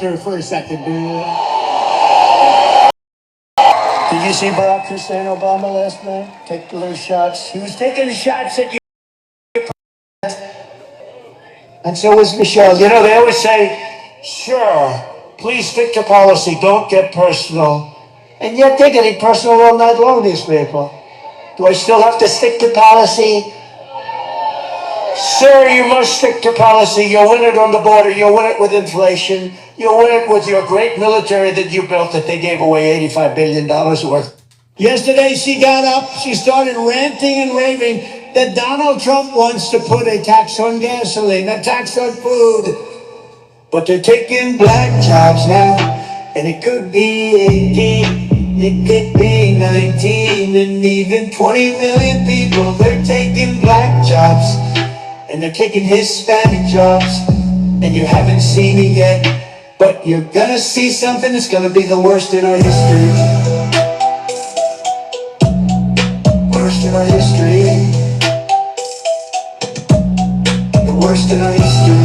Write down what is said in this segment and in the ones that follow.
helicopter for a second, do you? Did you see Barack Hussein Obama last night? Take the little shots. He was taking shots at you. And so was Michelle. You know, they always say, sure, please stick to policy, don't get personal. And yet they're getting personal all night long, these people. Do I still have to stick to policy? Sir, you must stick to policy. You'll win it on the border. You'll win it with inflation. You'll win it with your great military that you built that they gave away $85 billion worth. Yesterday she got up, she started ranting and raving that Donald Trump wants to put a tax on gasoline, a tax on food. But they're taking black jobs now, and it could be 18, it could be 19, and even 20 million people. They're taking black jobs, and they're taking Hispanic jobs, and you haven't seen it yet, but you're gonna see something that's gonna be the worst in our history. Worst in our history. The worst in our history.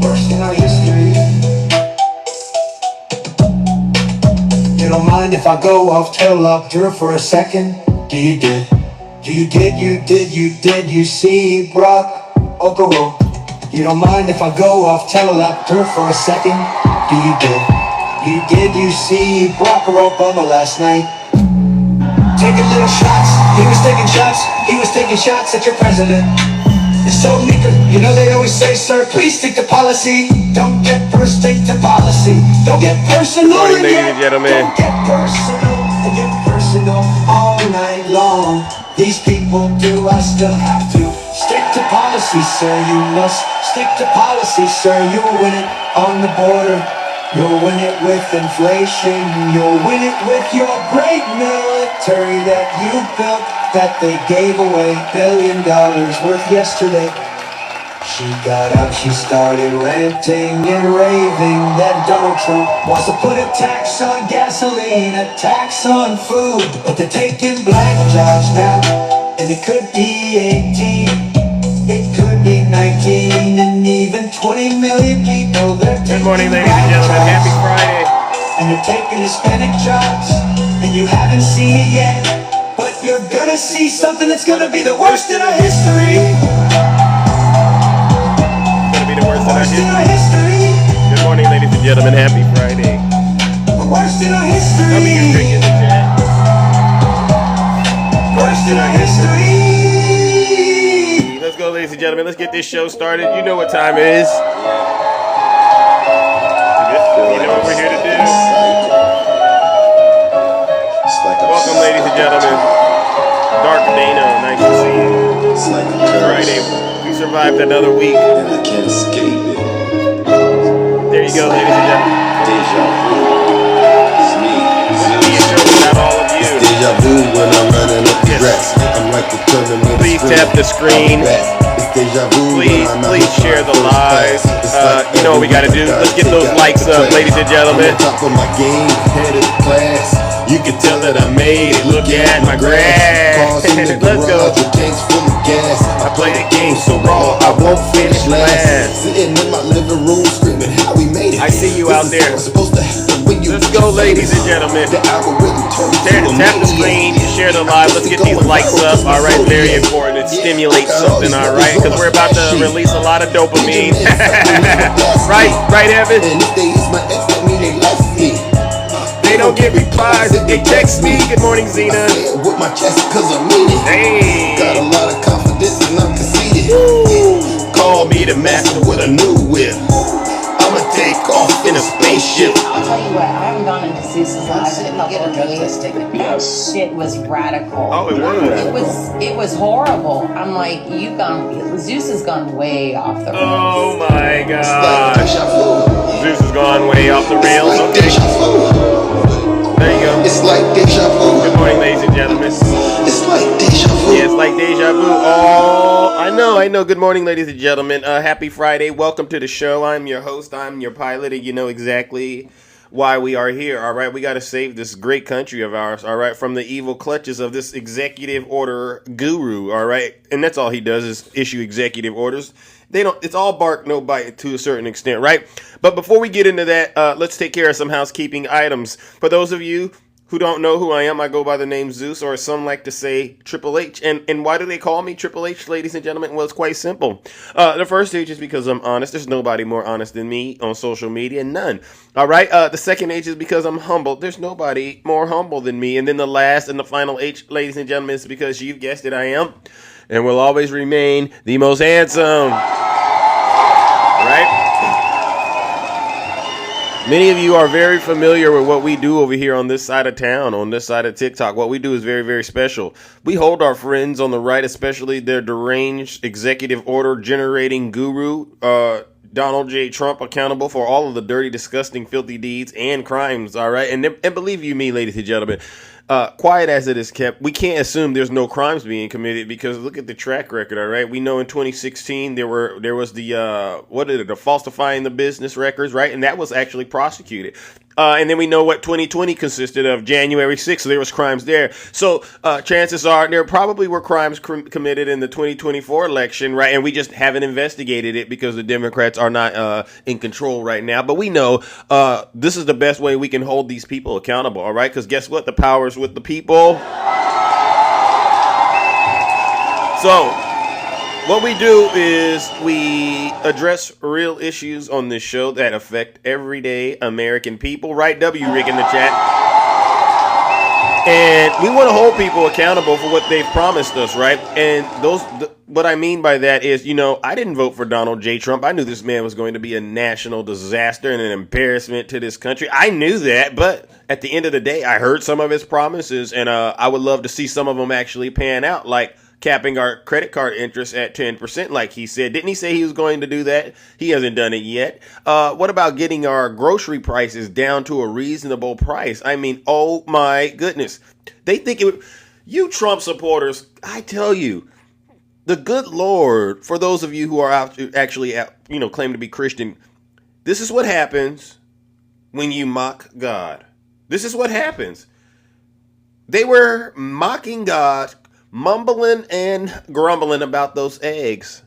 Worst in our history. You don't mind if I go off teleprompter for a second? Do you did? You see Brock Okoro? You don't mind if I go off teleprompter for a second? Do you did? You see Barack Obama last night? Taking little shots, he was taking shots at your president. It's so neat, you know they always say, sir, please stick to policy. Don't get first, stick to policy. Don't get personal. Good morning, ladies and gentlemen. Don't get personal all night long. These people do, I still have to stick to policy, sir. You must stick to policy, sir. You'll win it on the border. You'll win it with inflation. You'll win it with your great military that you built, that they gave away $1 billion worth yesterday. She got up, she started ranting and raving that Donald Trump wants to put a tax on gasoline, a tax on food. But they're taking black jobs now, and it could be 18. It could be 19 and even 20 million people. Good morning, ladies and gentlemen. Happy Friday. And they're taking Hispanic jobs, and you haven't seen it yet, but you're gonna see something that's gonna be the worst in our history. It's gonna be the worst in our history. Good morning, ladies and gentlemen. Happy Friday. The worst in our history. Tell me you're drinking the chat. Worst in our history. Let's go, ladies and gentlemen. Let's get this show started. You know what time it is. You know what we're here to do. Welcome, ladies and gentlemen. Dark Dana, nice to see you. Friday. We survived another week. And I can't escape it. There you go, ladies and gentlemen. Deja vu. It's me. Be a show without all of you. Deja vu when I'm running up the rest. I'm like the tournament. Please tap the screen. Please share the live. You know what we gotta do. Let's get those likes up, ladies and gentlemen. On top of my game, head of the class. You can tell that I made it. Look at my grass. Let's go. The tank's full of gas. I play the game so raw, I won't finish last. Sitting in my living room screaming how we made it. I see you out there. Let's go, ladies and gentlemen. Tap the screen, share the live. Let's get these likes up. All right, very important. It stimulates something, all right? Because we're about to release a lot of dopamine. right, Evan? And if they use my ex, that mean they left me. They don't get replies if they text me. Good morning, Zena. With my chest, cause I mean it. Hey. Got a lot of confidence and I'm conceited. Call me the master with a new whip. I'ma take off in a spaceship. I'll tell you what, I haven't gone into Zeus's live in a couple of days. That shit was radical. Oh, it was. It was horrible. I'm like, Zeus has gone way off the rails. Oh my Like God. deja vu. Zeus has gone way off the rails. Like Okay. deja vu. There you go. It's like deja vu. Good morning, ladies and gentlemen. It's like deja vu. Yeah, it's like deja vu. Oh, I know. Good morning, ladies and gentlemen. Happy Friday. Welcome to the show. I'm your host. I'm your pilot, and you know exactly why we are here. All right, we got to save this great country of ours. All right, from the evil clutches of this executive order guru. All right, and that's all he does is issue executive orders. It's all bark, no bite to a certain extent, right? But before we get into that, let's take care of some housekeeping items. For those of you who don't know who I am, I go by the name Zeus, or some like to say Triple H. And why do they call me Triple H, ladies and gentlemen? Well, it's quite simple. The first H is because I'm honest. There's nobody more honest than me on social media. None. All right. The second H is because I'm humble. There's nobody more humble than me. And then the last and the final H, ladies and gentlemen, is because you've guessed it, I am and will always remain the most handsome. Right? Many of you are very familiar with what we do over here on this side of town, on this side of TikTok. What we do is very, very special. We hold our friends on the right, especially their deranged executive order generating guru, Donald J. Trump, accountable for all of the dirty, disgusting, filthy deeds and crimes, all right? And believe you me, ladies and gentlemen, quiet as it is kept, we can't assume there's no crimes being committed because look at the track record, all right? We know in 2016 there was the falsifying the business records, right? And that was actually prosecuted. And then we know what 2020 consisted of, January 6th, so there was crimes there. So chances are there probably were crimes committed in the 2024 election, right? And we just haven't investigated it because the Democrats are not in control right now. But we know this is the best way we can hold these people accountable, all right? Because guess what? The power is with the people. So what we do is we address real issues on this show that affect everyday American people. Right, W. Rick in the chat. And we want to hold people accountable for what they've promised us, right? And what I mean by that is, I didn't vote for Donald J. Trump. I knew this man was going to be a national disaster and an embarrassment to this country. I knew that, but at the end of the day, I heard some of his promises, and I would love to see some of them actually pan out, like capping our credit card interest at 10%, like he said. Didn't he say he was going to do that? He hasn't done it yet. What about getting our grocery prices down to a reasonable price? I mean, oh my goodness. They think you Trump supporters, I tell you, the good Lord, for those of you who are actually claim to be Christian, this is what happens when you mock God. This is what happens. They were mocking God, mumbling and grumbling about those eggs.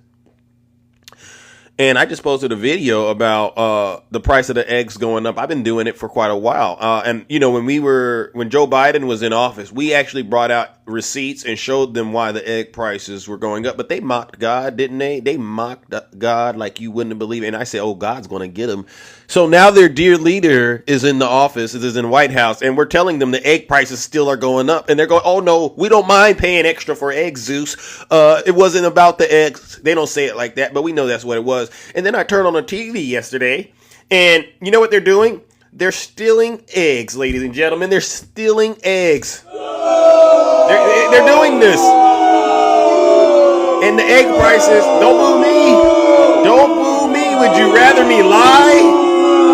And I just posted a video about the price of the eggs going up. I've been doing it for quite a while. And when Joe Biden was in office, we actually brought out receipts and showed them why the egg prices were going up. But they mocked God, didn't they? They mocked God like you wouldn't believe it. And I said, oh, God's going to get them. So now their dear leader is in the office, is in the White House, and we're telling them the egg prices still are going up. And they're going, oh, no, we don't mind paying extra for eggs, Zeus. It wasn't about the eggs. They don't say it like that, but we know that's what it was. And then I turned on the TV yesterday, and you know what they're doing? They're stealing eggs, ladies and gentlemen. They're stealing eggs. They're doing this. And the egg prices, don't boo me. Don't boo me. Would you rather me lie?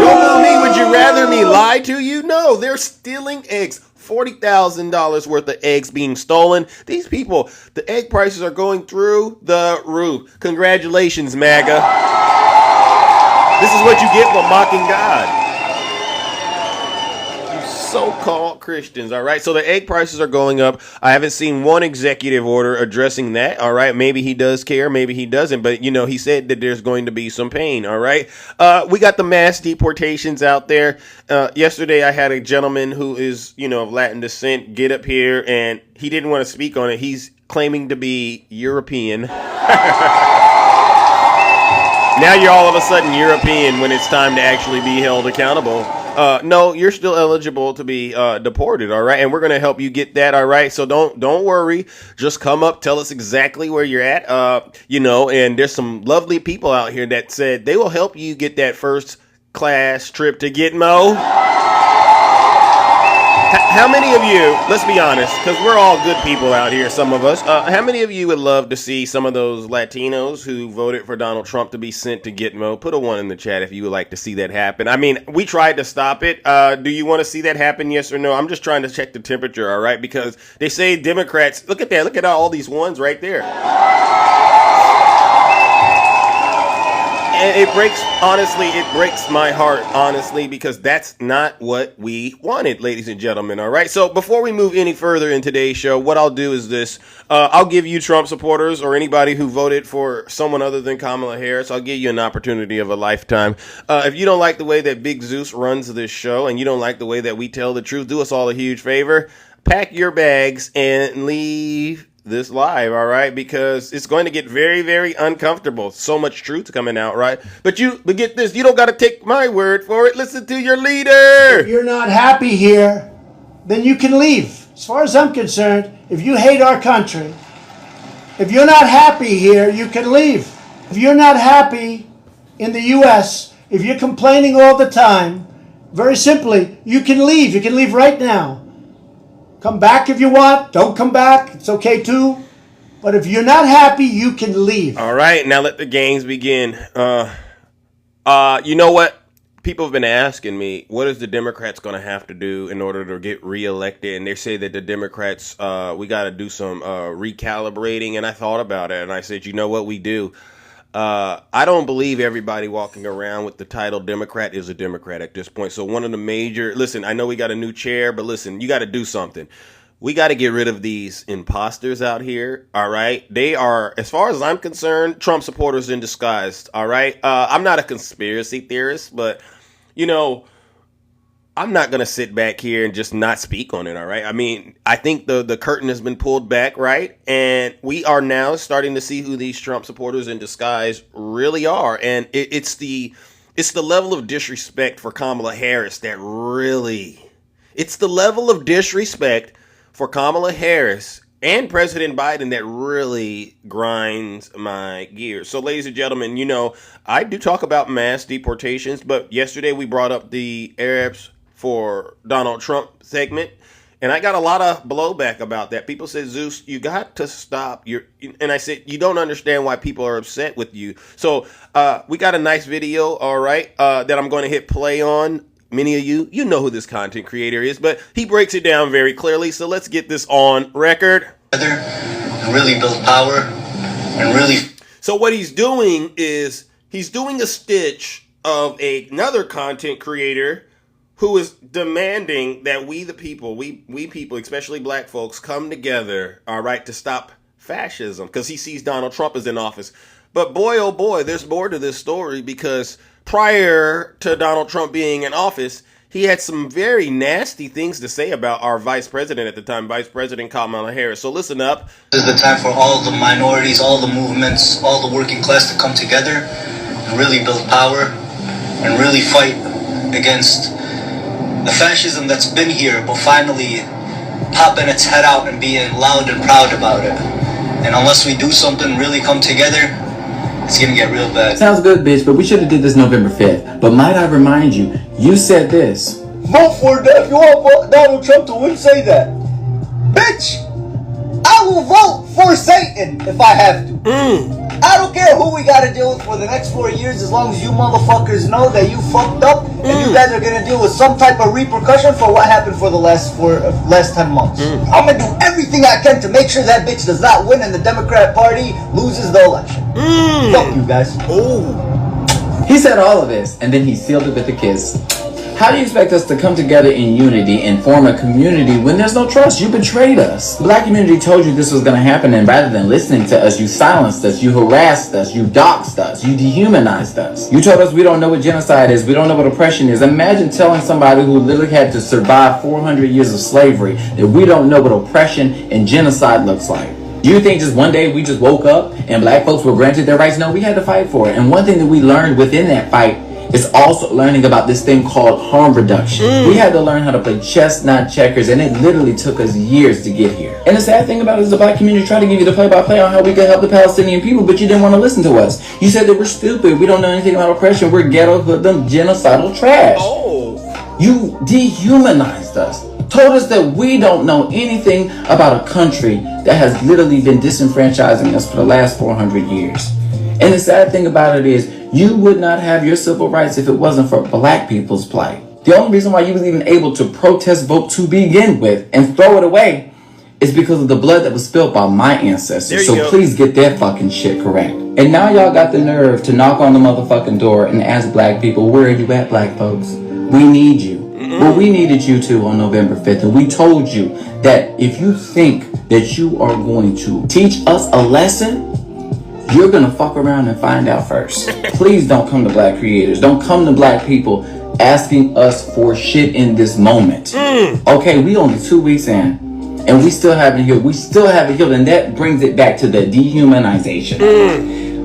Don't boo me. Would you rather me lie to you? No, they're stealing eggs. $40,000 worth of eggs being stolen. These people, the egg prices are going through the roof. Congratulations, MAGA. This is what you get for mocking God. You so-called Christians, all right? So the egg prices are going up. I haven't seen one executive order addressing that, all right? Maybe he does care, maybe he doesn't, but, he said that there's going to be some pain, all right? We got the mass deportations out there. Yesterday, I had a gentleman who is, of Latin descent get up here, and he didn't want to speak on it. He's claiming to be European. Now you're all of a sudden European when it's time to actually be held accountable. No, you're still eligible to be deported, all right? And we're going to help you get that, all right? So don't worry. Just come up, tell us exactly where you're at, and there's some lovely people out here that said they will help you get that first class trip to Gitmo. How many of you, let's be honest, because we're all good people out here, some of us, how many of you would love to see some of those Latinos who voted for Donald Trump to be sent to Gitmo? Put a 1 in the chat if you would like to see that happen. I mean, we tried to stop it. Do you want to see that happen, yes or no? I'm just trying to check the temperature, all right? Because they say Democrats, look at that, look at all these ones right there. And it breaks, honestly, it breaks my heart, honestly, because that's not what we wanted, ladies and gentlemen, all right? So before we move any further in today's show, what I'll do is this. I'll give you Trump supporters or anybody who voted for someone other than Kamala Harris, I'll give you an opportunity of a lifetime. If you don't like the way that Big Zeus runs this show and you don't like the way that we tell the truth, do us all a huge favor. Pack your bags and leave this live, all right? Because it's going to get very, very uncomfortable. So much truth coming out, right? But get this, you don't got to take my word for it. Listen to your leader. If you're not happy here, then you can leave. As far as I'm concerned, if you hate our country, if you're not happy here, you can leave. If you're not happy in the U.S., if you're complaining all the time, very simply, you can leave. You can leave right now. Come back if you want. Don't come back. It's okay too. But if you're not happy, you can leave. All right, now let the games begin. You know what? People have been asking me, what is the Democrats going to have to do in order to get reelected? And they say that the Democrats, we got to do some recalibrating. And I thought about it, and I said, you know what we do? I don't believe everybody walking around with the title Democrat is a Democrat at this point. So one of the major, listen, I know we got a new chair, but listen, you got to do something. We got to get rid of these imposters out here. All right. They are, as far as I'm concerned, Trump supporters in disguise. All right. I'm not a conspiracy theorist, but you know, I'm not going to sit back here and just not speak on it, all right? I mean, I think the curtain has been pulled back, right? And we are now starting to see who these Trump supporters in disguise really are. And it's the level of disrespect for Kamala Harris that really... It's the level of disrespect for Kamala Harris and President Biden that really grinds my gears. So, ladies and gentlemen, you know, I do talk about mass deportations, but yesterday we brought up the Arabs for Donald Trump segment, and I got a lot of blowback about that. People said, Zeus, you got to stop. And I said, you don't understand why people are upset with you. So we got a nice video, all right, that I'm going to hit play on. Many of you know who this content creator is, but he breaks it down very clearly. So let's get this on record. And really build power and really. So what he's doing is he's doing a stitch of another content creator who is demanding that we the people, we people, especially black folks, come together, all right, to stop fascism, because he sees Donald Trump as in office. But boy, oh boy, there's more to this story, because prior to Donald Trump being in office, he had some very nasty things to say about our vice president at the time, Vice President Kamala Harris. So listen up. This is the time for all the minorities, all the movements, all the working class to come together and really build power and really fight against the fascism that's been here, but finally popping its head out and being loud and proud about it. And unless we do something, really come together, it's gonna get real bad. Sounds good, bitch, but we should have did this November 5th. But might I remind you, you said this. Vote for that. If you want Donald Trump to win, say that. Bitch, I will vote for Satan if I have to. I don't care who we gotta deal with for the next 4 years, as long as you motherfuckers know that you fucked up and you guys are gonna deal with some type of repercussion for what happened for the last 10 months. I'm gonna do everything I can to make sure that bitch does not win and the Democrat Party loses the election. Fuck you guys. He said all of this, and then he sealed it with a kiss. How do you expect us to come together in unity and form a community when there's no trust? You betrayed us. The black community told you this was going to happen, and rather than listening to us, you silenced us, you harassed us, you doxed us, you dehumanized us. You told us we don't know what genocide is, we don't know what oppression is. Imagine telling somebody who literally had to survive 400 years of slavery that we don't know what oppression and genocide looks like. You think just one day we just woke up and black folks were granted their rights? No, we had to fight for it. And one thing that we learned within that fight is also learning about this thing called harm reduction. We had to learn how to play chess, not checkers, and it literally took us years to get here. And the sad thing about it is the black community tried to give you the play-by-play on how we could help the Palestinian people, but you didn't want to listen to us. You said that we're stupid, we don't know anything about oppression, we're ghetto, hoodlum, genocidal trash. You dehumanized us. Told us that we don't know anything about a country that has literally been disenfranchising us for the last 400 years. And the sad thing about it is, you would not have your civil rights if it wasn't for black people's plight. The only reason why you was even able to protest vote to begin with and throw it away is because of the blood that was spilled by my ancestors. So please get that fucking shit correct. And now y'all got the nerve to knock on the motherfucking door and ask black people, where are you at, black folks? We need you. Well, we needed you too on November 5th, and we told you that if you think that you are going to teach us a lesson, you're gonna fuck around and find out first. Please don't come to black creators. Don't come to black people asking us for shit in this moment. Okay, we only 2 weeks in, and we still haven't healed. We still haven't healed, and that brings it back to the dehumanization.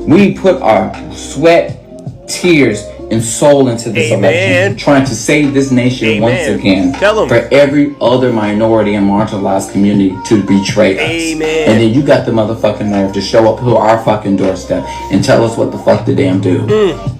We put our sweat, tears, and soul into this election, trying to save this nation once again for every other minority and marginalized community to betray us. And then you got the motherfucking nerve to show up to our fucking doorstep and tell us what the fuck to damn do.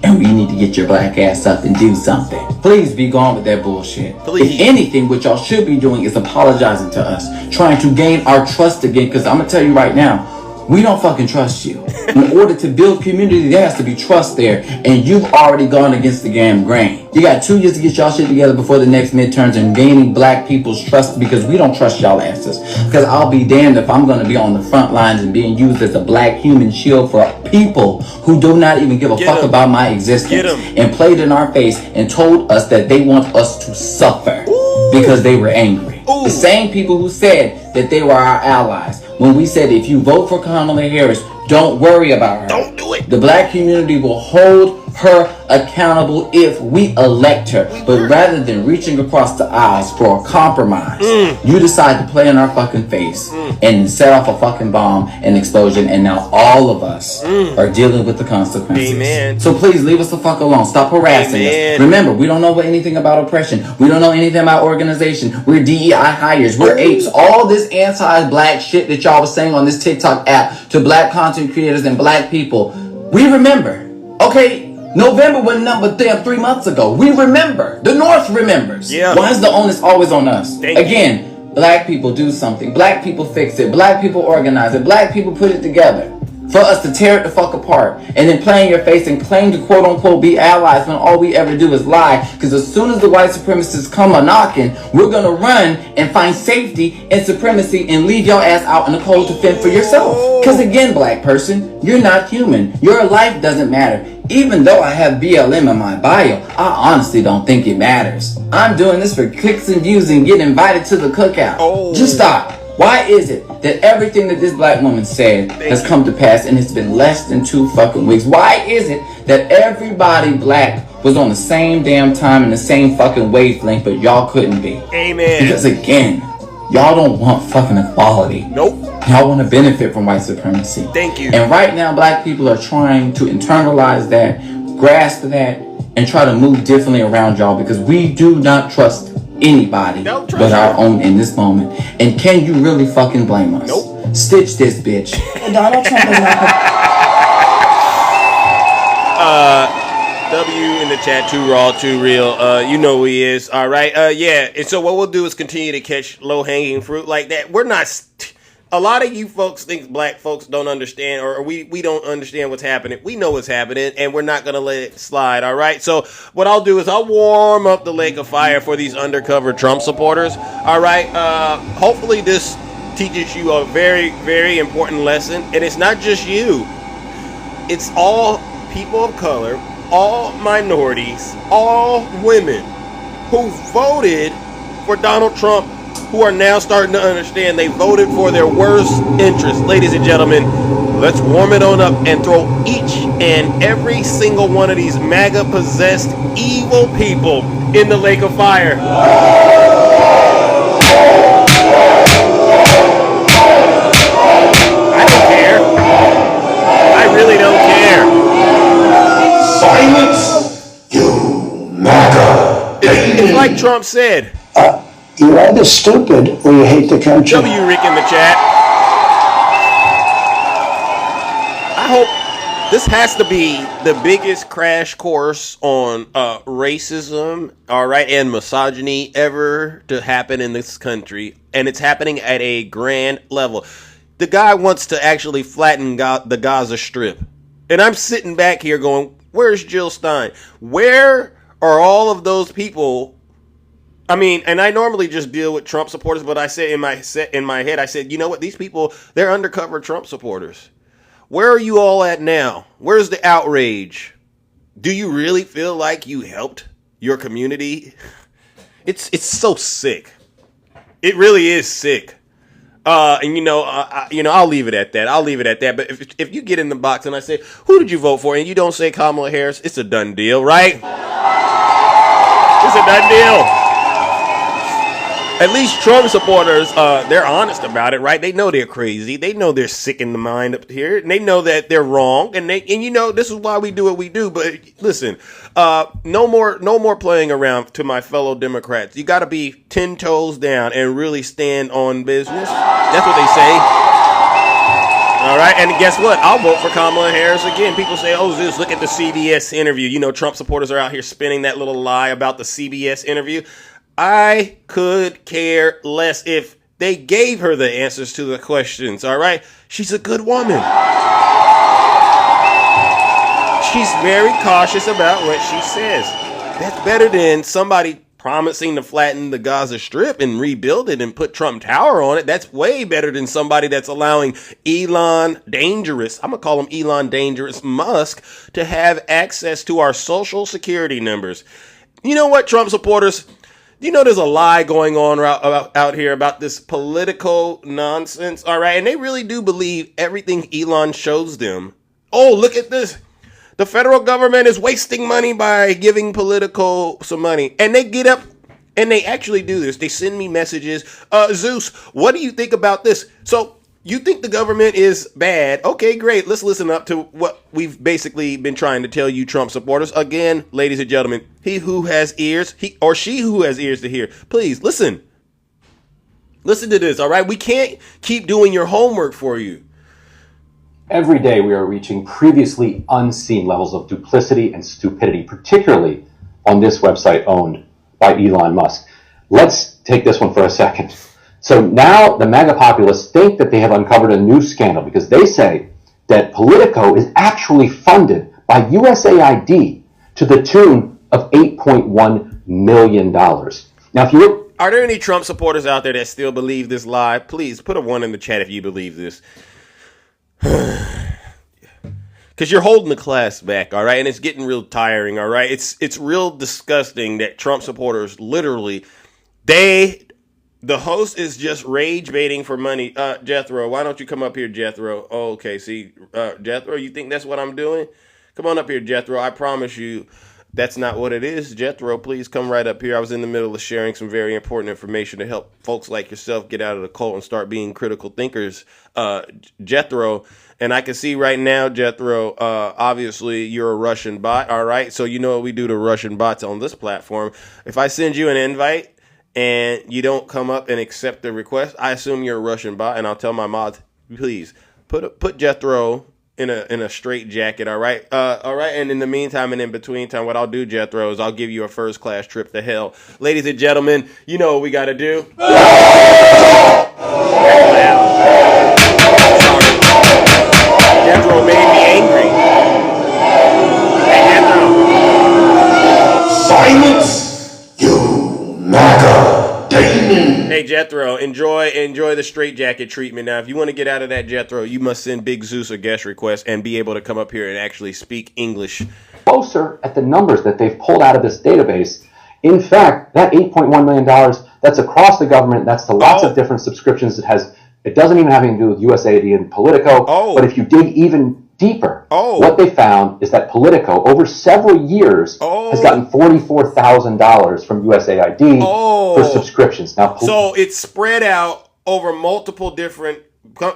And we need to get your black ass up and do something. Please be gone with that bullshit. If anything, what y'all should be doing is apologizing to us, trying to gain our trust again, because I'm gonna tell you right now, we don't fucking trust you. In order to build community, there has to be trust there. And you've already gone against the damn grain. You got 2 years to get y'all shit together before the next midterms and gaining black people's trust, because we don't trust y'all asses. Because I'll be damned if I'm going to be on the front lines and being used as a black human shield for people who do not even give a fuck about my existence. And played in our face and told us that they want us to suffer because they were angry. The same people who said that they were our allies when we said, if you vote for Kamala Harris, don't worry about her. Don't do it. The black community will hold her accountable if we elect her. But rather than reaching across the aisles for a compromise, you decide to play in our fucking face and set off a fucking bomb and explosion, and now all of us are dealing with the consequences. So please leave us the fuck alone. Stop harassing us. Remember, we don't know anything about oppression. We don't know anything about organization. We're DEI hires. We're apes. All this anti-black shit that y'all was saying on this TikTok app to black content creators and black people, we remember. Okay, November went number 3 months ago. We remember. The North remembers. Why is the onus always on us? Again, black people do something. Black people fix it. Black people organize it. Black people put it together. For us to tear it the fuck apart and then play in your face and claim to quote unquote be allies when all we ever do is lie. Because as soon as the white supremacists come a knocking, we're gonna run and find safety and supremacy and leave your ass out in the cold to fend for yourself. Because again, black person, you're not human. Your life doesn't matter. Even though I have BLM in my bio, I honestly don't think it matters. I'm doing this for clicks and views and getting invited to the cookout. Just stop. Why is it that everything that this black woman said has come to pass and it's been less than 2 fucking weeks? Why is it that everybody black was on the same damn time and the same fucking wavelength, but y'all couldn't be? Because again, y'all don't want fucking equality. Y'all want to benefit from white supremacy. And right now, black people are trying to internalize that, grasp that, and try to move differently around y'all, because we do not trust anybody but our own in this moment. And can you really fucking blame us? Stitch this bitch. Donald Trump is not W in the chat, too raw, too real. You know who he is. All right. Yeah. And so what we'll do is continue to catch low hanging fruit like that. We're not. A lot of you folks think black folks don't understand, or we don't understand what's happening. We know what's happening, and we're not going to let it slide, all right? So what I'll do is I'll warm up the lake of fire for these undercover Trump supporters, all right? Hopefully this teaches you a very, very important lesson, and it's not just you. It's all people of color, all minorities, all women who voted for Donald Trump, who are now starting to understand they voted for their worst interests. Ladies and gentlemen, let's warm it on up and throw each and every single one of these MAGA-possessed evil people in the lake of fire. I don't care. I really don't care. Silence, you MAGA. It's like Trump said. You're either stupid or you hate the country. W. Rick in the chat. I hope this has to be the biggest crash course on racism, all right, and misogyny ever to happen in this country. And it's happening at a grand level. The guy wants to actually flatten the Gaza Strip. And I'm sitting back here going, where's Jill Stein? Where are all of those people? I mean, and I normally just deal with Trump supporters, but I said in my head, I said, you know what? These people, they're undercover Trump supporters. Where are you all at now? Where's the outrage? Do you really feel like you helped your community? It's so sick. It really is sick. And I'll leave it at that. But if you get in the box and I say, who did you vote for? And you don't say Kamala Harris, it's a done deal, right? It's a done deal. At least Trump supporters, they're honest about it, right? They know they're crazy. They know they're sick in the mind up here. And they know that they're wrong. And this is why we do what we do. But listen, no more playing around to my fellow Democrats. You got to be 10 toes down and really stand on business. That's what they say. All right. And guess what? I'll vote for Kamala Harris again. People say, oh, Zeus, look at the CBS interview. You know, Trump supporters are out here spinning that little lie about the CBS interview. I could care less if they gave her the answers to the questions, all right? She's a good woman. She's very cautious about what she says. That's better than somebody promising to flatten the Gaza Strip and rebuild it and put Trump Tower on it. That's way better than somebody that's allowing Elon Dangerous, I'm going to call him Elon Dangerous Musk, to have access to our social security numbers. You know what, Trump supporters? You know there's a lie going on out here about this political nonsense, all right? And they really do believe everything Elon shows them. Oh, look at this. The federal government is wasting money by giving political some money. And they get up and they actually do this. They send me messages. Zeus, what do you think about this? So you think the government is bad? Okay, great. Let's listen up to what we've basically been trying to tell you, Trump supporters. Again, ladies and gentlemen, he who has ears, he or she who has ears to hear, please listen. Listen to this, all right? We can't keep doing your homework for you. Every day we are reaching previously unseen levels of duplicity and stupidity, particularly on this website owned by Elon Musk. Let's take this one for a second. So now the MAGA populists think that they have uncovered a new scandal because they say that Politico is actually funded by USAID to the tune of $8.1 million. Now, if you look... Are there any Trump supporters out there that still believe this lie? Please put a 1 in the chat if you believe this. Because you're holding the class back, all right? And it's getting real tiring, all right? It's real disgusting that Trump supporters literally, the host is just rage baiting for money. Jethro, why don't you come up here, Jethro? Oh, okay, see, Jethro, you think that's what I'm doing? Come on up here, Jethro. I promise you that's not what it is. Jethro, please come right up here. I was in the middle of sharing some very important information to help folks like yourself get out of the cult and start being critical thinkers. Jethro, and I can see right now, Jethro, obviously you're a Russian bot, all right? So you know what we do to Russian bots on this platform. If I send you an invite and you don't come up and accept the request, I assume you're a Russian bot, and I'll tell my mods, please put Jethro in a straight jacket, all right? And in the meantime and in between time, what I'll do, Jethro, is I'll give you a first class trip to hell. Ladies and gentlemen, you know what we got to do. Jethro made me angry. Hey, Jethro. Silence, you MAGA demon. Hey, Jethro, enjoy the straitjacket treatment. Now, if you want to get out of that, Jethro, you must send Big Zeus a guest request and be able to come up here and actually speak English. Closer at the numbers that they've pulled out of this database. In fact, that $8.1 million, that's across the government. That's to lots of different subscriptions. It doesn't even have anything to do with USAID and Politico. But if you dig even deeper, what they found is that Politico, over several years, has gotten $44,000 from USAID for subscriptions. Now, so it's spread out over multiple different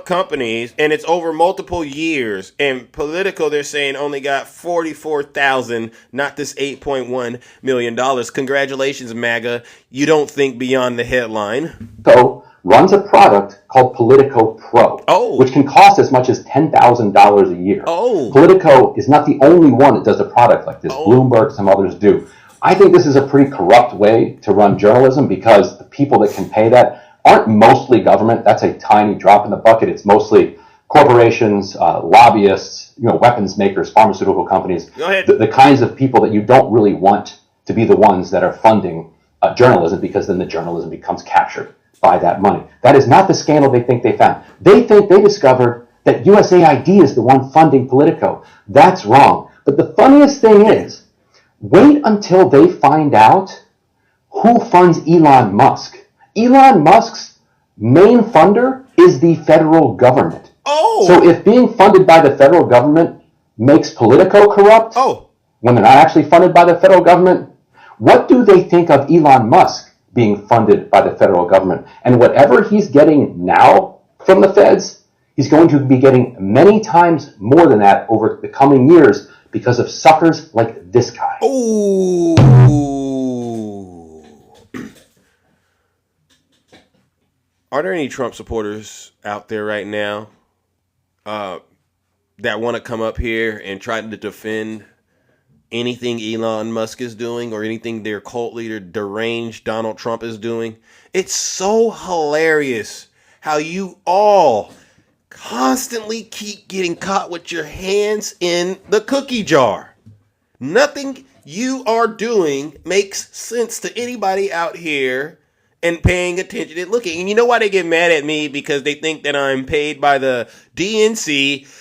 companies, and it's over multiple years. And Politico, they're saying, only got $44,000, not this $8.1 million. Congratulations, MAGA. You don't think beyond the headline. So runs a product called Politico Pro, which can cost as much as $10,000 a year. Politico is not the only one that does a product like this. Bloomberg, some others do. I think this is a pretty corrupt way to run journalism because the people that can pay that aren't mostly government. That's a tiny drop in the bucket. It's mostly corporations, lobbyists, weapons makers, pharmaceutical companies, the kinds of people that you don't really want to be the ones that are funding journalism, because then the journalism becomes captured by that money. That is not the scandal they think they found. They think they discovered that USAID is the one funding Politico. That's wrong. But the funniest thing is, wait until they find out who funds Elon Musk. Elon Musk's main funder is the federal government. Oh. So if being funded by the federal government makes Politico corrupt, when they're not actually funded by the federal government, what do they think of Elon Musk being funded by the federal government? And whatever he's getting now from the feds, he's going to be getting many times more than that over the coming years because of suckers like this guy. Ooh. Are there any Trump supporters out there right now that want to come up here and try to defend anything Elon Musk is doing or anything their cult leader, deranged Donald Trump, is doing? It's so hilarious how you all constantly keep getting caught with your hands in the cookie jar. Nothing you are doing makes sense to anybody out here and paying attention and looking. And you know why they get mad at me? Because they think that I'm paid by the DNC.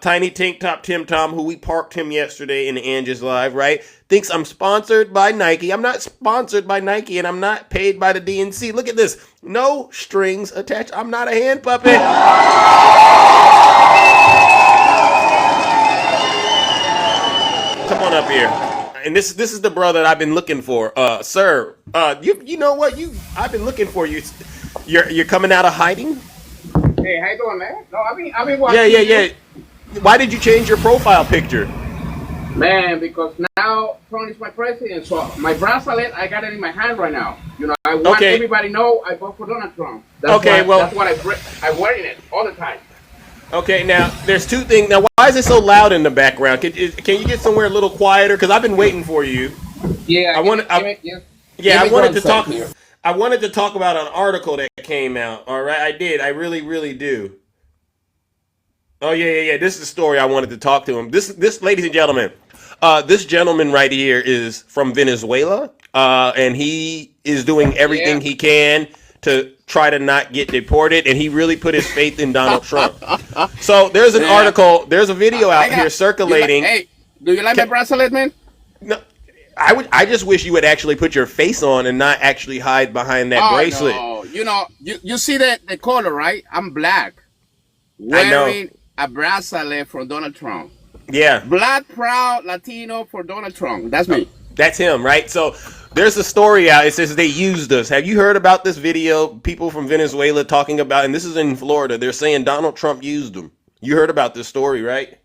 Tiny Tank Top Tim Tom, who we parked him yesterday in Angie's Live, right? Thinks I'm sponsored by Nike. I'm not sponsored by Nike, and I'm not paid by the DNC. Look at this. No strings attached. I'm not a hand puppet. Come on up here. And this is the brother that I've been looking for. Sir, you know what? I've been looking for you. You're coming out of hiding? Hey, how you doing, man? No, I've been watching. Yeah. Why did you change your profile picture? Man, because now Trump is my president, so my bracelet, I got it in my hand right now. You know, I want everybody to know I vote for Donald Trump. That's what I'm wearing it all the time. Okay, now there's two things. Now, why is it so loud in the background? Can you get somewhere a little quieter? Because I've been waiting for you. Yeah, I wanted to talk about an article that came out. All right, I did. I really, really do. Oh yeah. This is the story I wanted to talk to him. This, ladies and gentlemen, this gentleman right here is from Venezuela, and he is doing everything he can to try to not get deported, and he really put his faith in Donald Trump. So there's an article, there's a video out here circulating. Do you like my bracelet, man? No, I just wish you would actually put your face on and not actually hide behind that bracelet. No. You know, you see the color, right? I'm black. Wearing a bracelet for Donald Trump. Yeah. Black, proud, Latino for Donald Trump. That's me. That's him, right? So there's a story out. It says they used us. Have you heard about this video? People from Venezuela talking about, and this is in Florida, they're saying Donald Trump used them. You heard about this story, right?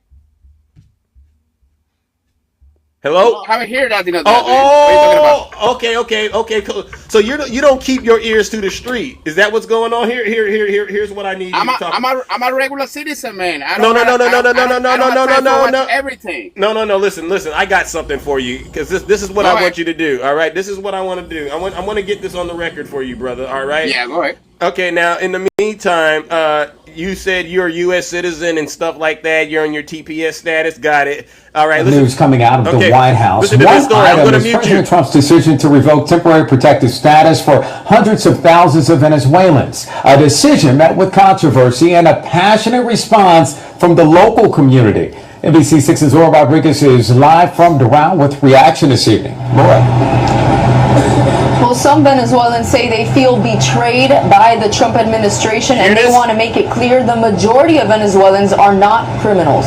Hello? I haven't heard that. What are you talking about? Okay, cool. So you don't keep your ears to the street. Is that what's going on here? Here's what I need you to talk. I'm a regular citizen, man. No. Everything. No. Listen. I got something for you because this is what I want you to do. All right, this is what I want to do. I want to get this on the record for you, brother. All right. Yeah, go ahead. Okay. Now, in the meantime, you said you're a U.S. citizen and stuff like that. You're on your TPS status. Got it. All right. News coming out of the White House. Listen to this story. I'm going to mute President Trump's decision to revoke temporary protective status for hundreds of thousands of Venezuelans. A decision met with controversy and a passionate response from the local community. NBC6's Laura Rodriguez is live from Doral with reaction this evening. Laura. Well, some Venezuelans say they feel betrayed by the Trump administration, and they want to make it clear the majority of Venezuelans are not criminals.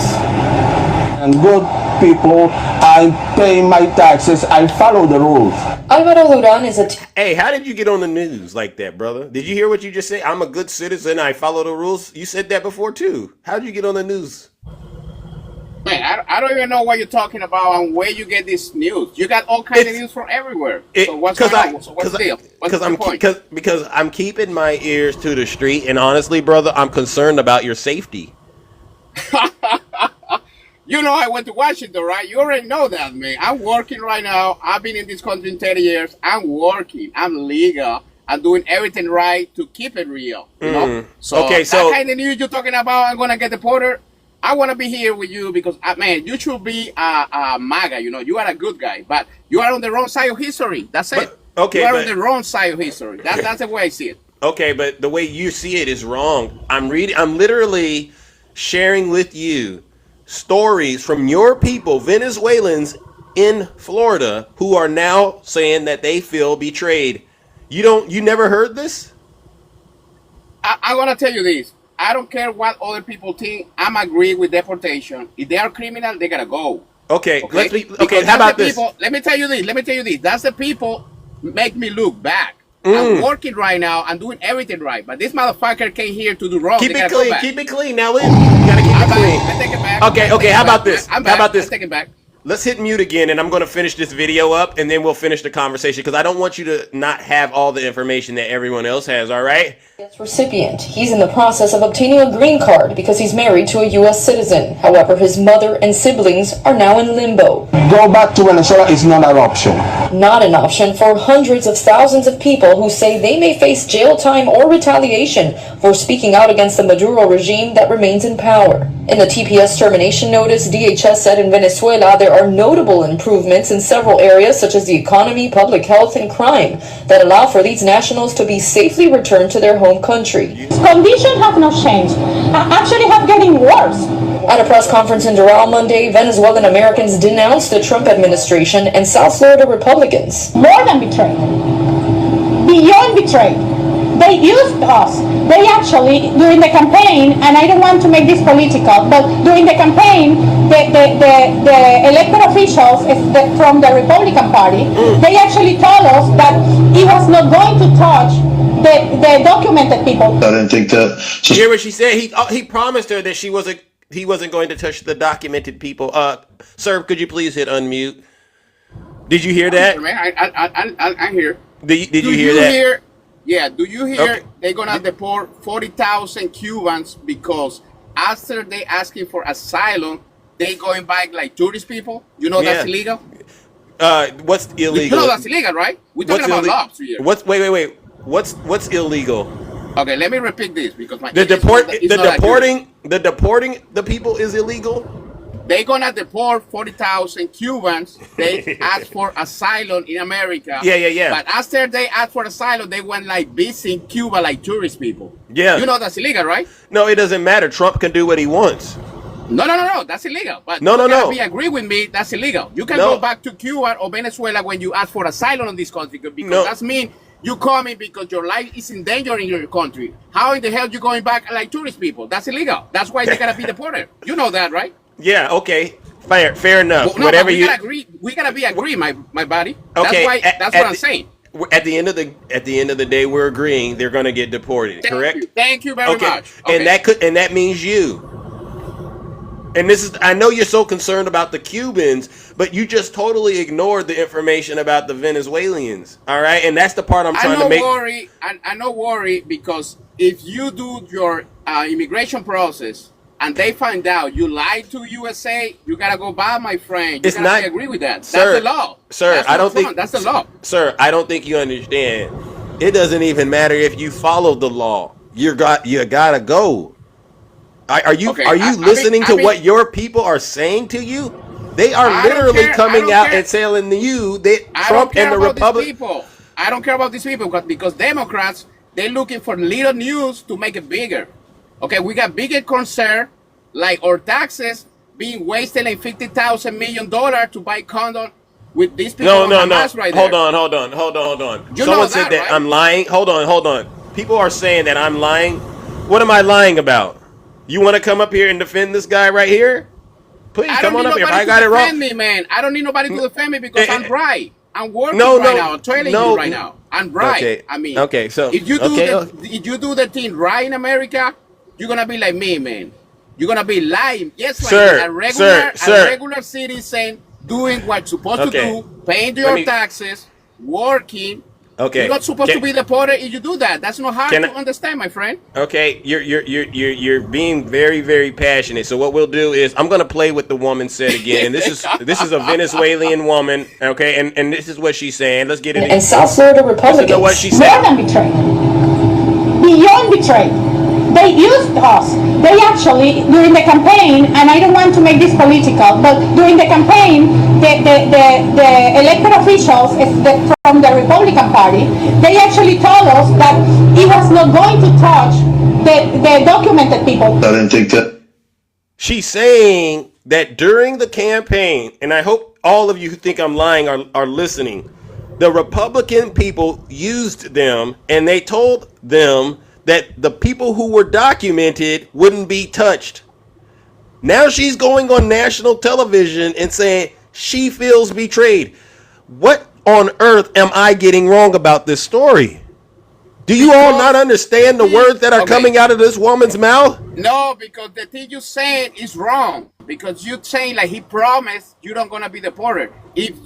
And good people, I pay my taxes, I follow the rules. Alvaro Duran is Hey, how did you get on the news like that, brother? Did you hear what you just said? I'm a good citizen, I follow the rules. You said that before too. How did you get on the news? Man, I don't even know what you're talking about and where you get this news. You got all kinds of news from everywhere. So what's going on? So what's the deal? What's the point? Because I'm keeping my ears to the street, and honestly, brother, I'm concerned about your safety. You know, I went to Washington, right? You already know that, man. I'm working right now. I've been in this country 30 years. I'm working. I'm legal. I'm doing everything right to keep it real. You know? So that kind of news you're talking about, I'm going to get deported. I want to be here with you because, man, you should be a MAGA. You know, you are a good guy, but you are on the wrong side of history. That's it. You are on the wrong side of history. That's the way I see it. Okay, but the way you see it is wrong. I'm literally sharing with you stories from your people, Venezuelans in Florida, who are now saying that they feel betrayed. You never heard this? I want to tell you this. I don't care what other people think. I'm agreeing with deportation. If they are criminal, they gotta go. Okay. Let's be okay. Because How about the this? people, let me tell you this. That's the people make me look back. I'm working right now. I'm doing everything right. But this motherfucker came here to do wrong. Keep They it gotta go clean. back. Keep it clean. Now, you gotta keep it clean. I take it back. Okay. How about this? How about this? I take it back. Let's hit mute again, and I'm going to finish this video up, and then we'll finish the conversation, because I don't want you to not have all the information that everyone else has, all right? Recipient. He's in the process of obtaining a green card because he's married to a U.S. citizen. However, his mother and siblings are now in limbo. Go back to Venezuela is not an option. Not an option for hundreds of thousands of people who say they may face jail time or retaliation for speaking out against the Maduro regime that remains in power. In the TPS termination notice, DHS said in Venezuela there are notable improvements in several areas such as the economy, public health, and crime that allow for these nationals to be safely returned to their home country. Conditions have not changed. Actually have getting worse. At a press conference in Doral Monday, Venezuelan Americans denounced the Trump administration and South Florida Republicans. More than betrayed. Beyond betrayed. They used us. They actually, during the campaign, and I don't want to make this political, but during the campaign, the elected officials from the Republican Party, they actually told us that he was not going to touch the documented people. I didn't think that. You hear what she said? He promised her that he wasn't going to touch the documented people. Sir, could you please hit unmute? Did you hear that? I'm here. Did you hear that? Do you hear they're gonna deport 40,000 Cubans because after they asking for asylum, they going back like tourist people? You know that's illegal? What's illegal? You know that's illegal, right? We're talking about lobs here. Wait. What's illegal? Okay, let me repeat this because the deporting the people is illegal. They're gonna deport 40,000 Cubans. They asked for asylum in America. Yeah. But after they asked for asylum, they went like visiting Cuba like tourist people. Yeah. You know that's illegal, right? No, it doesn't matter. Trump can do what he wants. No. That's illegal. But no. You agree with me? That's illegal. You can go back to Cuba or Venezuela when you ask for asylum in this country because that's mean you coming because your life is in danger in your country. How in the hell you going back like tourist people? That's illegal. That's why they gotta be deported. You know that, right? Yeah. Okay. Fair enough. Well, no, we gotta agree, my buddy. Okay. That's what I'm saying. At the end of the day, we're agreeing they're going to get deported. Correct. Thank you very much. Okay. And that means you. And I know you're so concerned about the Cubans, but you just totally ignored the information about the Venezuelans. All right, and that's the part I'm trying to make. I no worry because if you do your immigration process and they find out you lied to USA, you gotta go back, my friend. You gotta agree with that. Sir, that's the law. Sir, I don't think that's the law. Sir, I don't think you understand. It doesn't even matter if you follow the law. You gotta go. Are you listening to what your people are saying to you? They are literally coming out and telling you that Trump and the Republic. I don't care about these people because Democrats, they're looking for little news to make it bigger. Okay, we got bigger concern like our taxes being wasted like $50,000 million to buy condom with these people. No. Right hold on. You Someone said that, right? I'm lying. Hold on. People are saying that I'm lying. What am I lying about? You want to come up here and defend this guy right here? Please come on up here. If I got it wrong, me, man. I don't need nobody to defend me because I'm right. I'm working right now. I'm telling you right now. I'm right. Okay. I mean, so if you do the thing right in America, you're gonna be like me, man. You're gonna be lying. Yes, like a regular citizen doing what you're supposed to do, paying your taxes, working. Okay. You're not supposed to be deported if you do that. That's not hard to understand, my friend. Okay, you're being very, very passionate. So what we'll do is I'm gonna play what the woman said again. And this is a Venezuelan woman, okay, and this is what she's saying. Let's get it. And South Florida Republicans. What she said. More than betrayed. Beyond betrayed. They used us. They actually, during the campaign, and I don't want to make this political, but during the campaign, the elected officials from the Republican Party, they actually told us that he was not going to touch the documented people. I didn't think that. She's saying that during the campaign, and I hope all of you who think I'm lying are listening, the Republican people used them and they told them that the people who were documented wouldn't be touched. Now she's going on national television and saying she feels betrayed. What on earth am I getting wrong about this story? Do you all not understand the words that are coming out of this woman's mouth? No, because the thing you're saying is wrong. Because you're saying like he promised you're not gonna be deported. If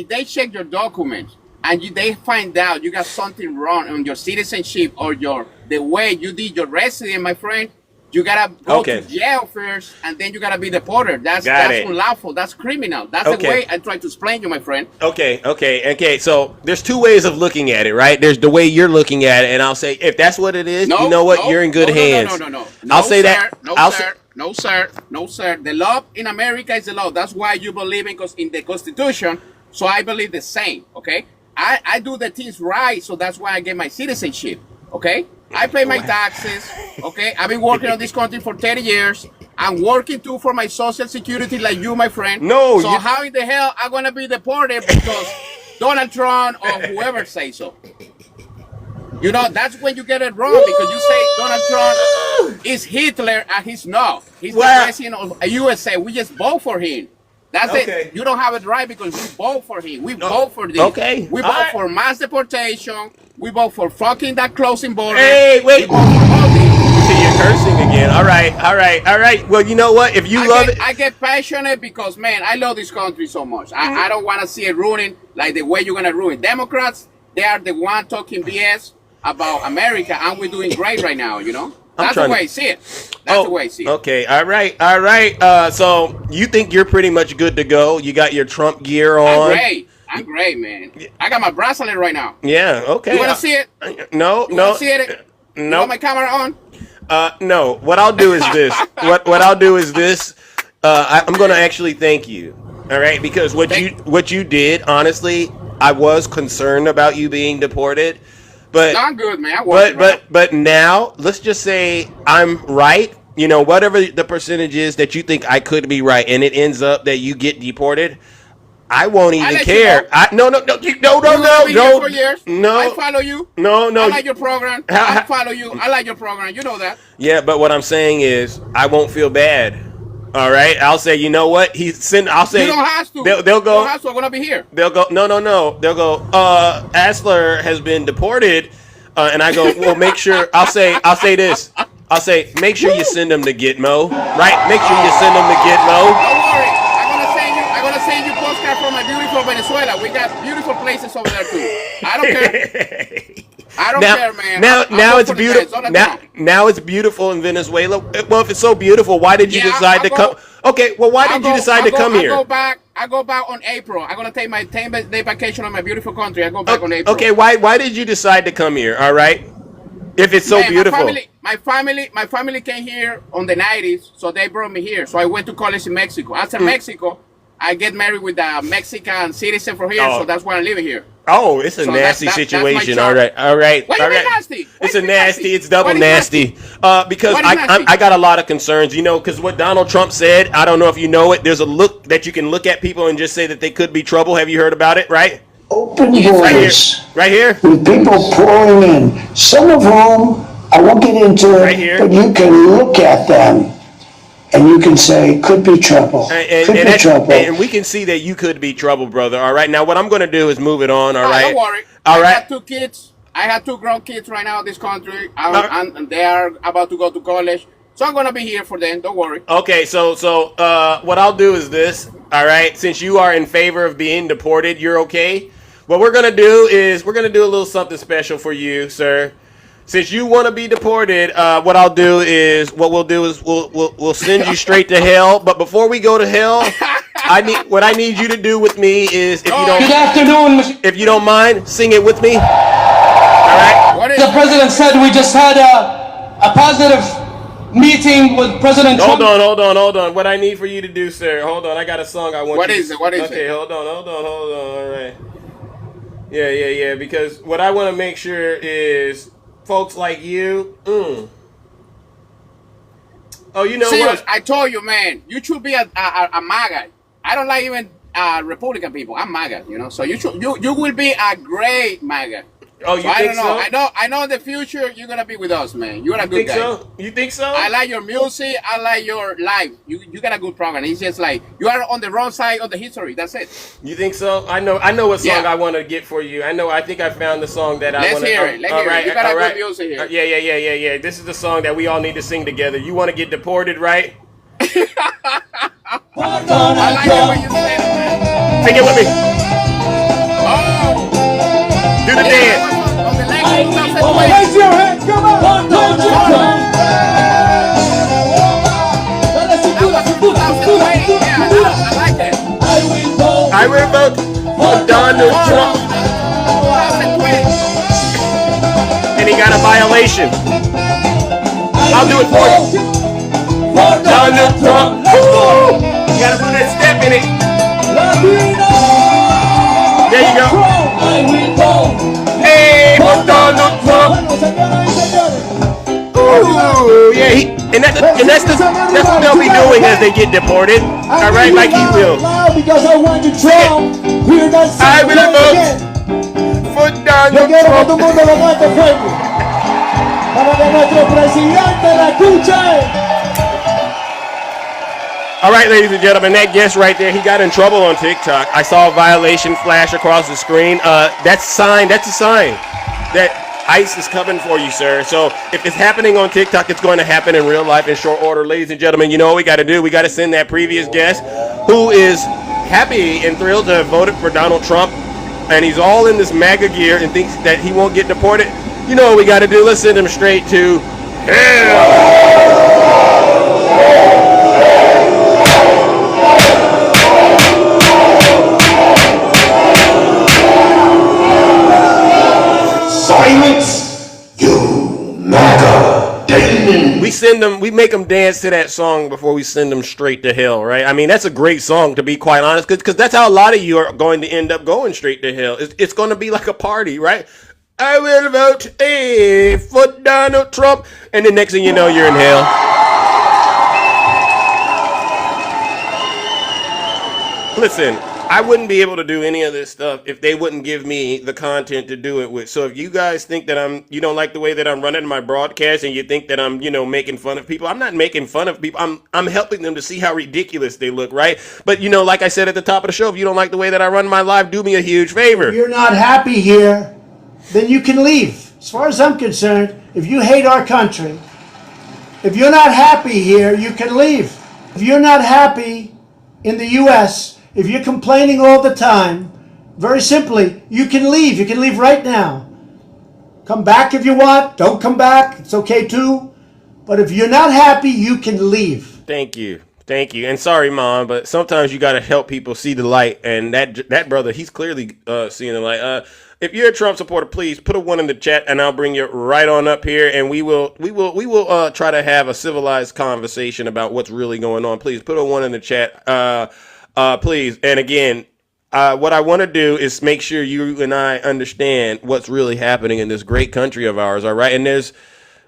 they check your documents and they find out you got something wrong on your citizenship or the way you did your residence, my friend, you gotta go to jail first, and then you gotta be deported. That's unlawful. That's criminal. That's the way I try to explain you, my friend. Okay. So there's two ways of looking at it, right? There's the way you're looking at it, and I'll say if that's what it is, you know what? You're in good hands. No. I'll say that. No, sir. The law in America is the law. That's why you believe in the Constitution. So I believe the same. Okay. I do the things right, so that's why I get my citizenship. Okay. I pay my taxes, okay? I've been working on this country for 30 years. I'm working too for my social security like you, my friend. No. So how in the hell I'm going to be deported because Donald Trump or whoever says so? You know, that's when you get it wrong because you say Donald Trump is Hitler and he's not. He's the president of the USA. We just vote for him. That's it. You don't have it right because we vote for him. We vote for this. Okay. We vote for mass deportation. We vote for fucking that closing border. Hey, wait. You're cursing again. All right. Well, you know what? If you love it. I get passionate because, man, I love this country so much. I don't want to see it ruining like the way you're going to ruin. Democrats, they are the one talking BS about America, and we're doing great right now, you know? That's the way I see it. That's the way I see it. Okay, all right. So you think you're pretty much good to go? You got your Trump gear on? I'm great, man. I got my bracelet right now. Yeah, okay. You want to see it? No. You want to see it? No. You want my camera on? No. What I'll do is this. What I'll do is this. I'm going to actually thank you. All right, because what you did, honestly, I was concerned about you being deported. But I'm good, man. But now let's just say I'm right. You know, whatever the percentage is that you think I could be right, and it ends up that you get deported, I won't even care. No. For years. No, I follow you. No. I like your program. I follow you. I like your program. You know that. Yeah, but what I'm saying is, I won't feel bad. All right, I'll say, you know what? I'll say you don't have to. They'll go. You don't have to. I'm gonna be here. They'll go. No. They'll go. Asler has been deported, and I go. Well, make sure. I'll say this. I'll say, make sure you send them to Gitmo. Right? Make sure you send them to Gitmo. Don't worry. I'm gonna send you postcard from my beautiful Venezuela. We got beautiful places over there too. I don't care. I don't care, man. Now it's beautiful. Now it's beautiful in Venezuela. Well, if it's so beautiful, why did you decide to come? Okay, well, why did you decide to come here? I go back on April. I'm gonna take my 10-day vacation on my beautiful country. I go back on April. Okay, why did you decide to come here? All right, if it's so beautiful. My family came here on the 90s, so they brought me here. So I went to college in Mexico. After Mexico, I get married with a Mexican citizen from here, so that's why I'm living here. Oh, it's a nasty situation. All right. What do you mean nasty? It's a nasty. It's double nasty. Because I got a lot of concerns, you know, because what Donald Trump said, I don't know if you know it. There's a look that you can look at people and just say that they could be trouble. Have you heard about it? Right? Open borders. Right here. With people pouring in. Some of whom I won't get into it, but you can look at them. And you can say, could be trouble. And we can see that you could be trouble, brother. All right. Now, what I'm going to do is move it on. All right. Don't worry. I have 2 kids. I have 2 grown kids right now in this country. And they are about to go to college. So I'm going to be here for them. Don't worry. Okay. So what I'll do is this. All right. Since you are in favor of being deported, you're okay. What we're going to do is we're going to do a little something special for you, sir. Since you want to be deported, what we'll do is we'll send you straight to hell. But before we go to hell, what I need you to do with me is if you don't mind, sing it with me. All right. The president said we just had a positive meeting with President Trump. Hold on. What I need for you to do, sir. Hold on. I got a song I want. What is it? Okay, hold on. All right. Yeah. Because what I want to make sure is. Folks like you, Oh, you know Serious, what? I told you, man. You should be a MAGA. I don't like even Republican people. I'm MAGA, you know. So you will be a great MAGA. Oh, you so I think don't know. so? I know in the future you're gonna be with us, man. You're a good think guy. so? You think so? I like your music. I like your life. You got a good program. It's just like you are on the wrong side of the history. That's it. You think so? I know what song I want to get for you. I think I found the song that I want to. Let's hear it. Let's hear it. You got a good music here. Yeah. This is the song that we all need to sing together. You want to get deported, right? I like it when you say it, man. Sing it with me. Oh. Do the dance. Raise your hand, come on! I will vote for Donald Trump. And he got a violation. I'll do it for you. Donald Trump. You gotta put that step in it. There you go. Hey, for Donald Trump. Ooh, yeah, that's what they'll be doing as they get deported. All right, like he will. Because I want to Trump. I will vote for Donald Trump. Para que nuestro presidente la escuche. All right, ladies and gentlemen, that guest right there, he got in trouble on TikTok. I saw a violation flash across the screen. That's a sign that ICE is coming for you, sir. So if it's happening on TikTok, it's going to happen in real life in short order. Ladies and gentlemen, you know what we got to do? We got to send that previous guest who is happy and thrilled to have voted for Donald Trump, and he's all in this MAGA gear and thinks that he won't get deported. You know what we got to do? Let's send him straight to hell. Silence, you MAGA demon. We make them dance to that song before we send them straight to hell, right? I mean, that's a great song, to be quite honest, because that's how a lot of you are going to end up going straight to hell. It's going to be like a party, right? I will vote for Donald Trump, and the next thing you know, you're in hell. Listen, I wouldn't be able to do any of this stuff if they wouldn't give me the content to do it with. So if you guys think that you don't like the way that I'm running my broadcast, and you think that I'm, making fun of people, I'm not making fun of people. I'm helping them to see how ridiculous they look, right? But like I said at the top of the show, if you don't like the way that I run my live, do me a huge favor. If you're not happy here, then you can leave. As far as I'm concerned, if you hate our country, if you're not happy here, you can leave. If you're not happy in the U.S., if you're complaining all the time, very simply, you can leave. You can leave right now. Come back if you want. Don't come back. It's okay too. But if you're not happy, you can leave. Thank you. And sorry, Mom, but sometimes you got to help people see the light. And that brother, he's clearly seeing the light. If you're a Trump supporter, please put a 1 in the chat, and I'll bring you right on up here, and we will try to have a civilized conversation about what's really going on. Please put a 1 in the chat. Please. And again, what I want to do is make sure you and I understand what's really happening in this great country of ours. All right. And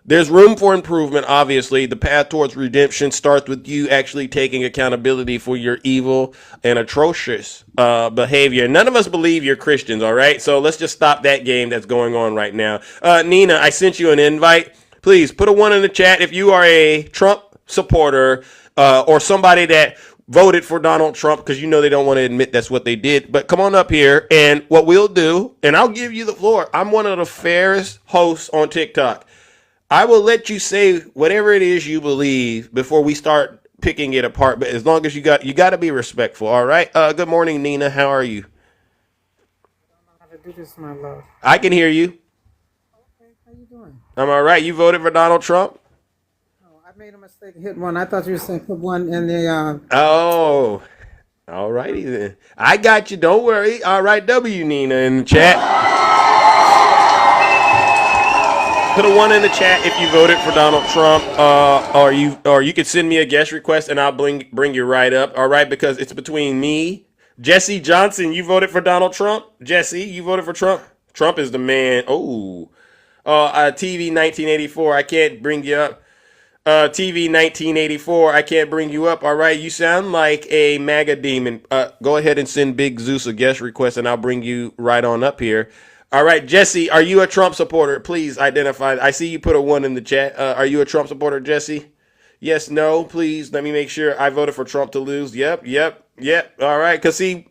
there's room for improvement. Obviously, the path towards redemption starts with you actually taking accountability for your evil and atrocious behavior. None of us believe you're Christians. All right. So let's just stop that game that's going on right now. Nina, I sent you an invite. Please put a 1 in the chat if you are a Trump supporter or somebody that voted for Donald Trump, because they don't want to admit that's what they did. But come on up here, and what we'll do, and I'll give you the floor. I'm one of the fairest hosts on TikTok. I will let you say whatever it is you believe before we start picking it apart. But as long as you got to be respectful. All right. Good morning, Nina. How are you? I don't know how to do this, my love. I can hear you. Okay, how you doing? I'm all right. You voted for Donald Trump? I made a mistake. Hit 1. I thought you were saying put 1 in the. Oh, all righty then. I got you. Don't worry. All right, W Nina in the chat. Put a 1 in the chat if you voted for Donald Trump, or you could send me a guest request and I'll bring you right up. All right, because it's between me, Jesse Johnson. You voted for Donald Trump. Jesse, you voted for Trump. Trump is the man. TV 1984. I can't bring you up. TV 1984, I can't bring you up. All right, you sound like a MAGA demon. Go ahead and send Big Zeus a guest request, and I'll bring you right on up here. All right, Jesse, are you a Trump supporter? Please identify. I see you put a 1 in the chat. Are you a Trump supporter, Jesse? Yes, no, please. Let me make sure. I voted for Trump to lose. Yep. All right, because see,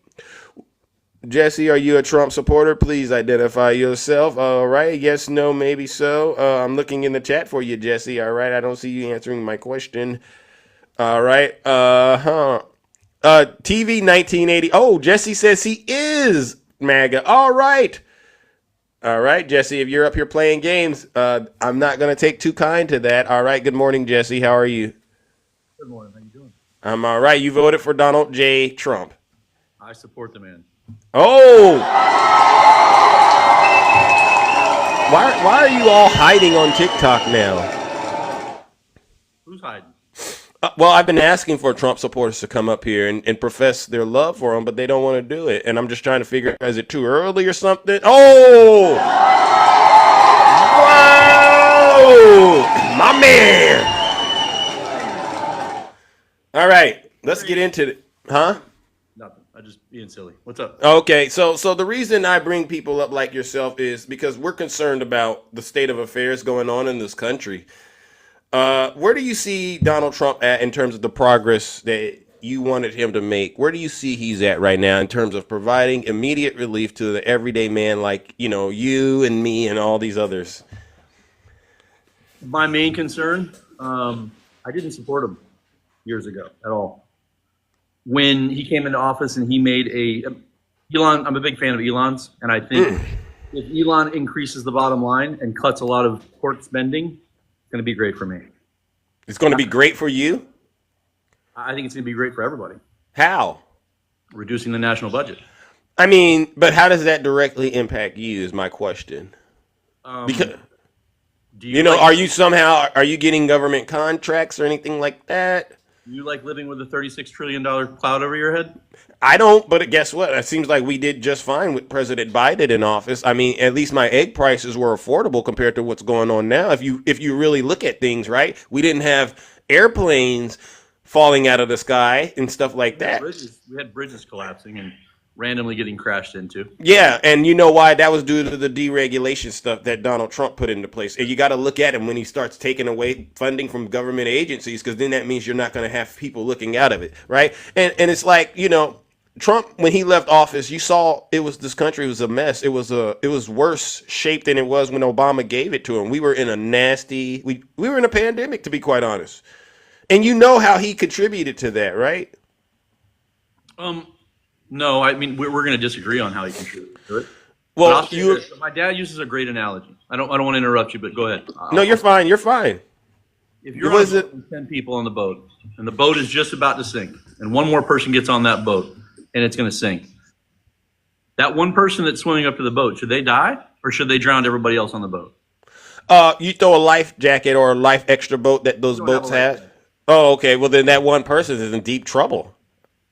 Jesse, are you a Trump supporter? Please identify yourself. All right. Yes, no, maybe so. I'm looking in the chat for you, Jesse. All right. I don't see you answering my question. All right. TV 1980. Oh, Jesse says he is MAGA. All right. All right, Jesse, if you're up here playing games, I'm not going to take too kind to that. All right. Good morning, Jesse. How are you? Good morning. How you doing? I'm all right. You voted for Donald J. Trump. I support the man. Oh! Why are you all hiding on TikTok now? Who's hiding? Well, I've been asking for Trump supporters to come up here and profess their love for him, but they don't want to do it. And I'm just trying to figure out, is it too early or something? Oh! Wow! My man! All right, let's get into it. Huh? Nothing. I just being silly. What's up? Okay, so the reason I bring people up like yourself is because we're concerned about the state of affairs going on in this country. Where do you see Donald Trump at in terms of the progress that you wanted him to make? Where do you see he's at right now in terms of providing immediate relief to the everyday man like, you and me and all these others? My main concern, I didn't support him years ago at all. When he came into office and he made Elon, I'm a big fan of Elon's, and I think if Elon increases the bottom line and cuts a lot of court spending, it's going to be great for me. It's going to be great for you? I think it's going to be great for everybody. How? Reducing the national budget. I mean, but how does that directly impact you is my question. Because are you getting government contracts or anything like that? You like living with a $36 trillion cloud over your head? I don't, but guess what? It seems like we did just fine with President Biden in office. I mean, at least my egg prices were affordable compared to what's going on now. If you really look at things, right? We didn't have airplanes falling out of the sky and stuff like that. We had bridges collapsing and randomly getting crashed into. Yeah, and you know why? That was due to the deregulation stuff that Donald Trump put into place. And you got to look at him when he starts taking away funding from government agencies, because then that means you're not going to have people looking out of it, right? And it's like, Trump, when he left office, you saw this country was a mess. It was worse shaped than it was when Obama gave it to him. We were in a we were in a pandemic, to be quite honest. And you know how he contributed to that, right? No, I mean we're going to disagree on how he contributed to it. Well, my dad uses a great analogy. I don't want to interrupt you, but go ahead. No, you're fine. You're fine. If you're on a boat with 10 people on the boat, and the boat is just about to sink, and one more person gets on that boat, and it's going to sink. That one person that's swimming up to the boat, should they die, or should they drown everybody else on the boat? You throw a life jacket or a life extra boat that those boats have. Oh, okay. Well, then that one person is in deep trouble.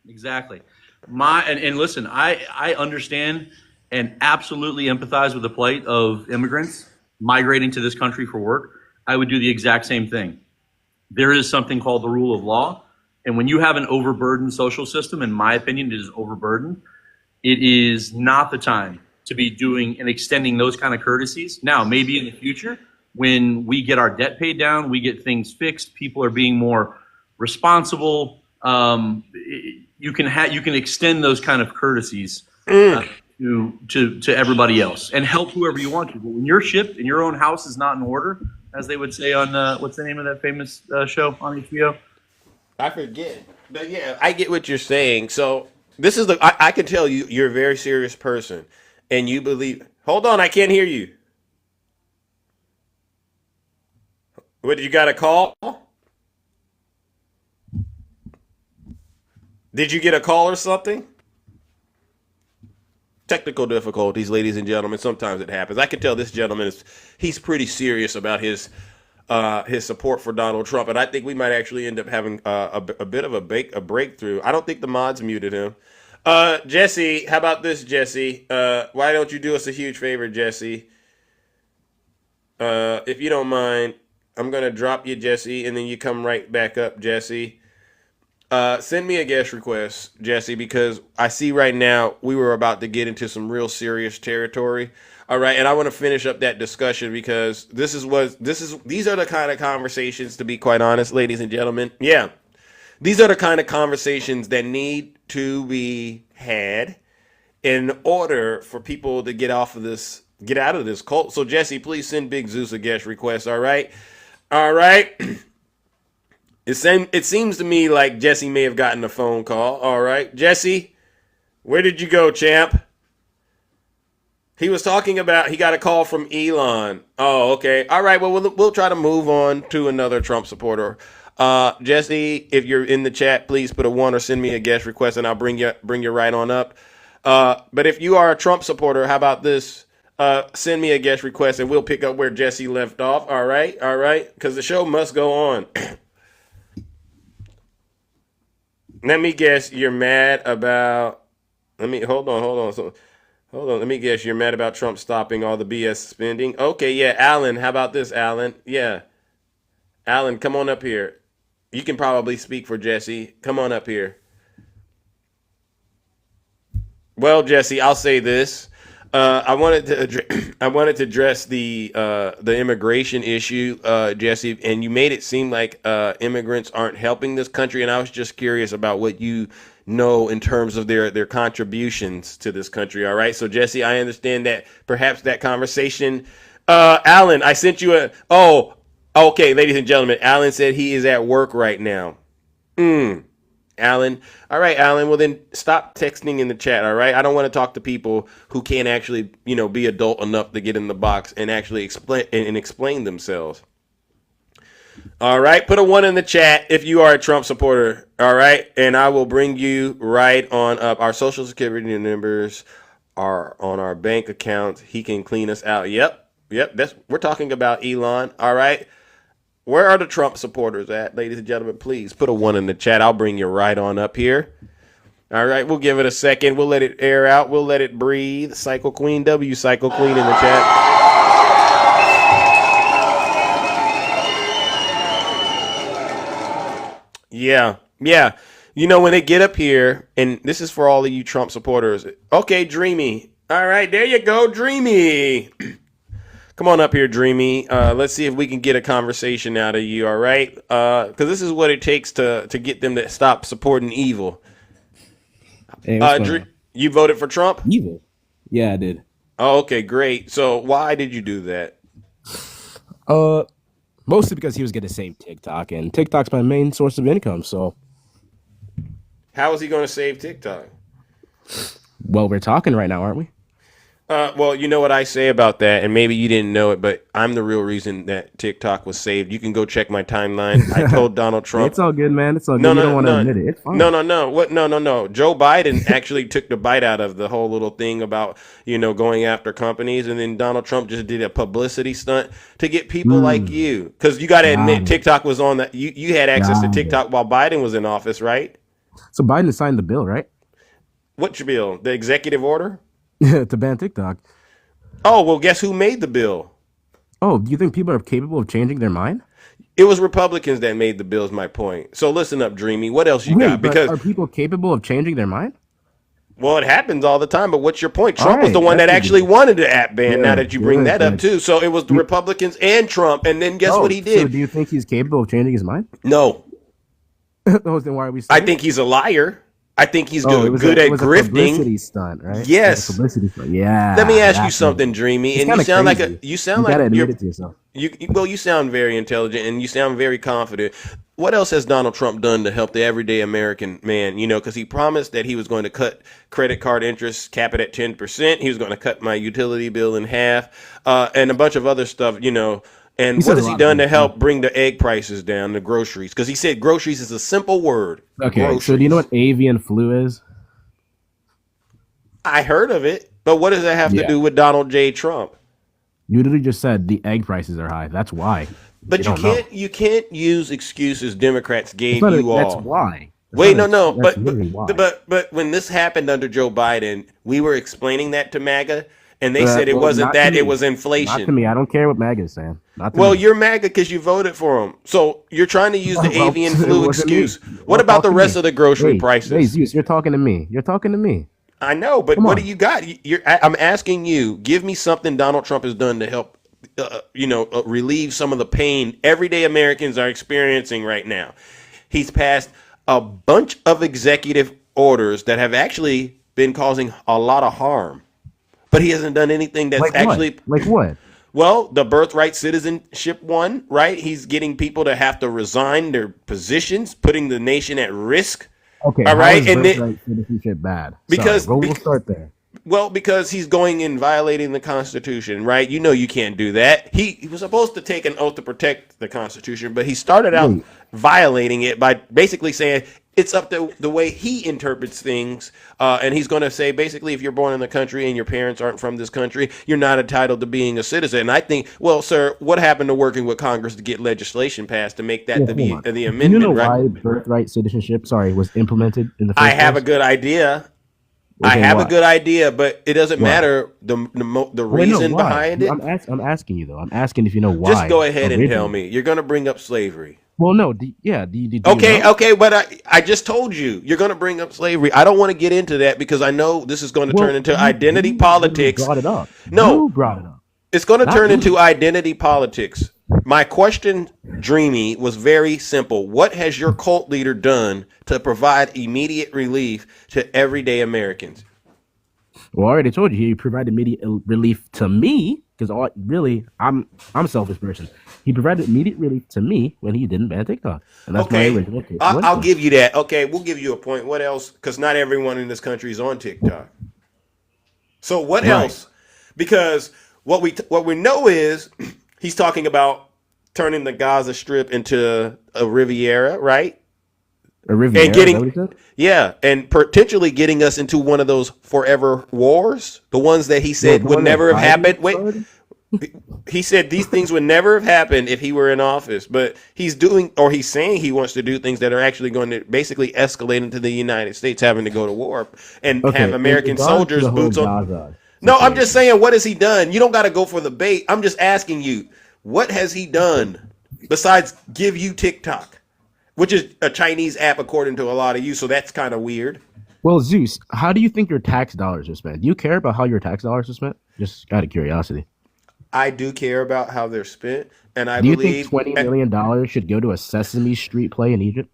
Exactly. And listen, I understand and absolutely empathize with the plight of immigrants migrating to this country for work. I would do the exact same thing. There is something called the rule of law. And when you have an overburdened social system, in my opinion, it is overburdened. It is not the time to be doing and extending those kind of courtesies. Now, maybe in the future, when we get our debt paid down, we get things fixed, people are being more responsible. You can extend those kind of courtesies to everybody else and help whoever you want to. But when your ship and your own house is not in order, as they would say on what's the name of that famous show on HBO? I forget, but yeah, I get what you're saying. So this is I can tell you're a very serious person, and you believe. Hold on, I can't hear you. What, you got a call? Did you get a call or something? Technical difficulties, ladies and gentlemen. Sometimes it happens. I can tell this gentleman he's pretty serious about his support for Donald Trump, and I think we might actually end up having a bit of a breakthrough. I don't think the mods muted him. Jesse, how about this, Jesse? Why don't you do us a huge favor, Jesse? If you don't mind, I'm gonna drop you, Jesse, and then you come right back up, Jesse. Send me a guest request, Jesse, because I see right now we were about to get into some real serious territory. All right, and I want to finish up that discussion because these are the kind of conversations, to be quite honest, ladies and gentlemen. Yeah, these are the kind of conversations that need to be had in order for people to get out of this cult. So Jesse, please send Big Zeus a guest request. All right. It seems to me like Jesse may have gotten a phone call. All right, Jesse, where did you go, champ? He was talking about he got a call from Elon. Oh, okay. All right. Well, we'll try to move on to another Trump supporter. Jesse, if you're in the chat, please put a 1 or send me a guest request, and I'll bring you right on up. But if you are a Trump supporter, how about this? Send me a guest request, and we'll pick up where Jesse left off. All right, because the show must go on. Let me guess, you're mad about. Hold on. Let me guess, you're mad about Trump stopping all the BS spending. Okay, yeah, Alan. How about this, Alan? Yeah, Alan, come on up here. You can probably speak for Jesse. Come on up here. Well, Jesse, I'll say this. I wanted to address the immigration issue, Jesse, and you made it seem like immigrants aren't helping this country, and I was just curious about what you know in terms of their contributions to this country. All right, so Jesse, I understand that perhaps that conversation. Alan, I sent you okay, ladies and gentlemen, Alan said he is at work right now. Alan. All right, Alan. Well, then stop texting in the chat. All right. I don't want to talk to people who can't actually, be adult enough to get in the box and actually explain themselves. All right. Put a 1 in the chat if you are a Trump supporter. All right. And I will bring you right on up. Our Social Security numbers are on our bank account. He can clean us out. Yep. We're talking about Elon. All right. Where are the Trump supporters at, ladies and gentlemen? Please put a 1 in the chat. I'll bring you right on up here. All right, we'll give it a second. We'll let it air out. We'll let it breathe. Cycle Queen W, Cycle Queen in the chat. Yeah. When they get up here, and this is for all of you Trump supporters. Okay, Dreamy. All right, there you go, Dreamy. Come on up here, Dreamy. Let's see if we can get a conversation out of you, all right? Because this is what it takes to get them to stop supporting evil. Hey, you voted for Trump? Evil? Yeah, I did. Oh, okay, great. So why did you do that? Mostly because he was going to save TikTok, and TikTok's my main source of income, so. How is he going to save TikTok? Well, we're talking right now, aren't we? Well, you know what I say about that, and maybe you didn't know it, but I'm the real reason that TikTok was saved. You can go check my timeline. I told Donald Trump. It's all good, man. It's all good. You don't want to admit it. It's fine. No. What? No. Joe Biden actually took the bite out of the whole little thing about, going after companies, and then Donald Trump just did a publicity stunt to get people like you. Because you got to admit, TikTok was on that. You had access to TikTok while Biden was in office, right? So Biden signed the bill, right? Which bill? The executive order? To ban TikTok. Oh, well, guess who made the bill? Oh, do you think people are capable of changing their mind? It was Republicans that made the bill, is my point. So listen up, Dreamy. What else you got? Because are people capable of changing their mind? Well, it happens all the time, but what's your point? Trump was the one that actually wanted the app ban, now that you bring that up, too. So it was the Republicans and Trump, and then guess what he did? So do you think he's capable of changing his mind? No. Then why are we saying I think he's a liar. I think he's good at grifting. A publicity stunt, right? Yes. Publicity stunt. Yeah. Let me ask you something, Dreamy. And you sound crazy. you sound gotta like admit it to yourself. You sound very intelligent and you sound very confident. What else has Donald Trump done to help the everyday American man? Because he promised that he was going to cut credit card interest, cap it at 10%. He was going to cut my utility bill in half, and a bunch of other stuff. And what has he done to help bring the egg prices down, the groceries? Because he said groceries is a simple word. Okay, groceries. So do you know what avian flu is? I heard of it, but what does that have to do with Donald J. Trump? You literally just said the egg prices are high. That's why. But you can't use excuses Democrats gave you all. That's why. Wait, no. But when this happened under Joe Biden, we were explaining that to MAGA. And they said it wasn't not to that, me. it was Not to inflation. me. I don't care what MAGA is saying. Not to Well, me. you're MAGA because you voted for him. So you're trying to use the Well, avian it flu wasn't me. excuse. Well, What about talk the to rest me. of the grocery Hey, prices? Zeus, you're talking to me. You're talking to me. I know, but Come what on. do you got? I'm asking you. Give me something Donald Trump has done to help, relieve some of the pain everyday Americans are experiencing right now. He's passed a bunch of executive orders that have actually been causing a lot of harm, but he hasn't done anything that's Like actually what? Like what? Well, the birthright citizenship one, right? He's getting people to have to resign their positions, putting the nation at risk. Okay. All how right, is and then, birthright citizenship bad? because Sorry, we'll start there. well, because he's going and violating the Constitution, right? You know you can't do that. He was supposed to take an oath to protect the Constitution, but he started out Wait. violating it by basically saying it's up to the way he interprets things, and he's going to say basically if you're born in the country and your parents aren't from this country, you're not entitled to being a citizen. And I think, well, sir, what happened to working with Congress to get legislation passed to make that Yeah, the hold on. the Do amendment? you know right? why birthright citizenship, was implemented in the first I have a place? good idea. I Okay, have why? a good idea, but it doesn't Why? matter the Wait, no, reason why? behind it. I'm asking you though. I'm asking if you know why. Just go ahead and tell originally. me. You're going to bring up slavery. Well, no. Do you Okay, know? okay, but I just told you you're going to bring up slavery. I don't want to get into that because I know this is going to Well, turn into you identity politics. brought it up. No, You brought it up. it's going to Not turn me. into identity politics. My question, Dreamy, was very simple. What has your cult leader done to provide immediate relief to everyday Americans? Well, I already told you he provided immediate relief to me because I'm a selfish person. He provided immediate relief to me when he didn't ban TikTok, and that's Okay, my original case. I'll give you that. Okay, we'll give you a point. What else? Because not everyone in this country is on TikTok. So what Right. else? Because what we know is he's talking about turning the Gaza Strip into a Riviera, right? A Riviera, And is that what he said? yeah, and potentially getting us into one of those forever wars, the ones that he said the would one that never have Biden happened. Wait, started? he said these things would never have happened if he were in office, but he's saying he wants to do things that are actually going to basically escalate into the United States having to go to war and Okay, have in American regards to soldiers the whole boots on. Gaza No, I'm just saying, what has he done? You don't got to go for the bait. I'm just asking you, what has he done besides give you TikTok, which is a Chinese app according to a lot of you, so that's kind of weird. Well, Zeus, how do you think your tax dollars are spent? Do you care about how your tax dollars are spent? Just out of curiosity. I do care about how they're spent, and I Do you believe. think $20 million should go to a Sesame Street play in Egypt?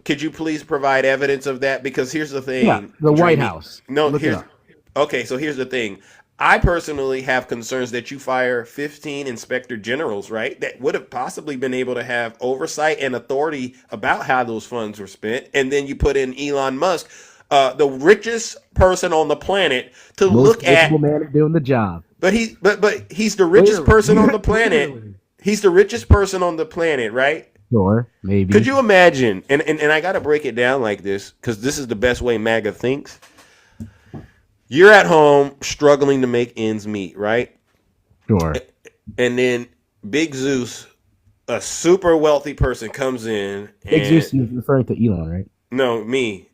Could you please provide evidence of that? Because here's the thing. Yeah, the White Dreamy. House. No, Look it here's up. okay. So here's the thing. I personally have concerns that you fire 15 inspector generals, right? That would have possibly been able to have oversight and authority about how those funds were spent, and then you put in Elon Musk, the richest person on the planet, to look at. Most man is doing the job. But he's the richest Clearly. person on the planet. He's the richest person on the planet, right? Sure, maybe. Could you imagine? And I got to break it down like this because this is the best way MAGA thinks. You're at home struggling to make ends meet, right? Sure. And then Big Zeus, a super wealthy person, comes in. Big Zeus is referring to Elon, right? No, me.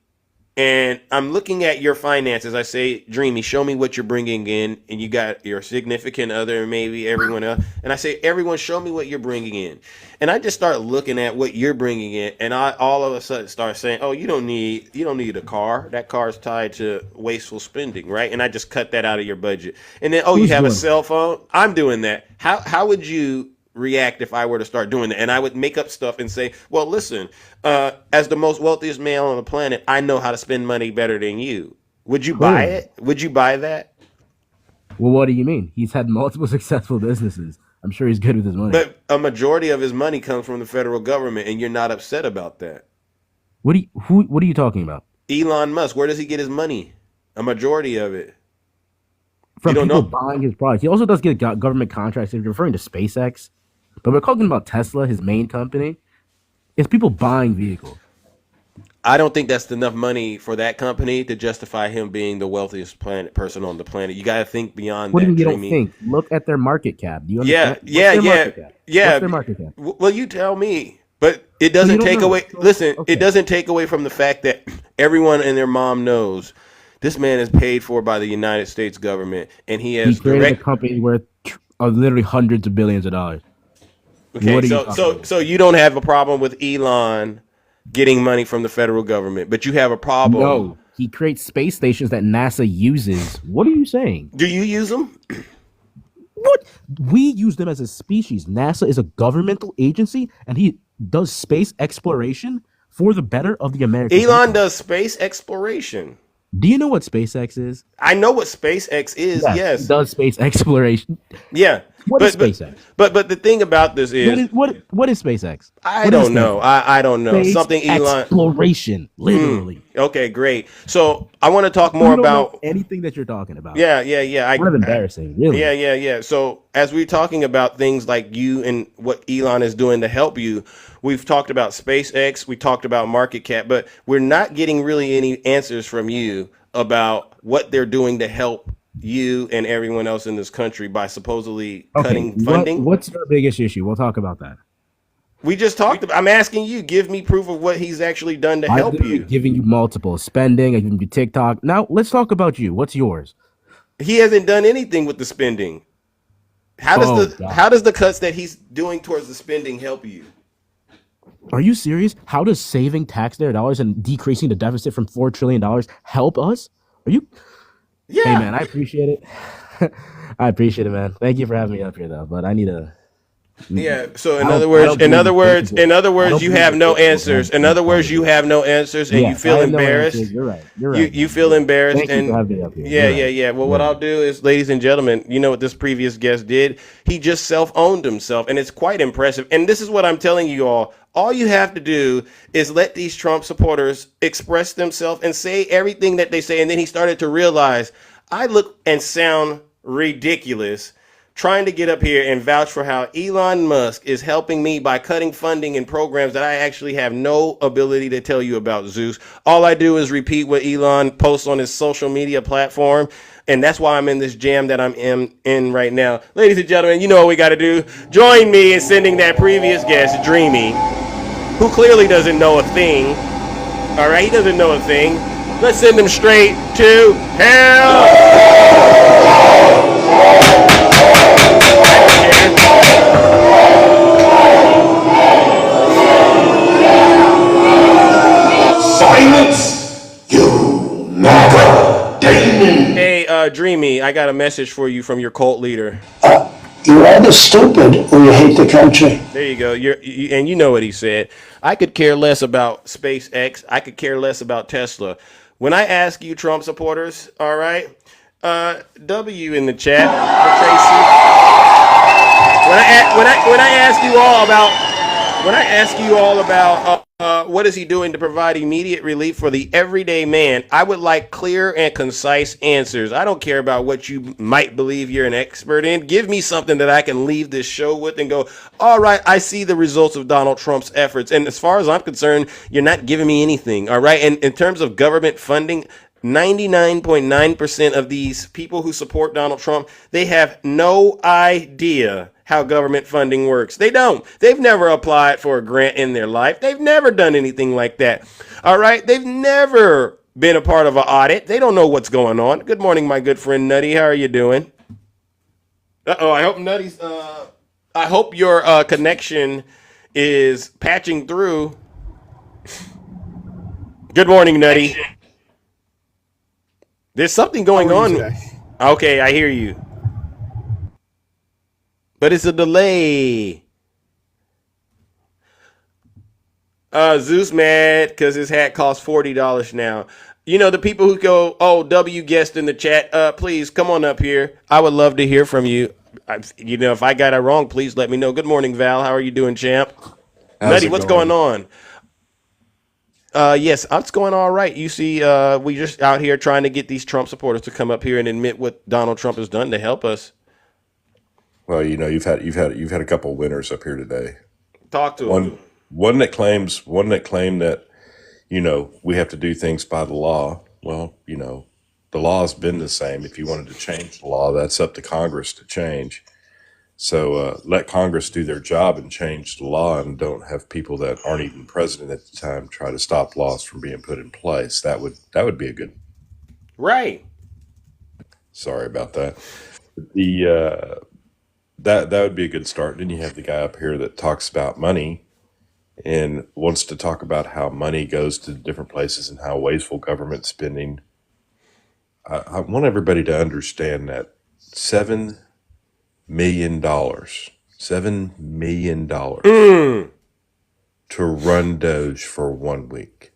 And I'm looking at your finances. I say, Dreamy, show me what you're bringing in. And you got your significant other, maybe everyone else. And I say, everyone, show me what you're bringing in. And I just start looking at what you're bringing in. And I all of a sudden start saying, oh, you don't need a car. That car is tied to wasteful spending, right? And I just cut that out of your budget. And then, you have a cell phone. I'm doing that. How would you react if I were to start doing that? And I would make up stuff and say, well, listen, as the most wealthiest man on the planet, I know how to spend money better than you. Would you buy it? Would you buy that? Well, what do you mean? He's had multiple successful businesses. I'm sure he's good with his money. But a majority of his money comes from the federal government, and you're not upset about that. What are you talking about? Elon Musk, where does he get his money? A majority of it. From You don't people know? buying his products. He also does get government contracts. If you're referring to SpaceX, but we're talking about Tesla, his main company. It's people buying vehicles. I don't think that's enough money for that company to justify him being the wealthiest person on the planet. You got to think beyond What that. do you mean you don't Dreamy. think? Look at their market cap. Do you Yeah, understand? yeah, What's their yeah, market cap? yeah. What's their market cap? Well, you tell me. But it Well, you doesn't don't take know. away. Listen, it doesn't take away from the fact that everyone and their mom knows This man is paid for by the United States government, and he He has created direct. a company worth literally hundreds of billions of dollars. Okay, What are you so talking about? so you don't have a problem with Elon getting money from the federal government, but you have a problem. No, he creates space stations that NASA uses. What are you saying? Do you use them? What? We use them as a species. NASA is a governmental agency, and he does space exploration for the better of the American Elon people. does space exploration. Do you know what SpaceX is? I know what SpaceX is. Yes. He does space exploration. Yeah. What is SpaceX? But the thing about this is, What is SpaceX? I What is don't know. SpaceX? I don't know. Space Something Elon. exploration, literally. Okay, great. So I want to talk more You don't know about. anything that you're talking about. Yeah. Kind of embarrassing, really. Yeah. So as we're talking about things like you and what Elon is doing to help you, we've talked about SpaceX, we talked about market cap, but we're not getting really any answers from you about what they're doing to help you and everyone else in this country by supposedly cutting funding. What's your biggest issue? We'll talk about that. We just talked about. I'm asking you. Give me proof of what he's actually done to help you. Giving you multiple spending. I've given you TikTok. Now let's talk about you. What's yours? He hasn't done anything with the spending. How does the cuts that he's doing towards the spending help you? Are you serious? How does saving taxpayer dollars and decreasing the deficit from $4 trillion help us? Are you? Yeah. Hey man, I appreciate it. I appreciate it, man. Thank you for having me up here, though. But I need to. Yeah. So in I other don't words, believe you have no answers. In other words, you have no answers, and you Yes, feel I have no embarrassed. answers. You're right. You're right. You feel embarrassed, Thank you and for having me up here. yeah. Well, what I'll do is, ladies and gentlemen, you know what this previous guest did? He just self-owned himself, and it's quite impressive. And this is what I'm telling you all. All you have to do is let these Trump supporters express themselves and say everything that they say. And then he started to realize, I look and sound ridiculous trying to get up here and vouch for how Elon Musk is helping me by cutting funding in programs that I actually have no ability to tell you about, Zeus. All I do is repeat what Elon posts on his social media platform. And that's why I'm in this jam that I'm in right now. Ladies and gentlemen, you know what we got to do. Join me in sending that previous guest, Dreamy, who clearly doesn't know a thing. All right, he doesn't know a thing. Let's send him straight to hell. Silence, you MAGA demon. Hey, Dreamy, I got a message for you from your cult leader. You're either stupid or you hate the country. There you go. And you know what he said. I could care less about SpaceX. I could care less about Tesla. When I ask you, Trump supporters, all right, W in the chat for Tracy. When I ask you all about what is he doing to provide immediate relief for the everyday man, I would like clear and concise answers. I don't care about what you might believe you're an expert in. Give me something that I can leave this show with and go, all right, I see the results of Donald Trump's efforts. And as far as I'm concerned, you're not giving me anything. All right. And in terms of government funding, 99.9% of these people who support Donald Trump, they have no idea how government funding works. They don't. They've never applied for a grant in their life. They've never done anything like that. All right. They've never been a part of an audit. They don't know what's going on. Good morning, my good friend Nutty. How are you doing? I hope Nutty's, I hope your connection is patching through. Good morning, Nutty. There's something going on. Okay, I hear you. But it's a delay. Zeus mad because his hat costs $40 now. You know, the people who go, oh, W guest in the chat, please come on up here. I would love to hear from you. If I got it wrong, please let me know. Good morning, Val. How are you doing, champ? Nutty, what's going on? Yes, it's going all right. You see, we just out here trying to get these Trump supporters to come up here and admit what Donald Trump has done to help us. Well, you've had a couple winners up here today. Talk to him. One that claimed that, we have to do things by the law. Well, the law's been the same. If you wanted to change the law, that's up to Congress to change. So let Congress do their job and change the law, and don't have people that aren't even president at the time try to stop laws from being put in place. That would be a good. Right. Sorry about that. The that would be a good start. Then you have the guy up here that talks about money and wants to talk about how money goes to different places and how wasteful government spending. I want everybody to understand that $7 million to run Doge for 1 week.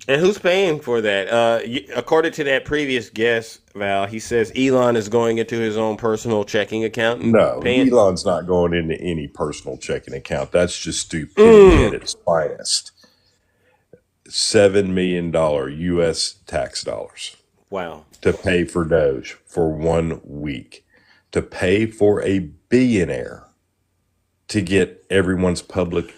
And who's paying for that? According to that previous guest, Val, he says Elon is going into his own personal checking account. And No, paying. Elon's not going into any personal checking account. That's just stupidity at its finest. $7 million U.S. tax dollars. Wow. To pay for Doge for 1 week. To pay for a billionaire to get everyone's public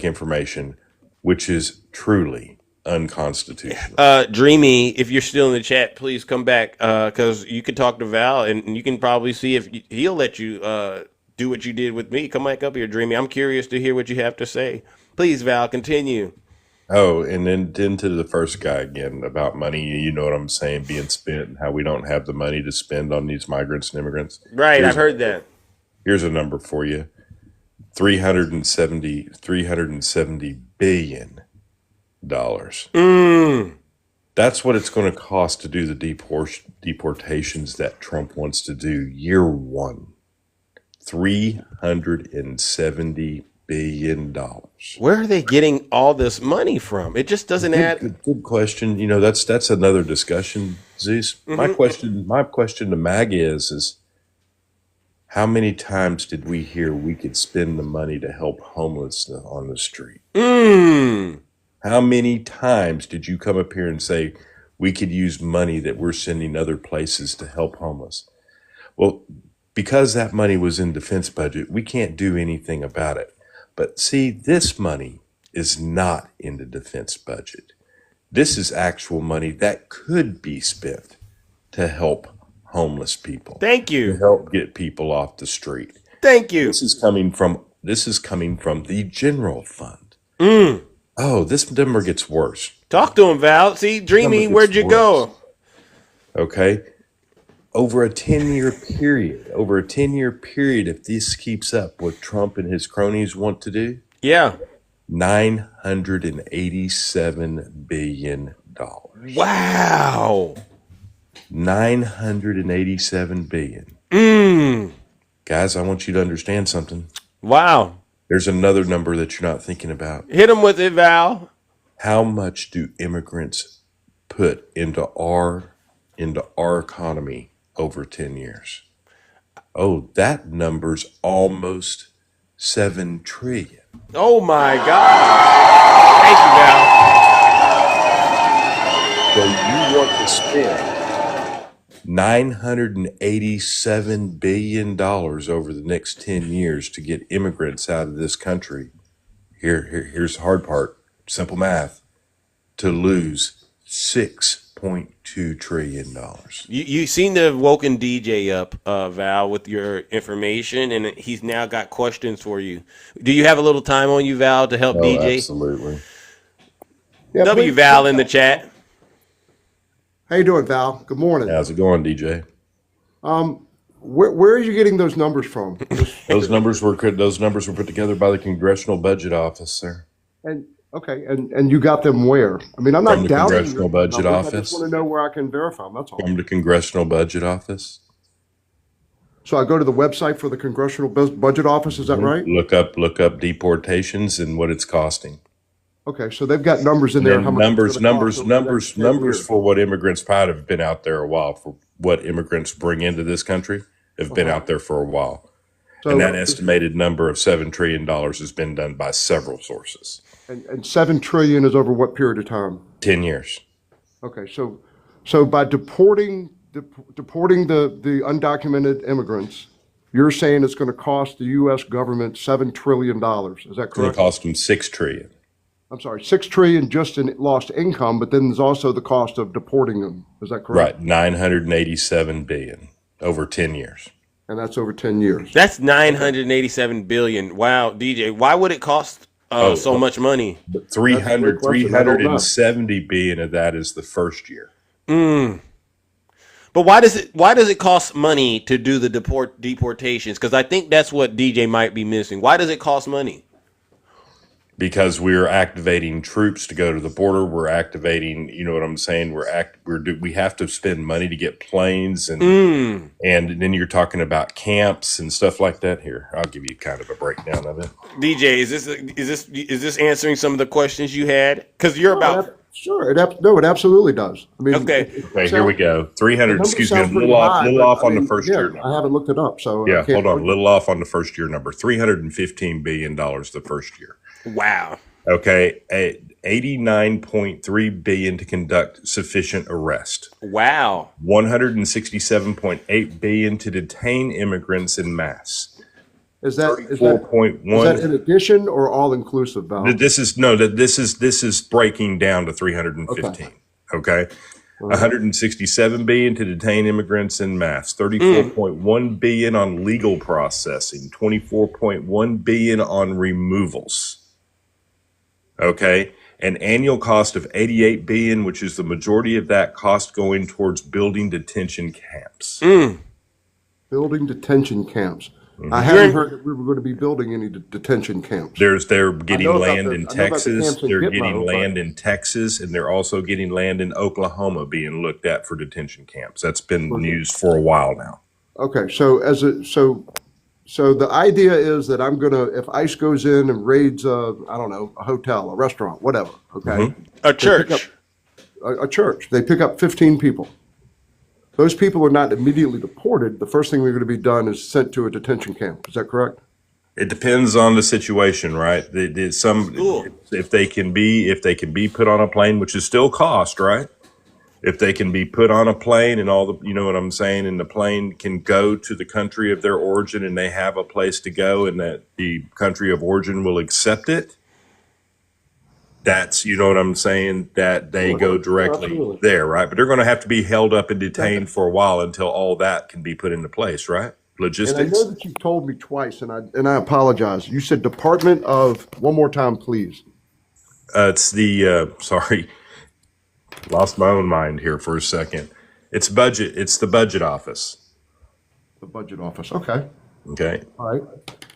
information, which is truly unconstitutional. Dreamy, if you're still in the chat, please come back because you can talk to Val and you can probably see if he'll let you do what you did with me. Come back up here, Dreamy. I'm curious to hear what you have to say. Please, Val, continue. Oh, and then to the first guy again about money. You know what I'm saying, being spent and how we don't have the money to spend on these migrants and immigrants. Right, I've heard that. Here's a number for you. 370 billion dollars. That's what it's going to cost to do the deportations that Trump wants to do year one. $370 billion. Where are they getting all this money from? It just doesn't add. Good question. You know, that's another discussion, Zeus. My question to Mag is how many times did we hear we could spend the money to help homeless on the street? How many times did you come up here and say we could use money that we're sending other places to help homeless? Well, because that money was in defense budget, we can't do anything about it. But see, this money is not in the defense budget. This is actual money that could be spent to help homeless people. Thank you. To help get people off the street. Thank you. This is coming from the general fund. Oh, this number gets worse. Talk to him, Val. See, Dreamy, where'd you go? Okay. Over a 10-year period, if this keeps up what Trump and his cronies want to do, yeah, $987 billion. Wow. $987 billion. Guys, I want you to understand something. Wow. There's another number that you're not thinking about. Hit him with it, Val. How much do immigrants put into our economy over 10 years? Oh, that number's almost $7 trillion. Oh my God. Thank you, Val. So you want to spend $987 billion over the next 10 years to get immigrants out of this country. Here's the hard part. Simple math. To lose $6.2 trillion. You seem to have woken DJ up, Val, with your information, and he's now got questions for you. Do you have a little time on you, Val, to help DJ? Absolutely. Yeah, W please. Val in the chat. How you doing, Val? Good morning. How's it going, DJ? Where are you getting those numbers from? Those numbers were put together by the Congressional Budget Office, sir. And you got them where? I mean, I'm not From the doubting Congressional your Budget numbers. I Office. just want to know where I can verify them. That's all. From the Congressional Budget Office. So I go to the website for the Congressional Budget Office. Is that right? Look up deportations and what it's costing. Okay, so they've got numbers in there. And How much it's gonna cost over the next 10 numbers years. for what immigrants probably have been out there a while. For what immigrants bring into this country have been out there for a while. So And that estimated number of $7 trillion has been done by several sources. and $7 trillion is over what period of time? 10 years. Okay, so by deporting the undocumented immigrants, you're saying it's going to cost the U.S. government $7 trillion. Is that It's going to correct? cost them $6 trillion. I'm sorry, $6 trillion just in lost income, but then there's also the cost of deporting them. Is that correct? Right, $987 billion over 10 years. And that's over 10 years. That's $987 billion. Wow, DJ, why would it cost so much money? But 370 billion of that is the first year. But why does it cost money to do the deportations? Because I think that's what DJ might be missing. Why does it cost money? Because we're activating troops to go to the border. We're activating, you know what I'm saying? We have to spend money to get planes, and then you're talking about camps and stuff like that. Here, I'll give you kind of a breakdown of it. DJ, is this answering some of the questions you had? Because you're about. Sure. It absolutely does. I mean, okay. Here we go. 300. Excuse me. A little off on the first year number. I haven't looked it up, so yeah. Hold on. A little off on the first year number. $315 billion the first year. Wow. Okay. 89.3 billion to conduct sufficient arrest. Wow. 167.8 billion to detain immigrants in mass. Is that 4.1 in addition or all inclusive, Val? This is breaking down to 315. Okay. 167 billion to detain immigrants in mass, 34.1 billion on legal processing, 24.1 billion on removals. Okay. An annual cost of 88 billion, which is the majority of that cost going towards building detention camps. Building detention camps. I haven't heard that we were going to be building any detention camps. They're getting land in Texas. They're getting land in Texas, and they're also getting land in Oklahoma being looked at for detention camps. That's been news for a while now. Okay, so the idea is that I'm gonna, if ICE goes in and raids a hotel, a restaurant, whatever. Okay, a church, a church. They pick up 15 people. Those people are not immediately deported. The first thing we're going to be done is sent to a detention camp. Is that correct? It depends on the situation, right? If they can be put on a plane, which is still cost, right? If they can be put on a plane and all the, you know what I'm saying, and the plane can go to the country of their origin and they have a place to go and that the country of origin will accept it. That's, you know what I'm saying, that they go directly there, right? But they're going to have to be held up and detained for a while until all that can be put into place, right? Logistics. And I know that you told me twice, and I apologize. You said Department of, one more time, please. It's the, sorry, lost my own mind here for a second. It's budget. It's the budget office. The budget office. Okay. Okay. All right.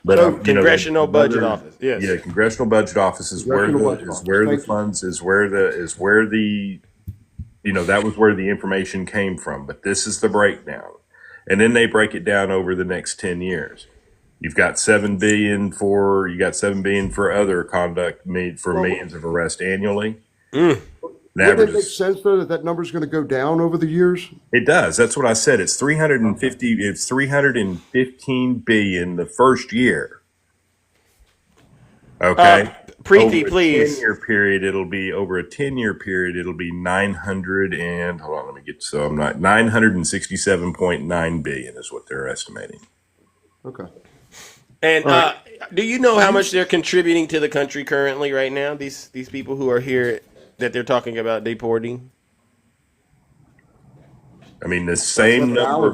But so Congressional Budget Office. Yes. Yeah, Congressional Budget Office is where the funds is where the you know, that was where the information came from. But this is the breakdown, and then they break it down over the next 10 years. You've got $7 billion for other conduct made for millions of arrests annually. Would it make sense though that number is going to go down over the years? It does. That's what I said. It's 350. It's 315 billion the first year. Okay. Preeti, please. 10-year period. It'll be over a 10-year period. It'll be 900 and hold on. Let me get. So I'm not 967.9 billion is what they're estimating. Okay. And do you know how much they're contributing to the country currently right now? These people who are here that they're talking about deporting? I mean, the same number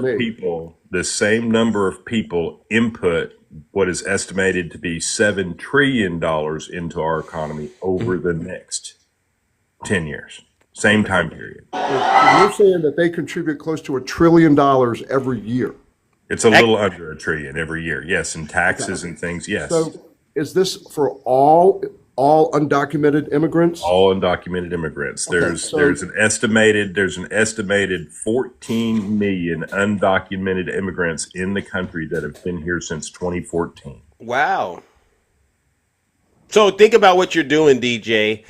of people input what is estimated to be $7 trillion into our economy over the next 10 years. Same time period. You're saying that they contribute close to $1 trillion every year. It's a little under $1 trillion every year. Yes, and taxes and things. Yes. So is this for all undocumented immigrants? All undocumented immigrants. There's an estimated 14 million undocumented immigrants in the country that have been here since 2014. Wow. So think about what you're doing, DJ.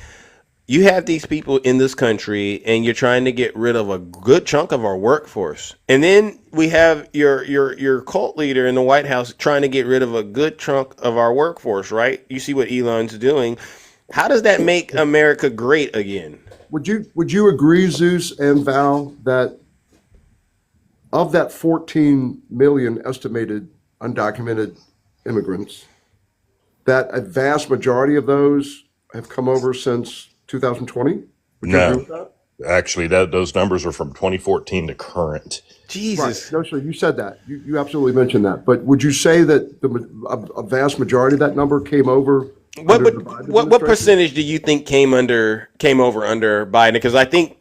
You have these people in this country and you're trying to get rid of a good chunk of our workforce. And then we have your cult leader in the White House trying to get rid of a good chunk of our workforce, right? You see what Elon's doing. How does that make America great again? Would you agree, Zeus and Val, that of that 14 million estimated undocumented immigrants, that a vast majority of those have come over since 2020? No, actually, those numbers are from 2014 to current. Jesus. Right. No, sir, you said that. You absolutely mentioned that. But would you say that a vast majority of that number came over? What percentage do you think came over under Biden? Because I think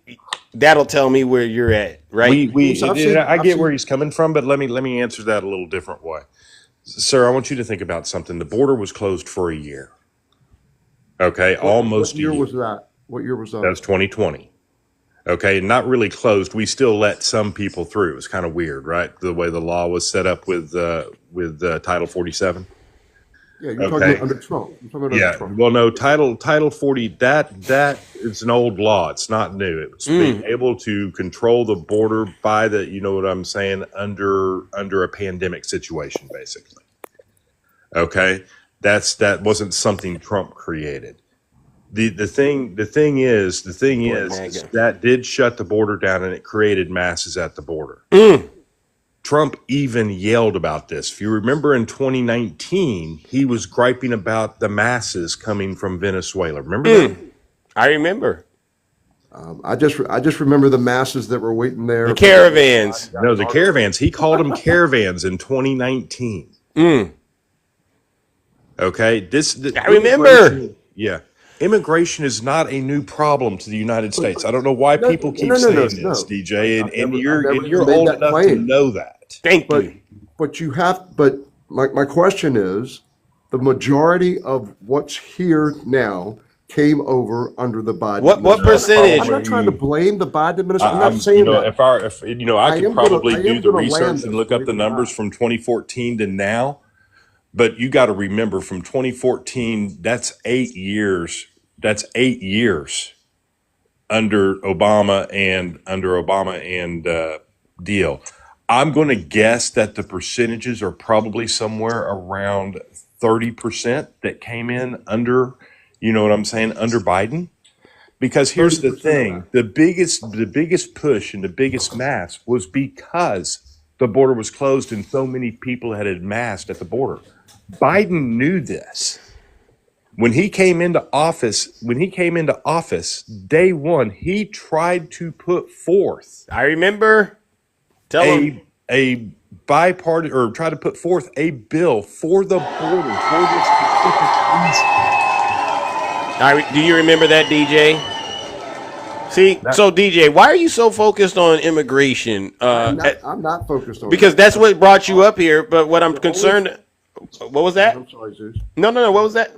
that'll tell me where you're at, right? I get where he's coming from, but let me answer that a little different way. Sir, I want you to think about something. The border was closed for a year. Okay, almost What year a year. was that? What year was that? That was 2020. Okay, not really closed. We still let some people through. It was kind of weird, right? The way the law was set up with Title 47. Yeah, you're talking about under Trump. You're talking about under Trump. Well, no, Title 40. That is an old law. It's not new. It's being able to control the border by the, you know what I'm saying, under a pandemic situation, basically. Okay, that wasn't something Trump created. The thing is that did shut the border down, and it created masses at the border. Trump even yelled about this. If you remember in 2019, he was griping about the masses coming from Venezuela. Remember that? I remember. I just remember the masses that were waiting there. The caravans. No, the caravans. He called them caravans in 2019. Okay, I remember. Yeah. Immigration is not a new problem to the United States. I don't know why people keep saying this, DJ, and you're old enough to know that. Thank you. But my question is, the majority of what's here now came over under the Biden. What percentage? I'm not trying to blame the Biden administration. I'm not saying that. I could probably do the research and look up the numbers from 2014 to now. But you got to remember, from 2014, that's 8 years. That's 8 years under Obama and Deal. I'm going to guess that the percentages are probably somewhere around 30% that came in under, you know what I'm saying, under Biden. Because here's the thing: the biggest push and the biggest mass was because the border was closed and so many people had amassed at the border. Biden knew this. When he came into office, day one, he tried to put forth. I remember. A bipartisan, or try to put forth a bill for the border for this specific reason. Do you remember that, DJ? See, so DJ, why are you so focused on immigration? I'm not focused on because that's what brought you up here. But what I'm concerned. What was that? I'm sorry, Zeus. No. What was that?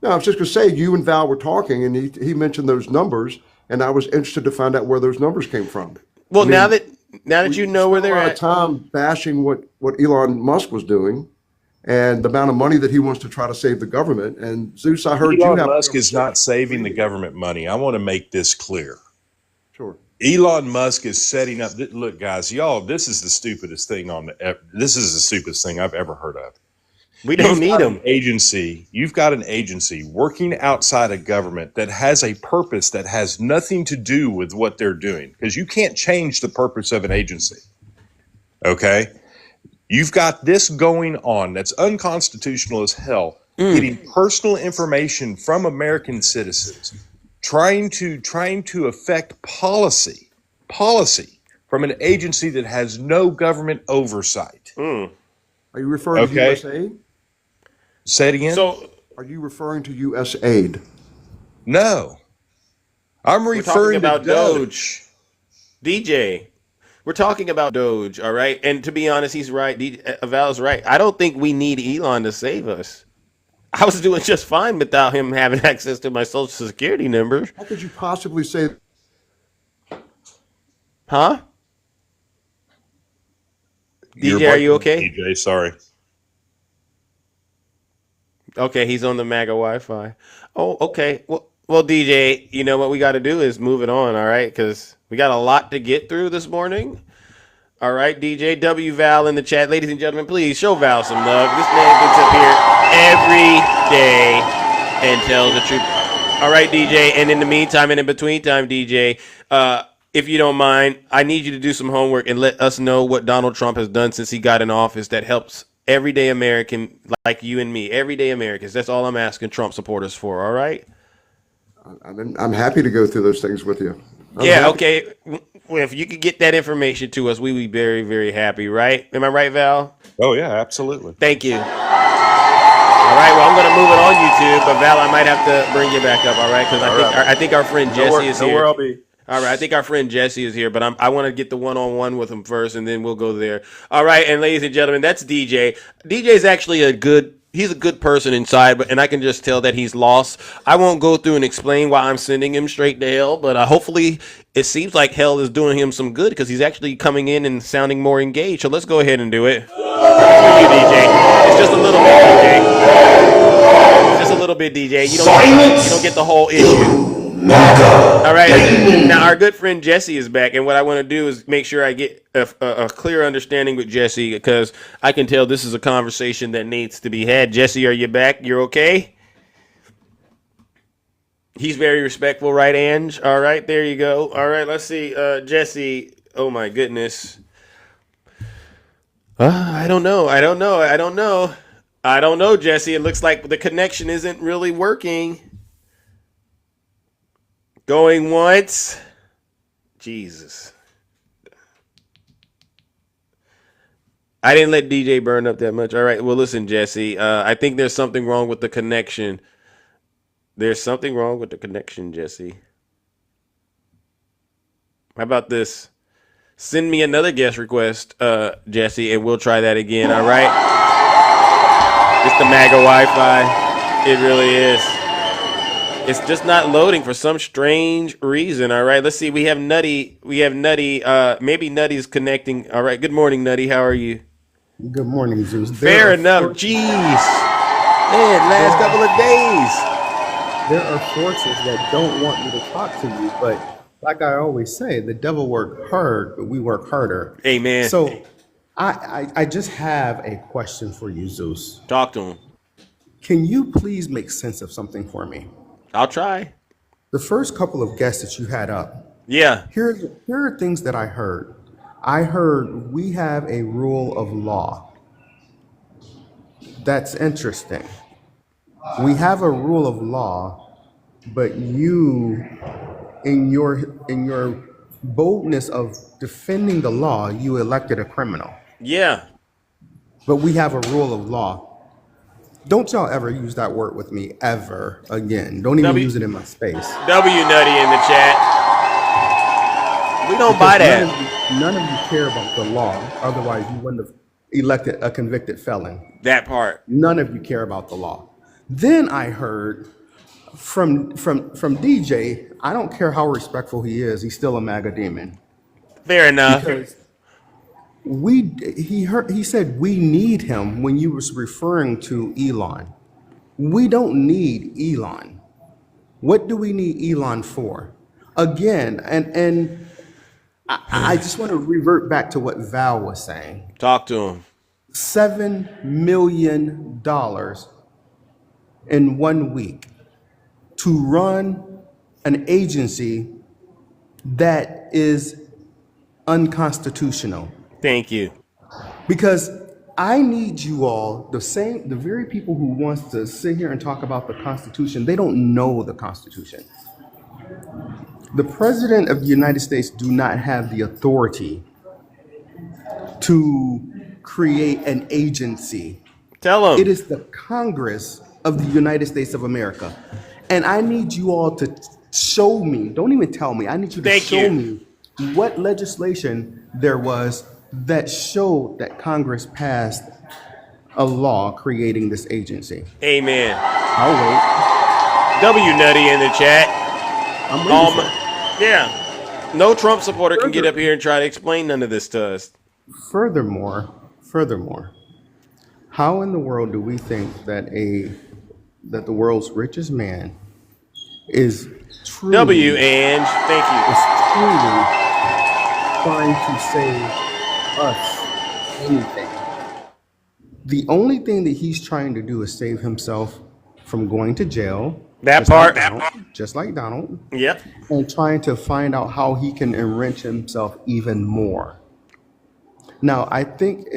No, I was just going to say, you and Val were talking, and he mentioned those numbers, and I was interested to find out where those numbers came from. Well, now that you know where they're at, a lot of time bashing what Elon Musk was doing, and the amount of money that he wants to try to save the government. And Zeus, I heard Elon Musk is not saving the government money. I want to make this clear. Sure. Elon Musk is setting up. Look, guys, y'all, this is the stupidest thing this is the stupidest thing I've ever heard of. We don't need them. You've got an agency working outside of government that has a purpose that has nothing to do with what they're doing, because you can't change the purpose of an agency. Okay? You've got this going on that's unconstitutional as hell, getting personal information from American citizens, trying to affect policy from an agency that has no government oversight. Are you referring to USAID? Say it again. So, are you referring to USAID? No. I'm referring about to Doge. DJ. We're talking about Doge, all right? And to be honest, he's right. Val's right. I don't think we need Elon to save us. I was doing just fine without him having access to my social security number. How could you possibly say? Huh? DJ, are you okay? DJ, sorry. Okay, he's on the MAGA Wi-Fi. Oh, okay. Well, DJ, you know what we got to do is move it on, all right? Because we got a lot to get through this morning. All right, DJ, W Val in the chat. Ladies and gentlemen, please show Val some love. This man gets up here every day and tells the truth. All right, DJ, and in the meantime and in between time, DJ, if you don't mind, I need you to do some homework and let us know what Donald Trump has done since he got in office that helps everyday American like you and me, everyday Americans. That's all I'm asking Trump supporters for, all right? I'm happy to go through those things with you. Okay. Well, if you could get that information to us, we'd be very, very happy, right? Am I right, Val? Oh, yeah, absolutely. Thank you. All right, well, I'm going to move it on YouTube, but Val, I might have to bring you back up, all right? Because I think our friend Jesse is here. Know where I'll be. All right, I think our friend Jesse is here, but I want to get the one-on-one with him first, and then we'll go there. All right, and ladies and gentlemen, that's DJ. DJ is actually he's a good person inside, and I can just tell that he's lost. I won't go through and explain why I'm sending him straight to hell, but hopefully it seems like hell is doing him some good because he's actually coming in and sounding more engaged. So let's go ahead and do it. You, DJ. It's just a little bit, DJ. Just a little bit, DJ. You don't get the whole issue. All right. Now our good friend Jesse is back, and what I want to do is make sure I get a clear understanding with Jesse because I can tell this is a conversation that needs to be had. Jesse, are you back? You're okay? He's very respectful, right, Ange? All right, there you go. All right, let's see. Jesse, oh my goodness. I don't know, Jesse. It looks like the connection isn't really working. Going once. Jesus. I didn't let DJ burn up that much. All right. Well, listen, Jesse. I think there's something wrong with the connection. There's something wrong with the connection, Jesse. How about this? Send me another guest request, Jesse, and we'll try that again. All right. It's the MAGA Wi-Fi. It really is. It's just not loading for some strange reason. All right, let's see. We have Nutty. Maybe Nutty's connecting. All right. Good morning, Nutty. How are you? Good morning, Zeus. Fair enough. Jeez. Man, last couple of days. There are forces that don't want me to talk to you, but like I always say, the devil worked hard, but we work harder. Amen. So I just have a question for you, Zeus. Talk to him. Can you please make sense of something for me? I'll try. The first couple of guests that you had up. Yeah. Here are things that I heard. I heard we have a rule of law. That's interesting. We have a rule of law, but you, in your boldness of defending the law, you elected a criminal. Yeah. But we have a rule of law. Don't y'all ever use that word with me ever again. Don't even use it in my space. W Nutty in the chat. We don't buy that. None of you care about the law. Otherwise, you wouldn't have elected a convicted felon. That part. None of you care about the law. Then I heard from DJ, I don't care how respectful he is, he's still a MAGA demon. Fair enough. Because he said we need him when you was referring to Elon. We don't need Elon. What do we need Elon for? Again, and I just want to revert back to what Val was saying. Talk to him. $7 million in 1 week to run an agency that is unconstitutional. Thank you. Because I need you all, the very people who wants to sit here and talk about the Constitution, they don't know the Constitution. The President of the United States do not have the authority to create an agency. Tell him. It is the Congress of the United States of America. And I need you all to show me, don't even tell me, I need you to show me what legislation there was that showed that Congress passed a law creating this agency. Amen. I'll wait. W Nutty in the chat. I'm waiting yeah. No Trump supporter can get up here and try to explain none of this to us. Furthermore, how in the world do we think that the world's richest man is truly W Ange, thank you. Is truly trying to save us anything? The only thing that he's trying to do is save himself from going to jail. Just like Donald. Yep. And trying to find out how he can enrich himself even more. Now, I think,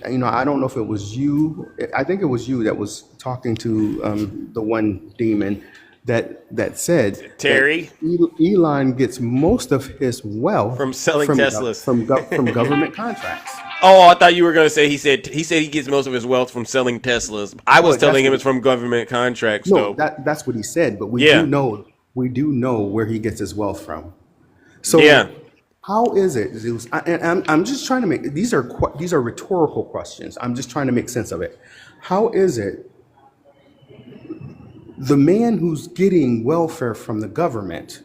I don't know if it was you. I think it was you that was talking to the one demon that said Terry that Elon gets most of his wealth from selling Teslas from government contracts. Oh, I thought you were going to say he said he gets most of his wealth from selling Teslas. I was telling him it's from government contracts. No, that's what he said. But we do know where he gets his wealth from. So Yeah. how is it, Zeus? I'm just trying to make these are rhetorical questions. I'm just trying to make sense of it. How is it the man who's getting welfare from the government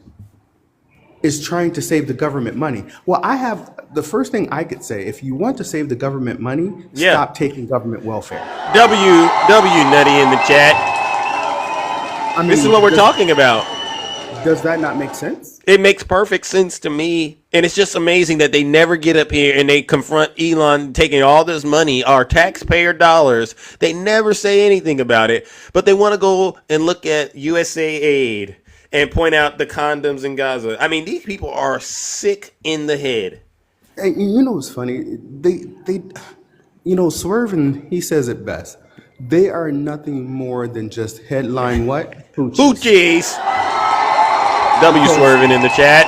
is trying to save the government money? Well, I have the first thing I could say: if you want to save the government money, stop taking government welfare. W Nutty in the chat. I mean, This is what we're talking about. Does that not make sense? It makes perfect sense to me. And it's just amazing that they never get up here and they confront Elon taking all this money, our taxpayer dollars. They never say anything about it, but they want to go and look at USA Aid and point out the condoms in Gaza. I mean, these people are sick in the head. And you know what's funny? They Swervin, he says it best. They are nothing more than just headline what? Hoochies. W Swerving in the chat.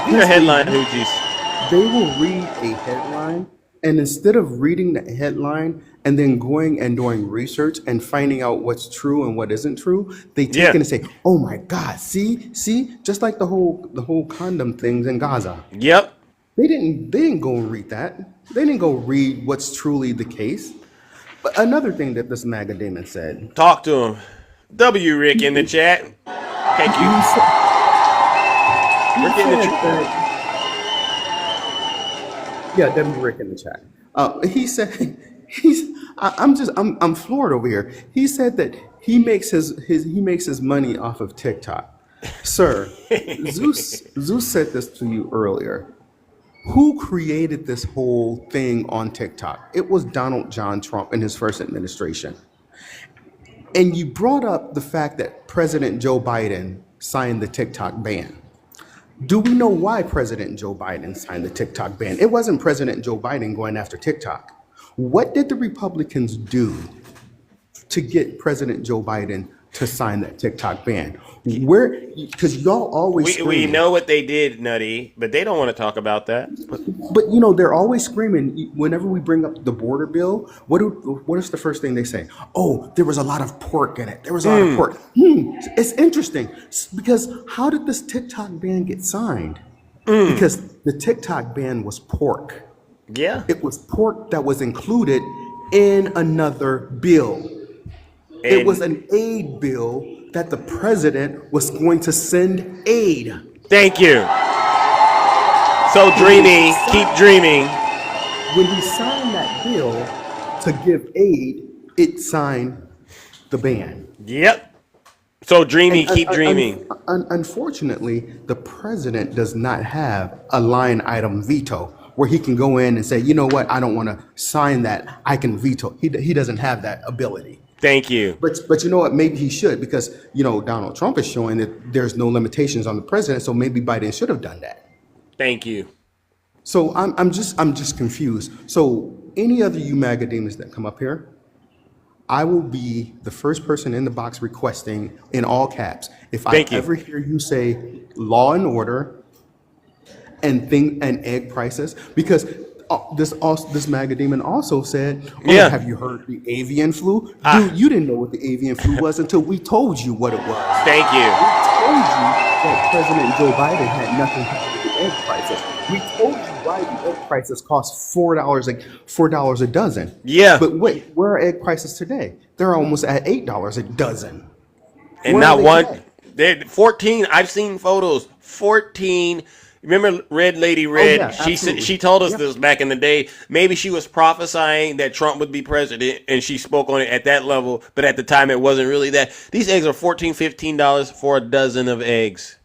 You're headline hoochies. They will read a headline, and instead of reading the headline and then going and doing research and finding out what's true and what isn't true, they take it and say, "Oh my God, see, just like the whole condom things in Gaza." Yep. They didn't go and read that. They didn't go read what's truly the case. But another thing that this MAGA Damon said. Talk to him. W Rick in the chat. Thank you. Rick in the chat. Yeah, W Rick in the chat. He said I'm floored over here. He said that he makes his money off of TikTok. Sir, Zeus said this to you earlier. Who created this whole thing on TikTok? It was Donald John Trump in his first administration. And you brought up the fact that President Joe Biden signed the TikTok ban. Do we know why President Joe Biden signed the TikTok ban? It wasn't President Joe Biden going after TikTok. What did the Republicans do to get President Joe Biden to sign that TikTok ban? Because y'all always we know what they did, Nutty, but they don't want to talk about that. But you know, they're always screaming whenever we bring up the border bill. What is the first thing they say? Oh, there was a lot of pork in it. There was a lot of pork. It's interesting because how did this TikTok ban get signed? Because the TikTok ban was pork. Yeah. It was pork that was included in another bill. It was an aid bill that the president was going to send aid. Thank you. So dreamy, keep dreaming. When he signed that bill to give aid, it signed the ban. Yep. So dreamy, keep dreaming. Unfortunately, the president does not have a line item veto where he can go in and say, you know what, I don't want to sign that. I can veto. He doesn't have that ability. Thank you. But you know what? Maybe he should, because you know Donald Trump is showing that there's no limitations on the president. So maybe Biden should have done that. Thank you. So I'm just confused. So any other you MAGA demons that come up here, I will be the first person in the box requesting in all caps. If I ever hear you say law and order and egg prices, because this MAGA demon also said, have you heard the avian flu? Dude, you didn't know what the avian flu was until we told you what it was. Thank you. We told you that President Joe Biden had nothing to do with the egg prices. We told you why the egg prices cost $4 a dozen. Yeah. But wait, where are egg prices today? They're almost at $8 a dozen. And not one. They're 14. I've seen photos. 14. Remember Red Lady Red? She told us this back in the day. Maybe she was prophesying that Trump would be president, and she spoke on it at that level. But at the time, it wasn't really that. These eggs are $14, $15 for a dozen of eggs.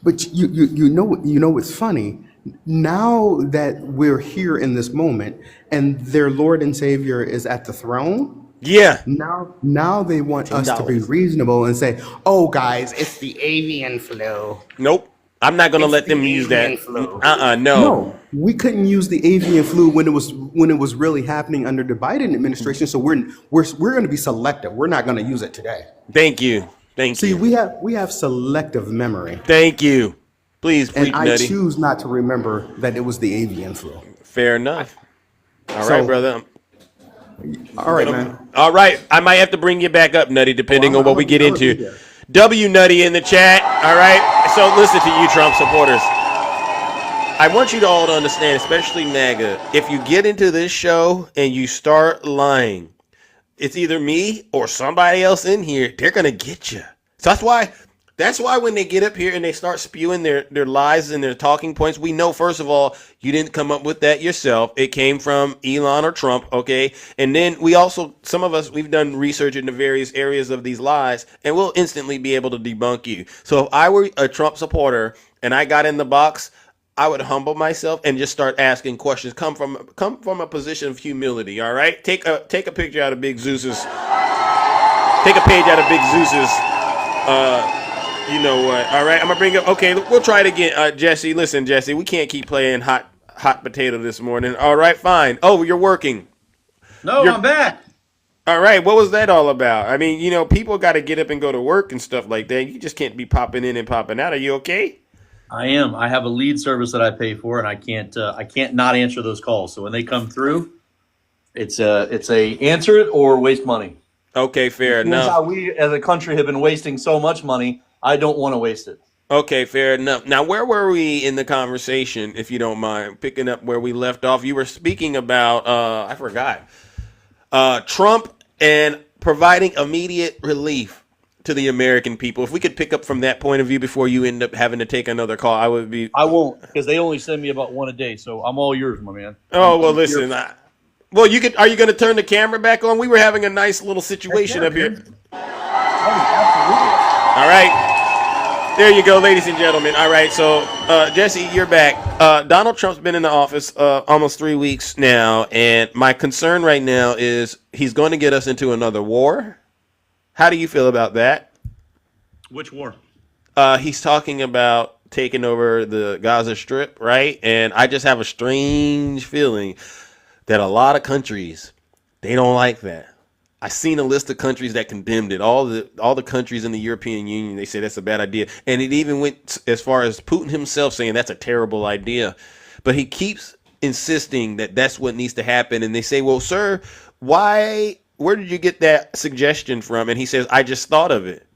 But you know what's funny? Now that we're here in this moment, and their Lord and Savior is at the throne. Yeah. Now they want us to be reasonable and say, "Oh, guys, it's the avian flu." Nope. I'm not going to let them use that. No. We couldn't use the avian flu when it was really happening under the Biden administration. So we're going to be selective. We're not going to use it today. Thank you. See, we have selective memory. Thank you. Please, and I Nutty. choose not to remember that it was the avian flu. Fair enough. All right, brother. All right, man. All right. I might have to bring you back up, Nutty, depending on what we get into. W Nutty in the chat. All right. So listen to you, Trump supporters. I want you to all to understand, especially MAGA, if you get into this show and you start lying, it's either me or somebody else in here. They're gonna get you. So that's why when they get up here and they start spewing their lies and their talking points, we know, first of all, you didn't come up with that yourself. It came from Elon or Trump, okay? And then we also, some of us, we've done research into various areas of these lies, and we'll instantly be able to debunk you. So if I were a Trump supporter and I got in the box, I would humble myself and just start asking questions. Come from a position of humility, all right? Take a picture out of Big Zeus's. Take a page out of Big Zeus's. You know what? All right, I'm gonna bring up. Okay, we'll try it again. Jesse, listen, Jesse, we can't keep playing hot potato this morning. All right, fine. Oh, you're working. No, I'm back. All right, what was that all about? I mean, you know, people got to get up and go to work and stuff like that. You just can't be popping in and popping out. Are you okay? I am. I have a lead service that I pay for, and I can't not answer those calls. So when they come through, it's a answer it or waste money. Okay, fair enough. That's how we as a country have been wasting so much money. I don't want to waste it. Okay, fair enough. Now, where were we in the conversation, if you don't mind, picking up where we left off? You were speaking about, I forgot, Trump and providing immediate relief to the American people. If we could pick up from that point of view before you end up having to take another call, I won't, because they only send me about one a day, so I'm all yours, my man. Oh, well, listen. Are you going to turn the camera back on? We were having a nice little situation up here. All right. There you go, ladies and gentlemen. All right, so Jesse, you're back. Donald Trump's been in the office almost 3 weeks now, and my concern right now is he's going to get us into another war. How do you feel about that? Which war? He's talking about taking over the Gaza Strip, right? And I just have a strange feeling that a lot of countries, they don't like that. I seen a list of countries that condemned it. All the countries in the European Union, they say that's a bad idea. And it even went as far as Putin himself saying that's a terrible idea. But he keeps insisting that that's what needs to happen. And they say, well, sir, where did you get that suggestion from? And he says, I just thought of it.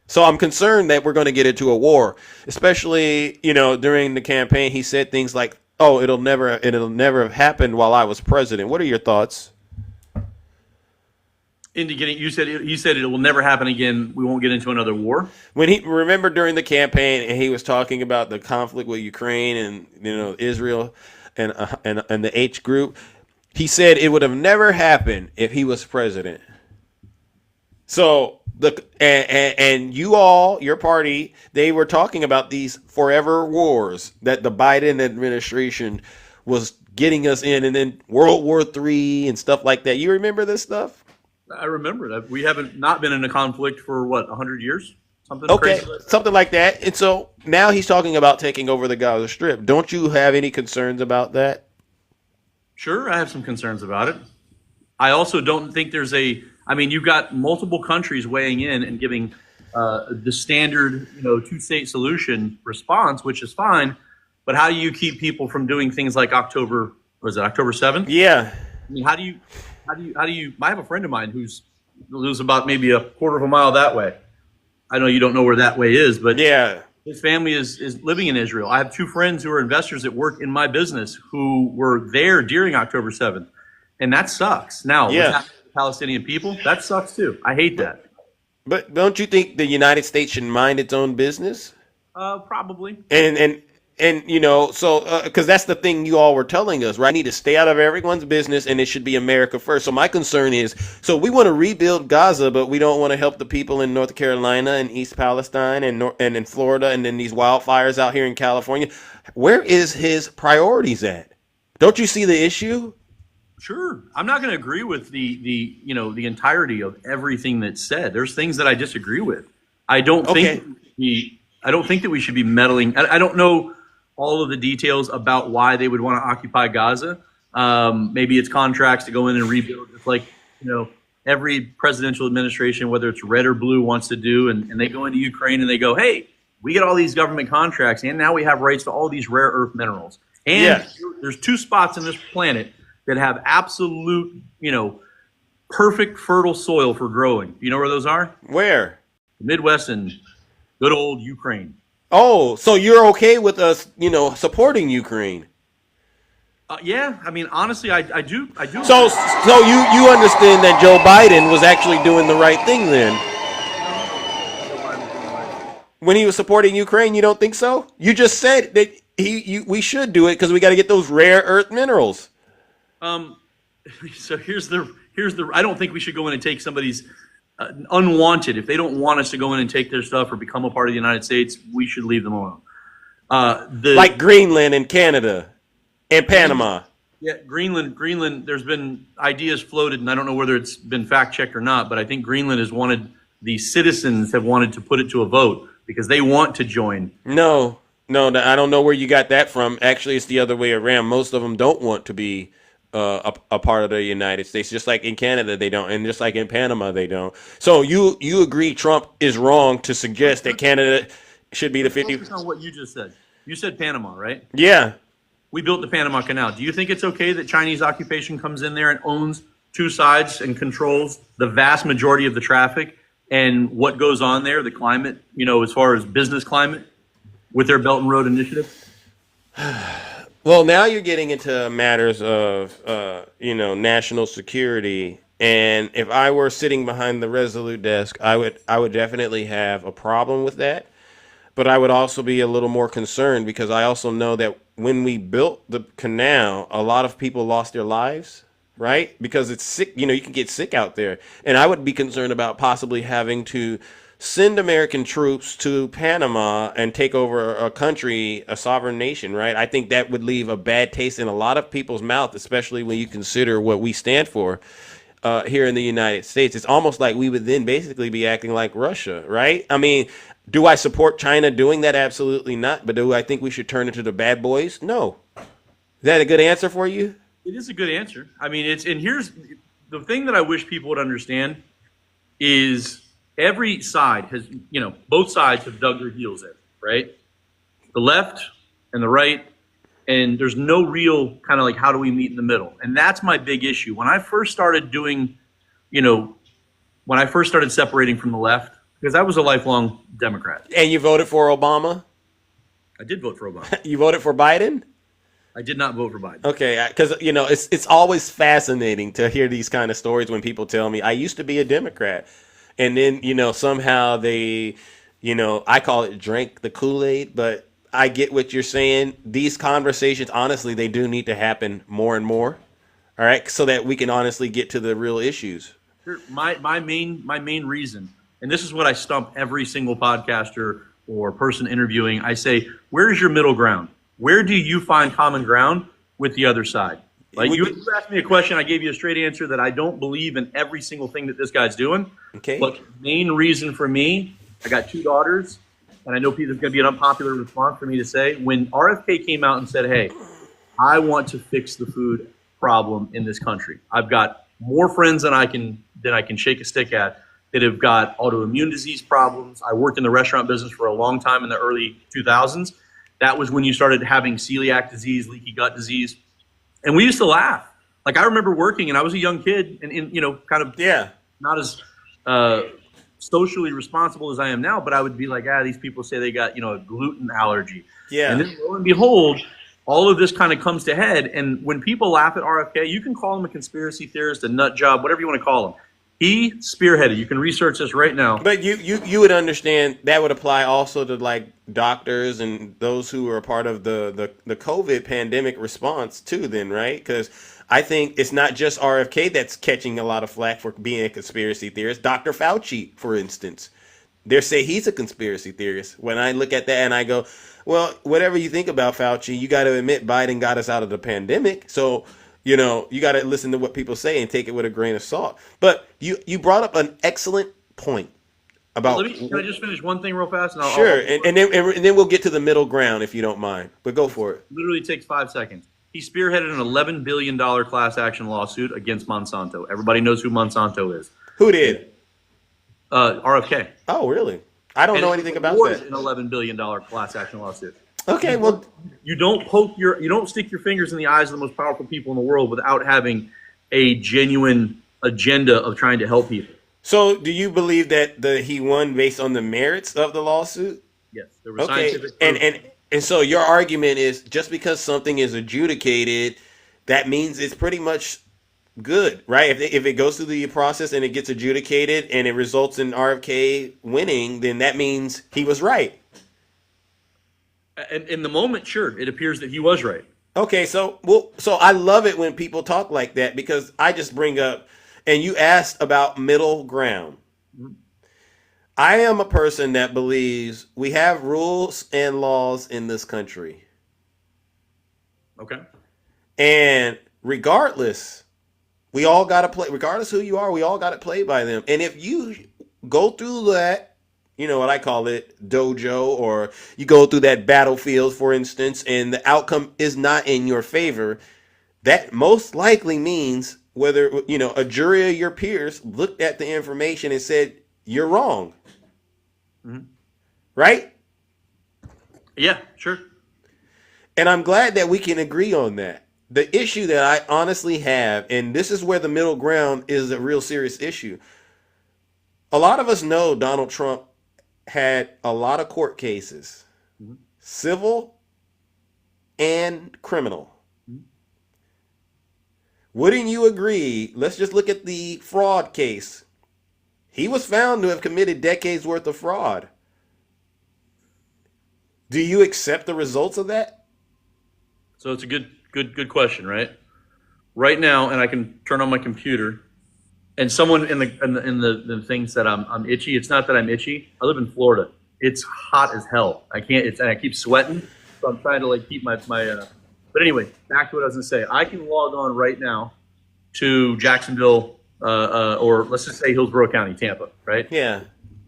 So I'm concerned that we're going to get into a war, especially, you know, during the campaign. He said things like, oh, it'll never have happened while I was president. What are your thoughts? Indicating he said it will never happen again. We won't get into another war. When he remember during the campaign, and he was talking about the conflict with Ukraine and Israel and the H group, he said it would have never happened if he was president. So and you all, your party, they were talking about these forever wars that the Biden administration was getting us in, and then World War III and stuff like that. You remember this stuff? I remember that. We haven't not been in a conflict for 100 years? Something okay, crazy. Something like that. And so now he's talking about taking over the Gaza Strip. Don't you have any concerns about that? Sure, I have some concerns about it. I also don't think there's you've got multiple countries weighing in and giving the standard, two-state solution response, which is fine. But how do you keep people from doing things like October 7th? Yeah. I mean, how do you? I have a friend of mine who lives about maybe a quarter of a mile that way. I know you don't know where that way is, but yeah, his family is living in Israel. I have two friends who are investors that work in my business who were there during October 7th, and that sucks. Now, what's happening to the Palestinian people, that sucks too. I hate that. But don't you think the United States should mind its own business? Probably. And so because that's the thing you all were telling us, right? I need to stay out of everyone's business, and it should be America first. So my concern is, so we want to rebuild Gaza, but we don't want to help the people in North Carolina and East Palestine and in Florida, and then these wildfires out here in California. Where is his priorities at? Don't you see the issue? Sure. I'm not going to agree with the entirety of everything that's said. There's things that I disagree with. I don't think that we should be meddling. I don't know all of the details about why they would want to occupy Gaza. Maybe it's contracts to go in and rebuild. It's like, every presidential administration, whether it's red or blue, wants to do, and they go into Ukraine and they go, hey, we get all these government contracts, and now we have rights to all these rare earth minerals. And there's two spots on this planet that have absolute, perfect fertile soil for growing. You know where those are? Where? The Midwest and good old Ukraine. Oh, so you're okay with us, supporting Ukraine? Yeah, I mean, honestly, I do. So you understand that Joe Biden was actually doing the right thing then? When he was supporting Ukraine, you don't think so? You just said that we should do it because we got to get those rare earth minerals. So here's the. I don't think we should go in and take somebody's unwanted. If they don't want us to go in and take their stuff or become a part of the United States, we should leave them alone. Like Greenland and Canada and Panama. Yeah, Greenland. There's been ideas floated, and I don't know whether it's been fact checked or not. But I think Greenland has wanted. The citizens have wanted to put it to a vote because they want to join. No, I don't know where you got that from. Actually, it's the other way around. Most of them don't want to be a part of the United States. Just like in Canada, they don't, and just like in Panama, they don't. So you agree Trump is wrong to suggest that Canada should be the 50? Focus on what you just said. You said Panama, right? Yeah. We built the Panama Canal. Do you think it's okay that Chinese occupation comes in there and owns two sides and controls the vast majority of the traffic and what goes on there, the climate, as far as business climate with their Belt and Road Initiative? Well, now you're getting into matters of, national security. And if I were sitting behind the Resolute desk, I would definitely have a problem with that. But I would also be a little more concerned because I also know that when we built the canal, a lot of people lost their lives, right? Because it's sick. You can get sick out there. And I would be concerned about possibly having to send American troops to Panama and take over a country, a sovereign nation, right? I think that would leave a bad taste in a lot of people's mouth, especially when you consider what we stand for here in the United States. It's almost like we would then basically be acting like Russia, right? I mean, do I support China doing that? Absolutely not. But do I think we should turn into the bad boys? No. Is that a good answer for you? It is a good answer. I mean, and here's the thing that I wish people would understand is every side has, both sides have dug their heels in, right? The left and the right, and there's no real kind of like, how do we meet in the middle? And that's my big issue. When I first started doing, when I first started separating from the left, because I was a lifelong Democrat. And you voted for Obama? I did vote for Obama. You voted for Biden? I did not vote for Biden. Okay, because it's always fascinating to hear these kind of stories when people tell me I used to be a Democrat, and then somehow they, I call it drank the Kool-Aid, but I get what you're saying. These conversations, honestly, they do need to happen more and more. All right, so that we can honestly get to the real issues. Sure. My main reason, and this is what I stump every single podcaster or person interviewing. I say, where's your middle ground? Where do you find common ground with the other side? Like you asked me a question, I gave you a straight answer that I don't believe in every single thing that this guy's doing. Okay. But the main reason for me, I got 2 daughters, and I know there's going to be an unpopular response for me to say. When RFK came out and said, hey, I want to fix the food problem in this country. I've got more friends than I can shake a stick at that have got autoimmune disease problems. I worked in the restaurant business for a long time in the early 2000s. That was when you started having celiac disease, leaky gut disease. And we used to laugh. Like I remember working and I was a young kid and kind of not as socially responsible as I am now, but I would be like, these people say they got, a gluten allergy. Yeah. And then lo and behold, all of this kind of comes to head. And when people laugh at RFK, you can call him a conspiracy theorist, a nut job, whatever you want to call him. He spearheaded. You can research this right now. But you would understand that would apply also to like doctors and those who are a part of the COVID pandemic response too then, right? Because I think it's not just RFK that's catching a lot of flack for being a conspiracy theorist. Dr. Fauci, for instance, they say he's a conspiracy theorist. When I look at that and I go, well, whatever you think about Fauci, you got to admit Biden got us out of the pandemic. So you got to listen to what people say and take it with a grain of salt. But you brought up an excellent point about. Can I just finish one thing real fast? And Sure, and then we'll get to the middle ground if you don't mind. But go for it. Literally takes 5 seconds. He spearheaded an $11 billion class action lawsuit against Monsanto. Everybody knows who Monsanto is. Who did? RFK. Oh, really? I don't know anything about that. An $11 billion class action lawsuit. Okay, well, you don't stick your fingers in the eyes of the most powerful people in the world without having a genuine agenda of trying to help people. So, do you believe that he won based on the merits of the lawsuit? Yes, there was Okay, scientific proof. and so your argument is just because something is adjudicated, that means it's pretty much good, right? If it goes through the process and it gets adjudicated and it results in RFK winning, then that means he was right. And in the moment, sure, it appears that he was right. Okay, so I love it when people talk like that because I just bring up, and you asked about middle ground. I am a person that believes we have rules and laws in this country. Okay. And regardless, we all got to play, regardless who you are, we all got to play by them. And if you go through that, you know what I call it, dojo, or you go through that battlefield, for instance, and the outcome is not in your favor, that most likely means whether, you know, a jury of your peers looked at the information and said, you're wrong. Mm-hmm. Right? Yeah, sure. And I'm glad that we can agree on that. The issue that I honestly have, and this is where the middle ground is a real serious issue. A lot of us know Donald Trump had a lot of court cases, civil and criminal. Wouldn't you agree? Let's just look at the fraud case. He was found to have committed decades worth of fraud. Do you accept the results of that? So it's a good question, right? Right now, and I can turn on my computer, and someone in the thing said I'm itchy. It's not that I'm itchy. I live in Florida. It's hot as hell. I can't. And I keep sweating, so I'm trying to like keep my. But anyway, back to what I was gonna say. I can log on right now to Jacksonville, or let's just say Hillsborough County, Tampa, right? Yeah.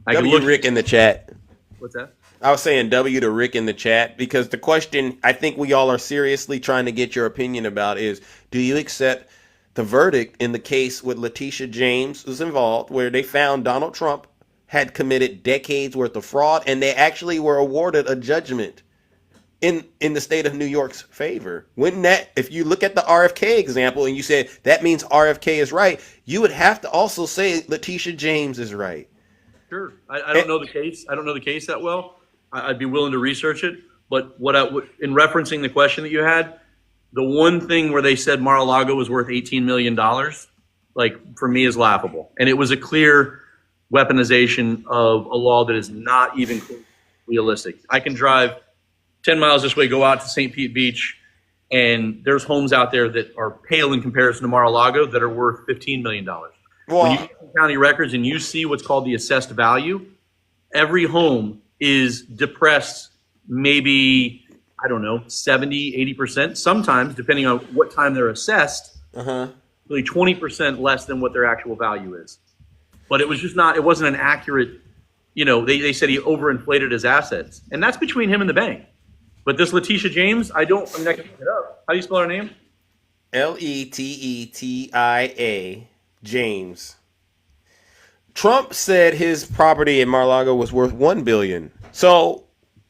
I can W look. Rick in the chat. What's that? I was saying W to Rick in the chat because the question I think we all are seriously trying to get your opinion about is, do you accept the verdict in the case with Letitia James was involved, where they found Donald Trump had committed decades worth of fraud, and they actually were awarded a judgment in the state of New York's favor? Wouldn't that, if you look at the RFK example and you said that means RFK is right, you would have to also say Letitia James is right. Sure. I don't know the case. I don't know the case that well. I'd be willing to research it. But in referencing the question that you had, the one thing where they said Mar-a-Lago was worth $18 million, like, for me, is laughable. And it was a clear weaponization of a law that is not even realistic. I can drive 10 miles this way, go out to St. Pete Beach, and there's homes out there that are pale in comparison to Mar-a-Lago that are worth $15 million. When you get to county records and you see what's called the assessed value, every home is depressed maybe, I don't know, 70, 80%, sometimes, depending on what time they're assessed, really 20% less than what their actual value is. But it was just not, it wasn't an accurate, you know, they said he overinflated his assets. And that's between him and the bank. But this Letitia James, I can look it up. How do you spell her name? Letia James. Trump said his property in Mar-a-Lago was worth $1 billion. So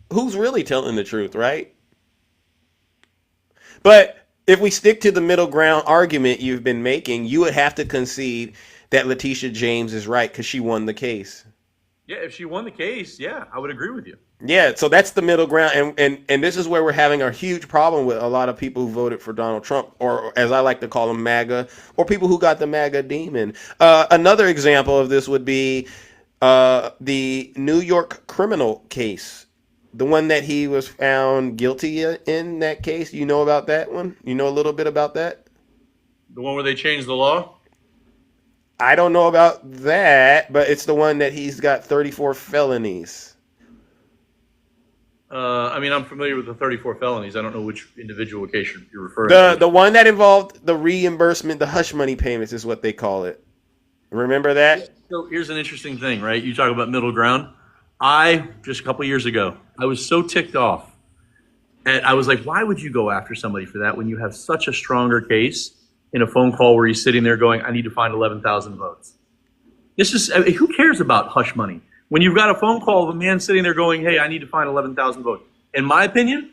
who's really telling the truth, right? But if we stick to the middle ground argument you've been making, you would have to concede that Letitia James is right because she won the case. Yeah, if she won the case, yeah, I would agree with you. Yeah, so that's the middle ground, and this is where we're having a huge problem with a lot of people who voted for Donald Trump, or as I like to call them, MAGA, or people who got the MAGA demon. Another example of this would be the New York criminal case, the one that he was found guilty in that case. You know about that one? You know a little bit about that? The one where they changed the law? I don't know about that, but it's the one that he's got 34 felonies. I mean, I'm familiar with the 34 felonies. I don't know which individual case you're referring to. The one that involved the reimbursement, the hush money payments is what they call it. Remember that? So here's an interesting thing, right? You talk about middle ground. Just a couple years ago, I was so ticked off. And I was like, why would you go after somebody for that when you have such a stronger case in a phone call where he's sitting there going, I need to find 11,000 votes? Who cares about hush money? When you've got a phone call of a man sitting there going, hey, I need to find 11,000 votes. In my opinion,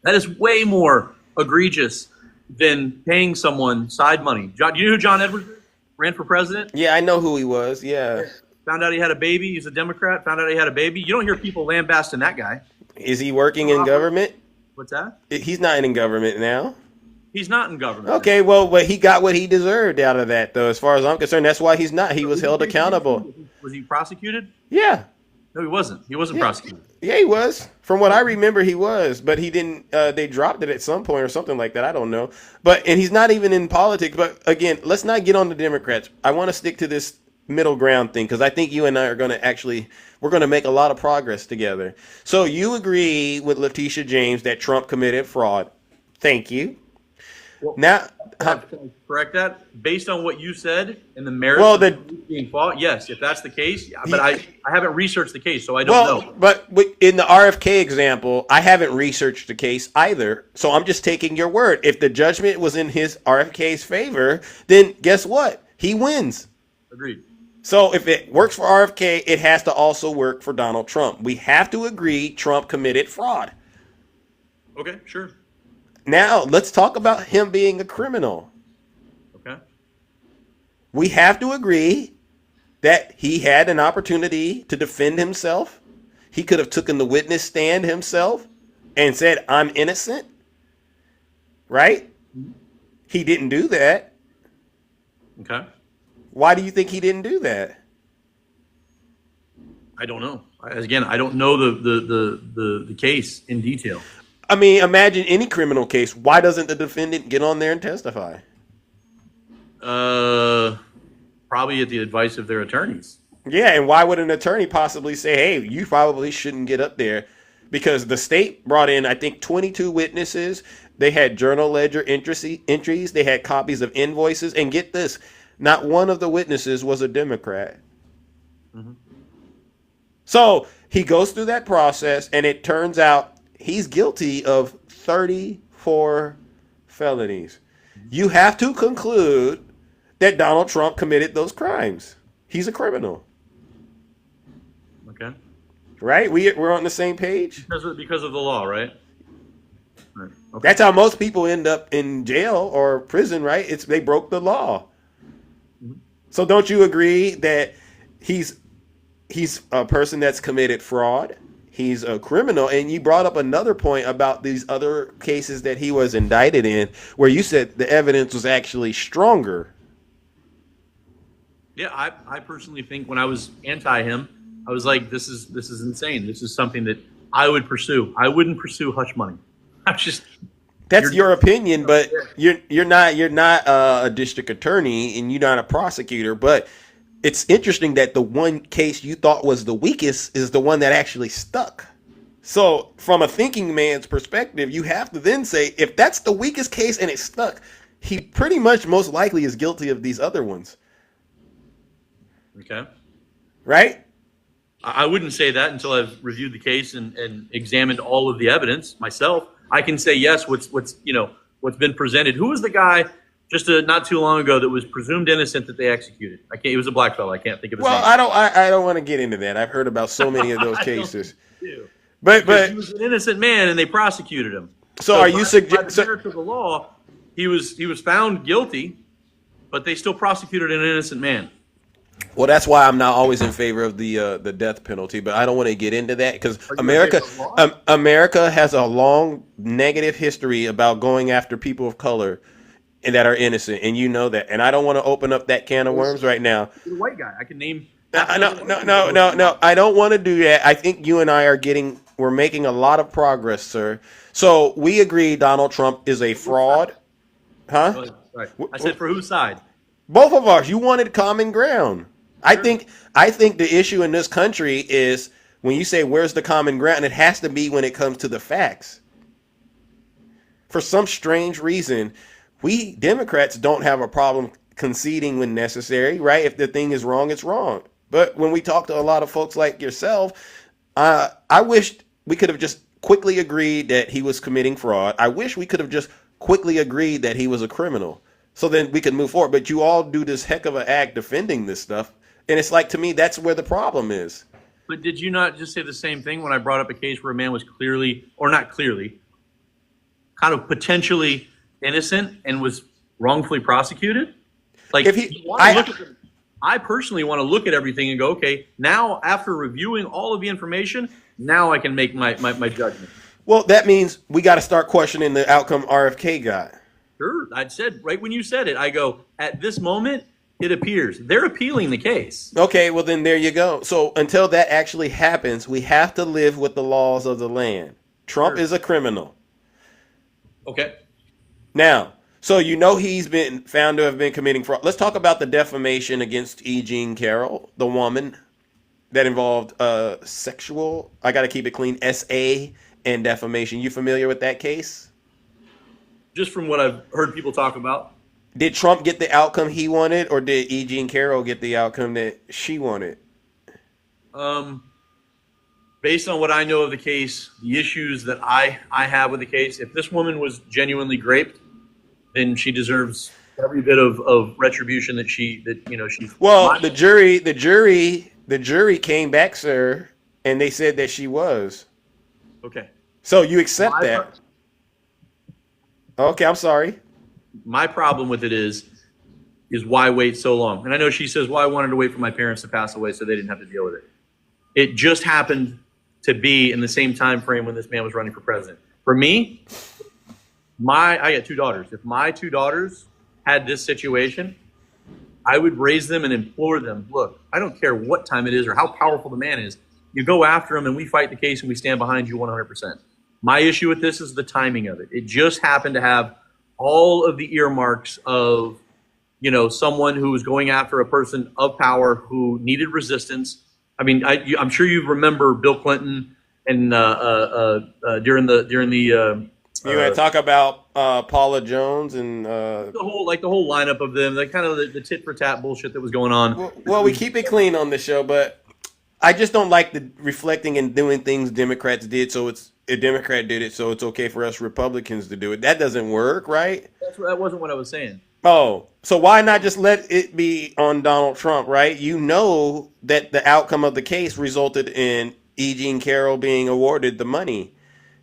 that is way more egregious than paying someone side money. Do you know who John Edwards is? Ran for president? Yeah, I know who he was. Yeah. Found out he had a baby. He's a Democrat. Found out he had a baby. You don't hear people lambasting that guy. Is he working in government? What's that? He's not in government now. He's not in government. Okay, well, but he got what he deserved out of that, though, as far as I'm concerned. That's why he's not. He was held accountable. Was he prosecuted? Yeah. No, he wasn't. He wasn't prosecuted. Yeah, he was. From what I remember, he was. But he didn't, they dropped it at some point or something like that. I don't know. And he's not even in politics. But again, let's not get on the Democrats. I want to stick to this middle ground thing because I think you and I are going to we're going to make a lot of progress together. So you agree with Letitia James that Trump committed fraud. Thank you. Well, now, can I correct that? Based on what you said and the merits of being fought, yes, if that's the case. But I haven't researched the case, so I don't know. But in the RFK example, I haven't researched the case either. So I'm just taking your word. If the judgment was in his RFK's favor, then guess what? He wins. Agreed. So if it works for RFK, it has to also work for Donald Trump. We have to agree Trump committed fraud. Okay, sure. Now, let's talk about him being a criminal. Okay. We have to agree that he had an opportunity to defend himself. He could have taken the witness stand himself and said, I'm innocent. Right? He didn't do that. Okay. Why do you think he didn't do that? I don't know. Again, I don't know the case in detail. I mean, imagine any criminal case. Why doesn't the defendant get on there and testify? Probably at the advice of their attorneys. Yeah, and why would an attorney possibly say, hey, you probably shouldn't get up there? Because the state brought in, I think, 22 witnesses. They had journal ledger entries. They had copies of invoices. And get this, not one of the witnesses was a Democrat. Mm-hmm. So he goes through that process, and it turns out he's guilty of 34 felonies. You have to conclude that Donald Trump committed those crimes. He's a criminal. Okay. Right? We're on the same page? Because of the law, right? Right. Okay. That's how most people end up in jail or prison, right? They broke the law. Mm-hmm. So don't you agree that he's a person that's committed fraud? He's a criminal. And you brought up another point about these other cases that he was indicted in, where you said the evidence was actually stronger. Yeah, I personally think when I was anti him, I was like, this is insane. This is something that I would pursue. I wouldn't pursue hush money. That's your opinion, but you're not a district attorney and you're not a prosecutor. But it's interesting that the one case you thought was the weakest is the one that actually stuck. So from a thinking man's perspective, you have to then say, if that's the weakest case and it stuck, he pretty much most likely is guilty of these other ones. Okay. Right? I wouldn't say that until I've reviewed the case and examined all of the evidence myself. I can say yes, what's been presented. Who was the guy just not too long ago that was presumed innocent that they executed? He was a black fellow. I can't think of his name. I don't want to get into that. I've heard about so many of those cases. But he was an innocent man and they prosecuted him. So are you suggesting by the merits of the law, he was found guilty, but they still prosecuted an innocent man. Well, that's why I'm not always in favor of the death penalty, but I don't want to get into that because America has a long negative history about going after people of color and that are innocent, and you know that. And I don't want to open up that can of worms right now. You're a white guy. I can name. No. I don't want to do that. I think you and I we're making a lot of progress, sir. So we agree Donald Trump is a fraud, huh? Right. I said for whose side? Both of us. You wanted common ground. I think the issue in this country is when you say where's the common ground, it has to be when it comes to the facts. For some strange reason, we Democrats don't have a problem conceding when necessary, right? If the thing is wrong, it's wrong. But when we talk to a lot of folks like yourself, I wish we could have just quickly agreed that he was committing fraud. I wish we could have just quickly agreed that he was a criminal. So then we can move forward. But you all do this heck of an act defending this stuff. And it's like, to me, that's where the problem is. But did you not just say the same thing when I brought up a case where a man was clearly, or not clearly, kind of potentially innocent and was wrongfully prosecuted? Like, I personally want to look at everything and go, okay, now after reviewing all of the information, now I can make my judgment. Well, that means we got to start questioning the outcome RFK got. Sure. I said right when you said it, I go, at this moment, it appears they're appealing the case. Okay, well then there you go. So until that actually happens, we have to live with the laws of the land. Trump is a criminal. Okay. Now, so you know he's been found to have been committing fraud. Let's talk about the defamation against E. Jean Carroll, the woman that involved sexual, I got to keep it clean, SA and defamation. You familiar with that case? Just from what I've heard people talk about. Did Trump get the outcome he wanted, or did E. Jean Carroll get the outcome that she wanted? Based on what I know of the case, the issues that I have with the case, if this woman was genuinely raped, then she deserves every bit of retribution that she's. Well, the jury came back, sir, and they said that she was. Okay. So you accept that? Okay, I'm sorry. My problem with it is why wait so long? And I know she says, well, I wanted to wait for my parents to pass away so they didn't have to deal with it. It just happened to be in the same time frame when this man was running for president. For me, I got 2 daughters. If my 2 daughters had this situation, I would raise them and implore them, look, I don't care what time it is or how powerful the man is. You go after him and we fight the case and we stand behind you 100%. My issue with this is the timing of it. It just happened to have all of the earmarks of, someone who was going after a person of power who needed resistance. I mean, I'm sure you remember Bill Clinton and during the you want to talk about Paula Jones and the whole lineup of them, like kind of the tit for tat bullshit that was going on. Well, we keep it clean on the show, but I just don't like the reflecting and doing things Democrats did. So a Democrat did it, so it's okay for us Republicans to do it. That doesn't work, right? That wasn't what I was saying. Oh, so why not just let it be on Donald Trump, right? You know that the outcome of the case resulted in E. Jean Carroll being awarded the money.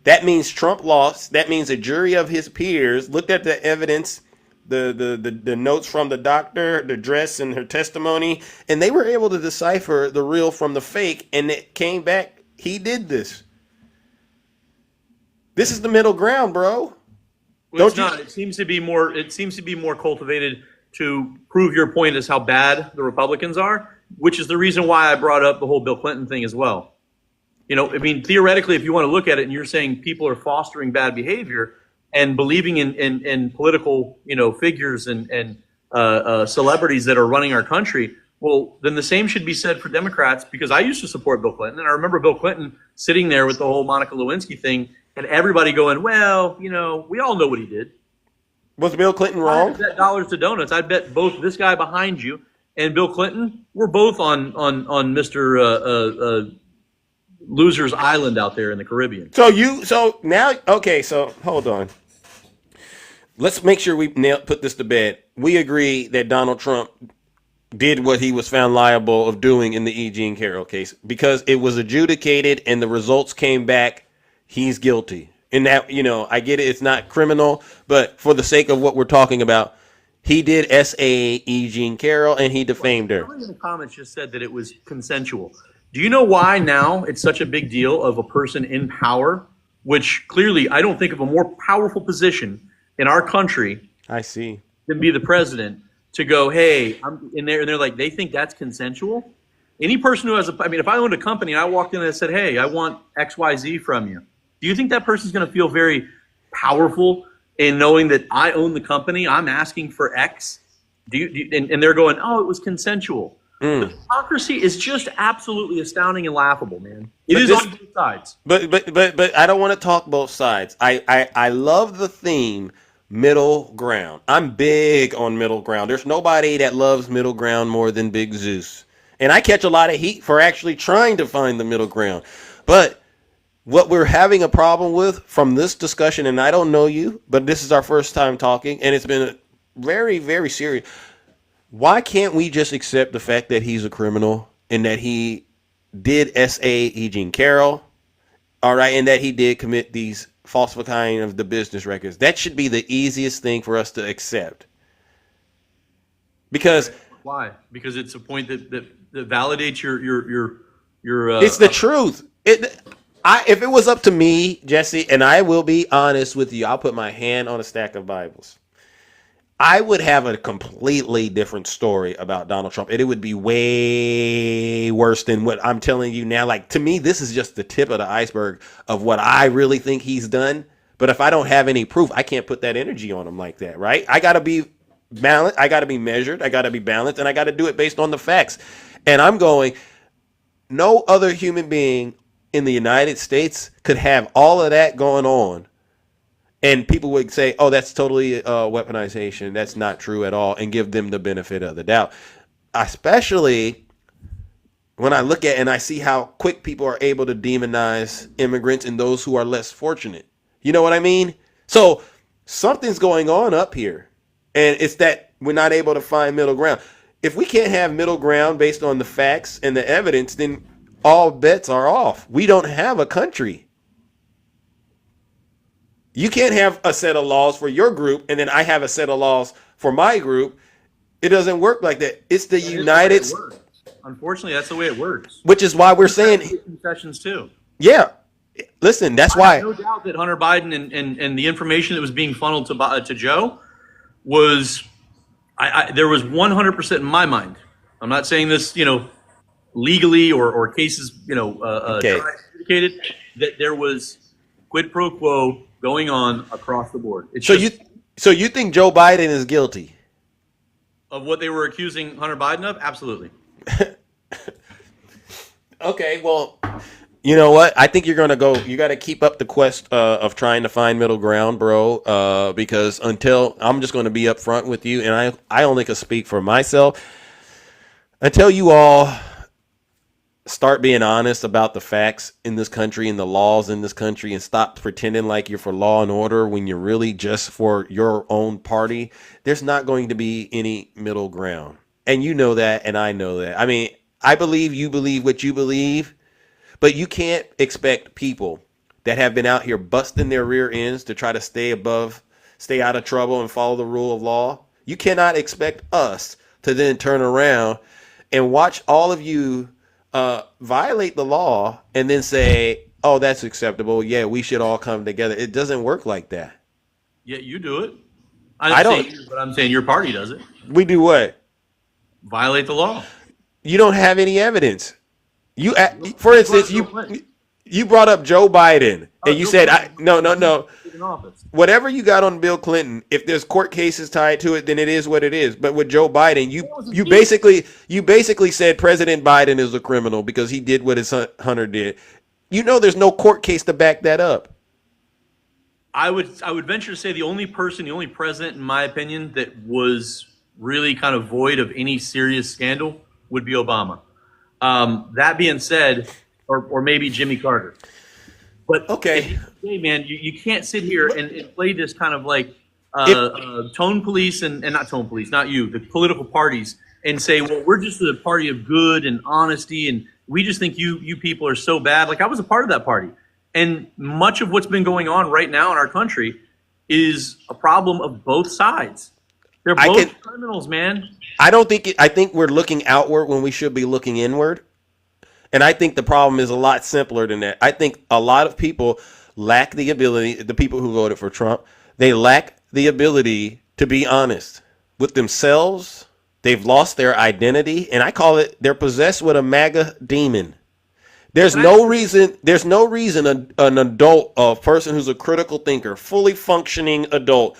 That means Trump lost. That means a jury of his peers looked at the evidence, the notes from the doctor, the dress and her testimony, and they were able to decipher the real from the fake, and it came back, he did this. This is the middle ground, bro. Well, it's not. It seems to be more cultivated to prove your point as how bad the Republicans are, which is the reason why I brought up the whole Bill Clinton thing as well. I mean, theoretically, if you want to look at it and you're saying people are fostering bad behavior and believing in political, figures and celebrities that are running our country, well, then the same should be said for Democrats, because I used to support Bill Clinton, and I remember Bill Clinton sitting there with the whole Monica Lewinsky thing and everybody going, well, we all know what he did. Was Bill Clinton wrong? I bet dollars to donuts. I bet both this guy behind you and Bill Clinton were both on Mr. Loser's Island out there in the Caribbean. So hold on. Let's make sure we put this to bed. We agree that Donald Trump did what he was found liable of doing in the E. Jean Carroll case because it was adjudicated and the results came back. He's guilty. And that, I get it. It's not criminal, but for the sake of what we're talking about, he did S.A. E. Jean Carroll and he defamed her. Somebody in the comments just said that it was consensual. Do you know why now it's such a big deal of a person in power, which clearly I don't think of a more powerful position in our country. I see. Than be the president to go, hey, I'm in there. And they're like, they think that's consensual. Any person who has if I owned a company and I walked in and I said, hey, I want XYZ from you. Do you think that person's going to feel very powerful in knowing that I own the company? I'm asking for X. And they're going, oh, it was consensual. The hypocrisy is just absolutely astounding and laughable, man. It is on both sides. But I don't want to talk both sides. I love the theme middle ground. I'm big on middle ground. There's nobody that loves middle ground more than Big Zeus. And I catch a lot of heat for actually trying to find the middle ground. But what we're having a problem with from this discussion, and I don't know you, but this is our first time talking, and it's been very, very serious. Why can't we just accept the fact that he's a criminal and that he did S.A. E. Jean Carroll, all right, and that he did commit these falsifying of the business records? That should be the easiest thing for us to accept. Because Why? Because it's a point that validates your. It's the truth. If it was up to me, Jesse, and I will be honest with you, I'll put my hand on a stack of Bibles. I would have a completely different story about Donald Trump. And it would be way worse than what I'm telling you now. Like, to me, this is just the tip of the iceberg of what I really think he's done. But if I don't have any proof, I can't put that energy on him like that, right? I got to be balanced. I got to be measured. I got to be balanced. And I got to do it based on the facts. And I'm going, no other human being in the United States could have all of that going on. And people would say, oh, that's totally weaponization. That's not true at all, and give them the benefit of the doubt. Especially when I look at and I see how quick people are able to demonize immigrants and those who are less fortunate. You know what I mean? So something's going on up here. And it's that we're not able to find middle ground. If we can't have middle ground based on the facts and the evidence, then all bets are off. We don't have a country. You can't have a set of laws for your group and then I have a set of laws for my group. It doesn't work like that. It's the United States. Unfortunately, that's the way it works. Which is why we're saying concessions too. Yeah. Listen, that's I why. have no doubt that Hunter Biden and the information that was being funneled to Joe was, there was 100% in my mind. I'm not saying this, legally or cases, adjudicated, that there was quid pro quo going on across the board. So you think Joe Biden is guilty of what they were accusing Hunter Biden of? Absolutely. Okay, well, you know what? I think you're going to go. You got to keep up the quest of trying to find middle ground, bro. Because until I'm just going to be upfront with you, and I only can speak for myself. Until you all start being honest about the facts in this country and the laws in this country and stop pretending like you're for law and order when you're really just for your own party, there's not going to be any middle ground. And you know that, and I know that. I mean, I believe you believe what you believe, but you can't expect people that have been out here busting their rear ends to try to stay out of trouble and follow the rule of law. You cannot expect us to then turn around and watch all of you violate the law and then say, oh, that's acceptable. Yeah, we should all come together. It doesn't work like that. Yeah, you do it. I don't. But I'm saying your party does it. We do what? Violate the law. You don't have any evidence. For instance, you brought up Joe Biden and you said, no. Whatever you got on Bill Clinton, if there's court cases tied to it, then it is what it is. But with Joe Biden, you basically said President Biden is a criminal because he did what his son Hunter did. You know, there's no court case to back that up. I would venture to say the only president, in my opinion, that was really kind of void of any serious scandal would be Obama. That being said, or maybe Jimmy Carter. But okay, man, you can't sit here and play this kind of like tone police and not tone police, not you, the political parties, and say, well, we're just a party of good and honesty, and we just think you people are so bad. Like, I was a part of that party, and much of what's been going on right now in our country is a problem of both sides. They're both criminals, man. I think we're looking outward when we should be looking inward. And I think the problem is a lot simpler than that. I think a lot of people lack the ability, the people who voted for Trump, they lack the ability to be honest with themselves. They've lost their identity. And I call it, they're possessed with a MAGA demon. There's no reason an adult, a person who's a critical thinker, fully functioning adult,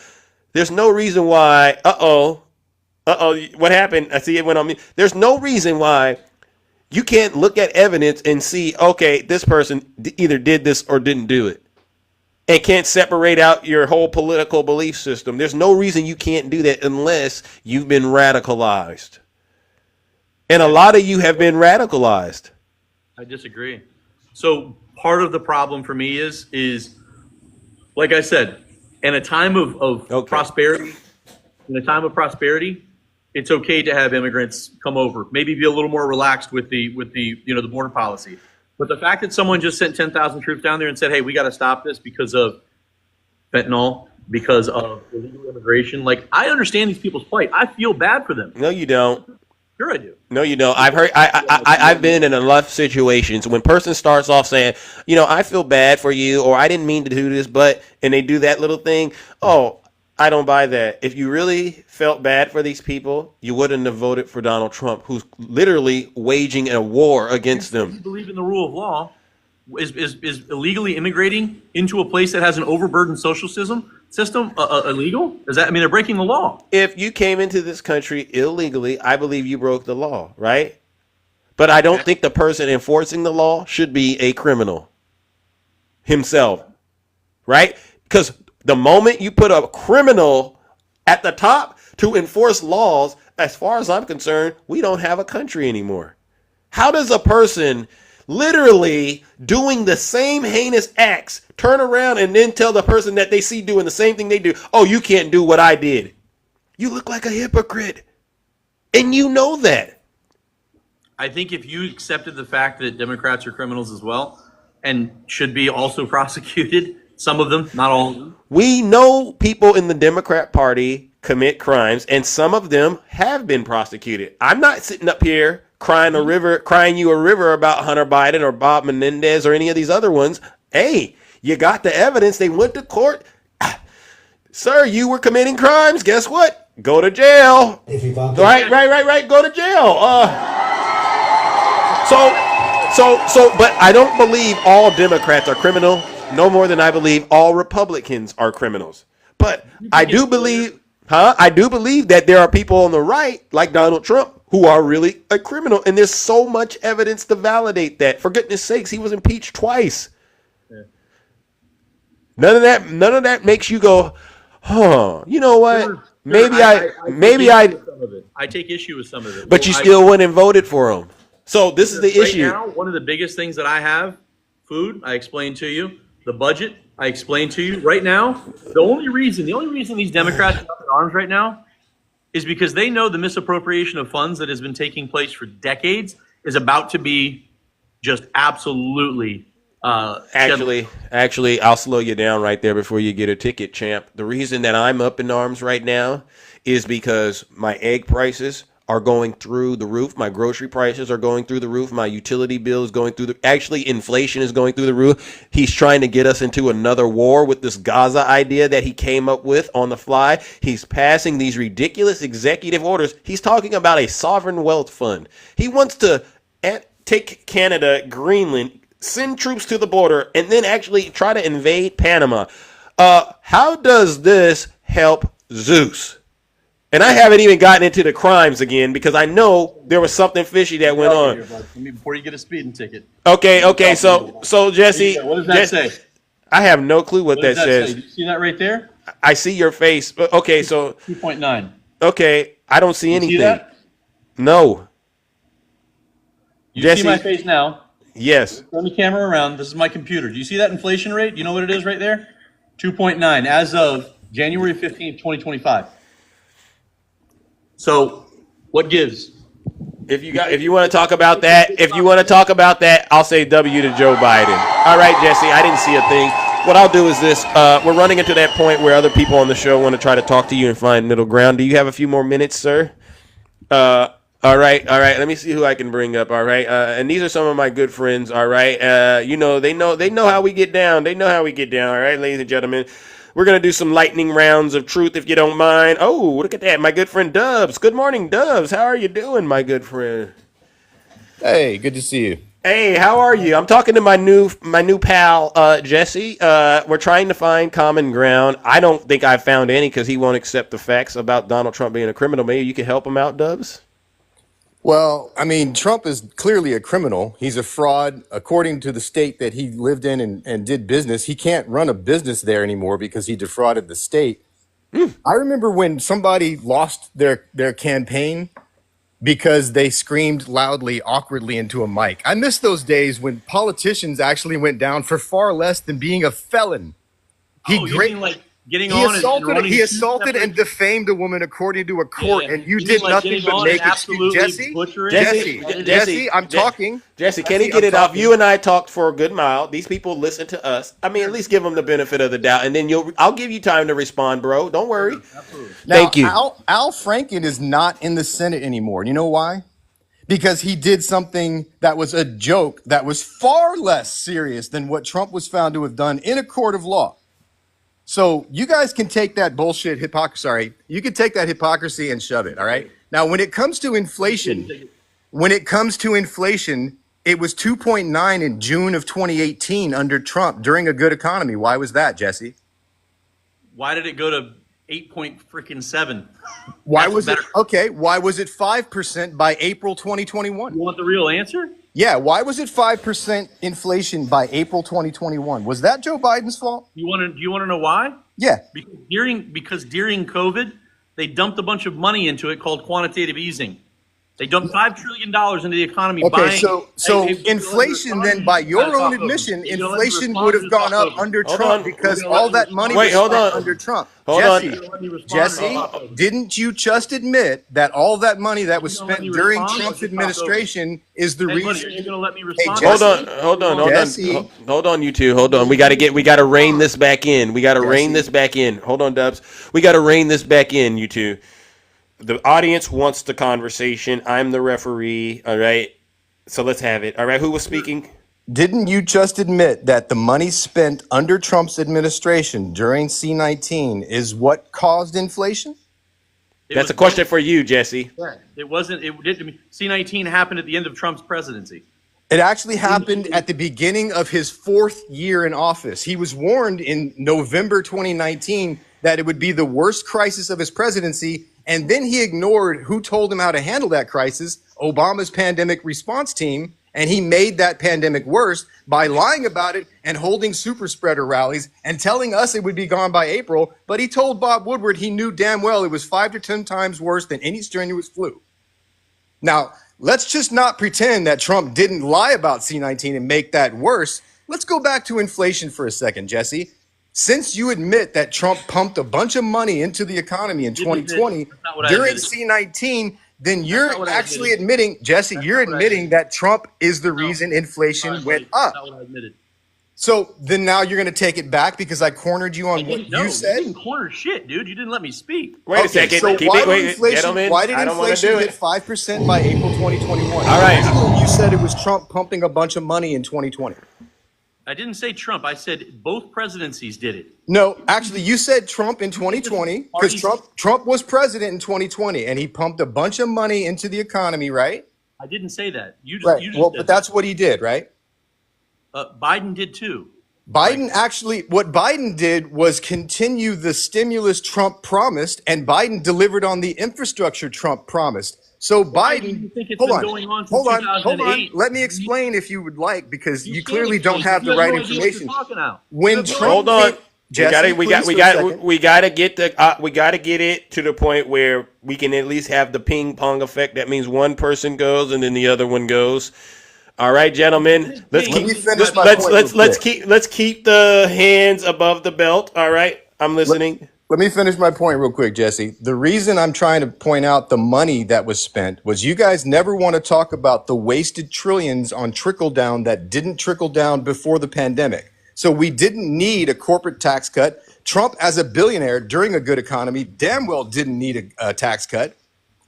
there's no reason why, what happened? I see it went on me. There's no reason why you can't look at evidence and see, okay, this person either did this or didn't do it, and can't separate out your whole political belief system. There's no reason you can't do that unless you've been radicalized. And a lot of you have been radicalized. I disagree. So part of the problem for me is like I said, in a time of prosperity, it's okay to have immigrants come over, maybe be a little more relaxed with the border policy. But the fact that someone just sent 10,000 troops down there and said, hey, we got to stop this because of fentanyl, because of illegal immigration. Like, I understand these people's plight. I feel bad for them. No, you don't. Sure, I do. No, you don't. I've heard. I've been in enough situations when person starts off saying, I feel bad for you, or I didn't mean to do this, but, and they do that little thing. Oh, I don't buy that. If you really felt bad for these people, you wouldn't have voted for Donald Trump, who's literally waging a war against If you them. believe in the rule of law, is illegally immigrating into a place that has an overburdened social system illegal? Is that, I mean, they're breaking the law. If you came into this country illegally, I believe you broke the law, right? But I don't think the person enforcing the law should be a criminal himself, right? Because the moment you put a criminal at the top to enforce laws, as far as I'm concerned, we don't have a country anymore. How does a person literally doing the same heinous acts turn around and then tell the person that they see doing the same thing they do, oh, you can't do what I did? You look like a hypocrite. And you know that. I think if you accepted the fact that Democrats are criminals as well and should be also prosecuted, some of them, not all of them. We know people in the Democrat Party commit crimes, and some of them have been prosecuted. I'm not sitting up here crying you a river about Hunter Biden or Bob Menendez or any of these other ones. Hey, you got the evidence. They went to court. Sir, you were committing crimes. Guess what? Go to jail. Right. Go to jail. But I don't believe all Democrats are criminal, no more than I believe all Republicans are criminals. But I do believe that there are people on the right, like Donald Trump, who are really a criminal. And there's so much evidence to validate that. For goodness sakes, he was impeached twice. Yeah. None of that makes you go, huh, you know what? I take issue with some of it. But you still went and voted for him. So this is the issue. Right now, one of the biggest things that I have, food, I explained to you. The budget, I explained to you. Right now, the only reason these Democrats are up in arms right now is because they know the misappropriation of funds that has been taking place for decades is about to be just absolutely Actually, I'll slow you down right there before you get a ticket, champ. The reason that I'm up in arms right now is because my egg prices are going through the roof. My grocery prices are going through the roof. My utility bill is going through actually, inflation is going through the roof. He's trying to get us into another war with this Gaza idea that he came up with on the fly. He's passing these ridiculous executive orders. He's talking about a sovereign wealth fund. He wants to take Canada, Greenland, send troops to the border, and then actually try to invade Panama. How does this help Zeus? And I haven't even gotten into the crimes again because I know there was something fishy that went on. Before you get a speeding ticket. Okay. So Jesse, what does that say? I have no clue what that says. Do you see that right there? I see your face. Okay, so 2.9. Okay, I don't see anything. See that? No. You Jesse, see my face now? Yes. Turn the camera around. This is my computer. Do you see that inflation rate? You know what it is right there? 2.9 as of January 15th, 2025. So, what gives? If you want to talk about that, I'll say W to Joe Biden. All right, Jesse, I didn't see a thing. What I'll do is this. We're running into that point where other people on the show want to try to talk to you and find middle ground. Do you have a few more minutes, sir? All right. Let me see who I can bring up. All right. And these are some of my good friends. All right. They know how we get down. All right, ladies and gentlemen. We're going to do some lightning rounds of truth, if you don't mind. Oh, look at that. My good friend Dubs. Good morning, Dubs. How are you doing, my good friend? Hey, good to see you. Hey, how are you? I'm talking to my new pal, Jesse. We're trying to find common ground. I don't think I've found any because he won't accept the facts about Donald Trump being a criminal. Maybe you can help him out, Dubs? Well, I mean, Trump is clearly a criminal. He's a fraud. According to the state that he lived in and did business, he can't run a business there anymore because he defrauded the state. I remember when somebody lost their campaign because they screamed loudly, awkwardly into a mic. I miss those days when politicians actually went down for far less than being a felon. You mean like getting He on and running he two assaulted separate- and defamed a woman according to a court, Yeah, and you he did was, like, nothing getting but on and make excuses. absolutely butchering it. Jesse, I'm talking. Jesse, can he Jesse, get I'm it off? talking. You and I talked for a good mile. These people listen to us. I mean, at least give them the benefit of the doubt, and then I'll give you time to respond, bro. Don't worry. Now, Thank you. Al Franken is not in the Senate anymore. You know why? Because he did something that was a joke that was far less serious than what Trump was found to have done in a court of law. So you guys can take that bullshit hypocrisy. You can take that hypocrisy and shove it. All right. Now, when it comes to inflation, it was 2.9 in June of 2018 under Trump during a good economy. Why was that, Jesse? Why did it go to 8.7? Why was it 5% by April 2021? You want the real answer? Yeah, why was it 5% inflation by April 2021? Was that Joe Biden's fault? Do you want to know why? Yeah. Because during COVID, they dumped a bunch of money into it called quantitative easing. They dumped $5 trillion into the economy. Okay, so inflation then, by your own admission, inflation would have gone up under Trump because all that money was spent under Trump. Jesse, didn't you just admit that all that money that was spent during Trump's administration is the reason? You're gonna let me respond? Hold on, you two. Hold on. We gotta rein this back in. Hold on, Dubs. We gotta rein this back in, you two. The audience wants the conversation. I'm the referee. All right. So let's have it. All right. Who was speaking? Didn't you just admit that the money spent under Trump's administration during C-19 is what caused inflation? That's a question for you, Jesse. It wasn't. It didn't. C-19 happened at the end of Trump's presidency. It actually happened at the beginning of his 4th year in office. He was warned in November 2019 that it would be the worst crisis of his presidency. And then he ignored who told him how to handle that crisis, Obama's pandemic response team, and he made that pandemic worse by lying about it and holding super spreader rallies and telling us it would be gone by April. But he told Bob Woodward he knew damn well it was 5 to 10 times worse than any strenuous flu. Now, let's just not pretend that Trump didn't lie about C-19 and make that worse. Let's go back to inflation for a second, Jesse. Since you admit that Trump pumped a bunch of money into the economy in 2020 during C-19, then you're actually admitting, Jesse, you're admitting that Trump is the reason inflation went up. That's not what I admitted. So then now you're going to take it back because I cornered you on what you said? You didn't corner shit, dude. You didn't let me speak. Wait a second. So Keep why it, did inflation hit 5% by April 2021? All right. You said it was Trump pumping a bunch of money in 2020. I didn't say Trump. I said both presidencies did it. No, actually, you said Trump in 2020 because Trump was president in 2020 and he pumped a bunch of money into the economy, right? I didn't say that. You just, Right. you just Well, did but that's what he did, right? Biden did too. What Biden did was continue the stimulus Trump promised, and Biden delivered on the infrastructure Trump promised. So Biden, hold on. Let me explain if you would like, because you clearly don't have the right information. When Trump, hold on, Jesse, we got to get it to the point where we can at least have the ping pong effect. That means one person goes and then the other one goes. All right, gentlemen, let's keep the hands above the belt. All right, I'm listening. Let me finish my point real quick, Jesse. The reason I'm trying to point out the money that was spent was you guys never want to talk about the wasted trillions on trickle down that didn't trickle down before the pandemic. So we didn't need a corporate tax cut. Trump, as a billionaire during a good economy, damn well didn't need a tax cut.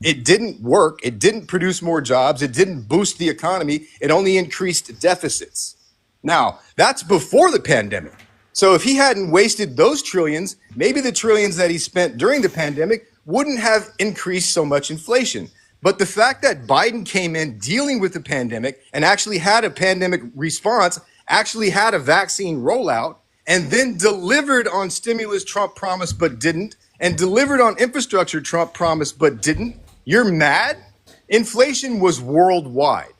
It didn't work. It didn't produce more jobs. It didn't boost the economy. It only increased deficits. Now, that's before the pandemic. So if he hadn't wasted those trillions, maybe the trillions that he spent during the pandemic wouldn't have increased so much inflation. But the fact that Biden came in dealing with the pandemic and actually had a pandemic response, actually had a vaccine rollout, and then delivered on stimulus Trump promised but didn't, and delivered on infrastructure Trump promised but didn't, you're mad? Inflation was worldwide.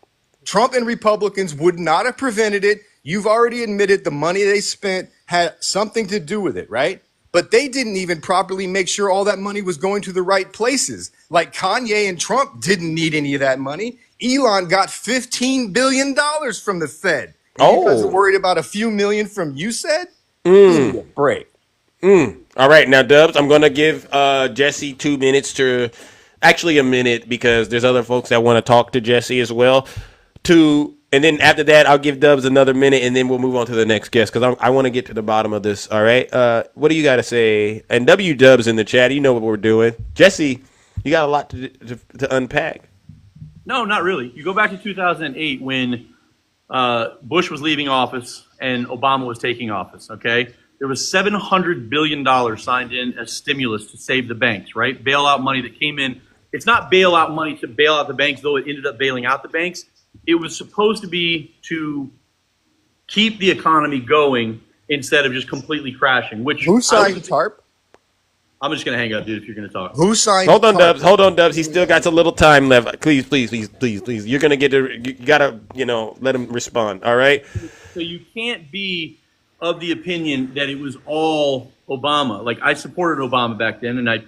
Trump and Republicans would not have prevented it. You've already admitted the money they spent had something to do with it, right? But they didn't even properly make sure all that money was going to the right places. Like Kanye and Trump didn't need any of that money. Elon got $15 billion from the Fed. And you guys are worried about a few million from you said? Break. All All right, now Dubs, I'm gonna give Jesse 2 minutes to, actually a minute, because there's other folks that want to talk to Jesse as well. And then after that, I'll give Dubs another minute, and then we'll move on to the next guest because I want to get to the bottom of this. All right, what do you got to say? And W Dubs in the chat, you know what we're doing. Jesse, you got a lot to unpack. No, not really. You go back to 2008 when Bush was leaving office and Obama was taking office, okay? There was $700 billion signed in as stimulus to save the banks, right? Bailout money that came in. It's not bailout money to bail out the banks, though it ended up bailing out the banks. It was supposed to be to keep the economy going instead of just completely crashing. Who signed TARP? I'm just going to hang up, dude, if you're going to talk. Who signed Hold on, TARP? Dubs. Hold on, Dubs. He's still got a little time left. Please. You're going to get to, you got to, let him respond. All right? So you can't be of the opinion that it was all Obama. Like, I supported Obama back then, and I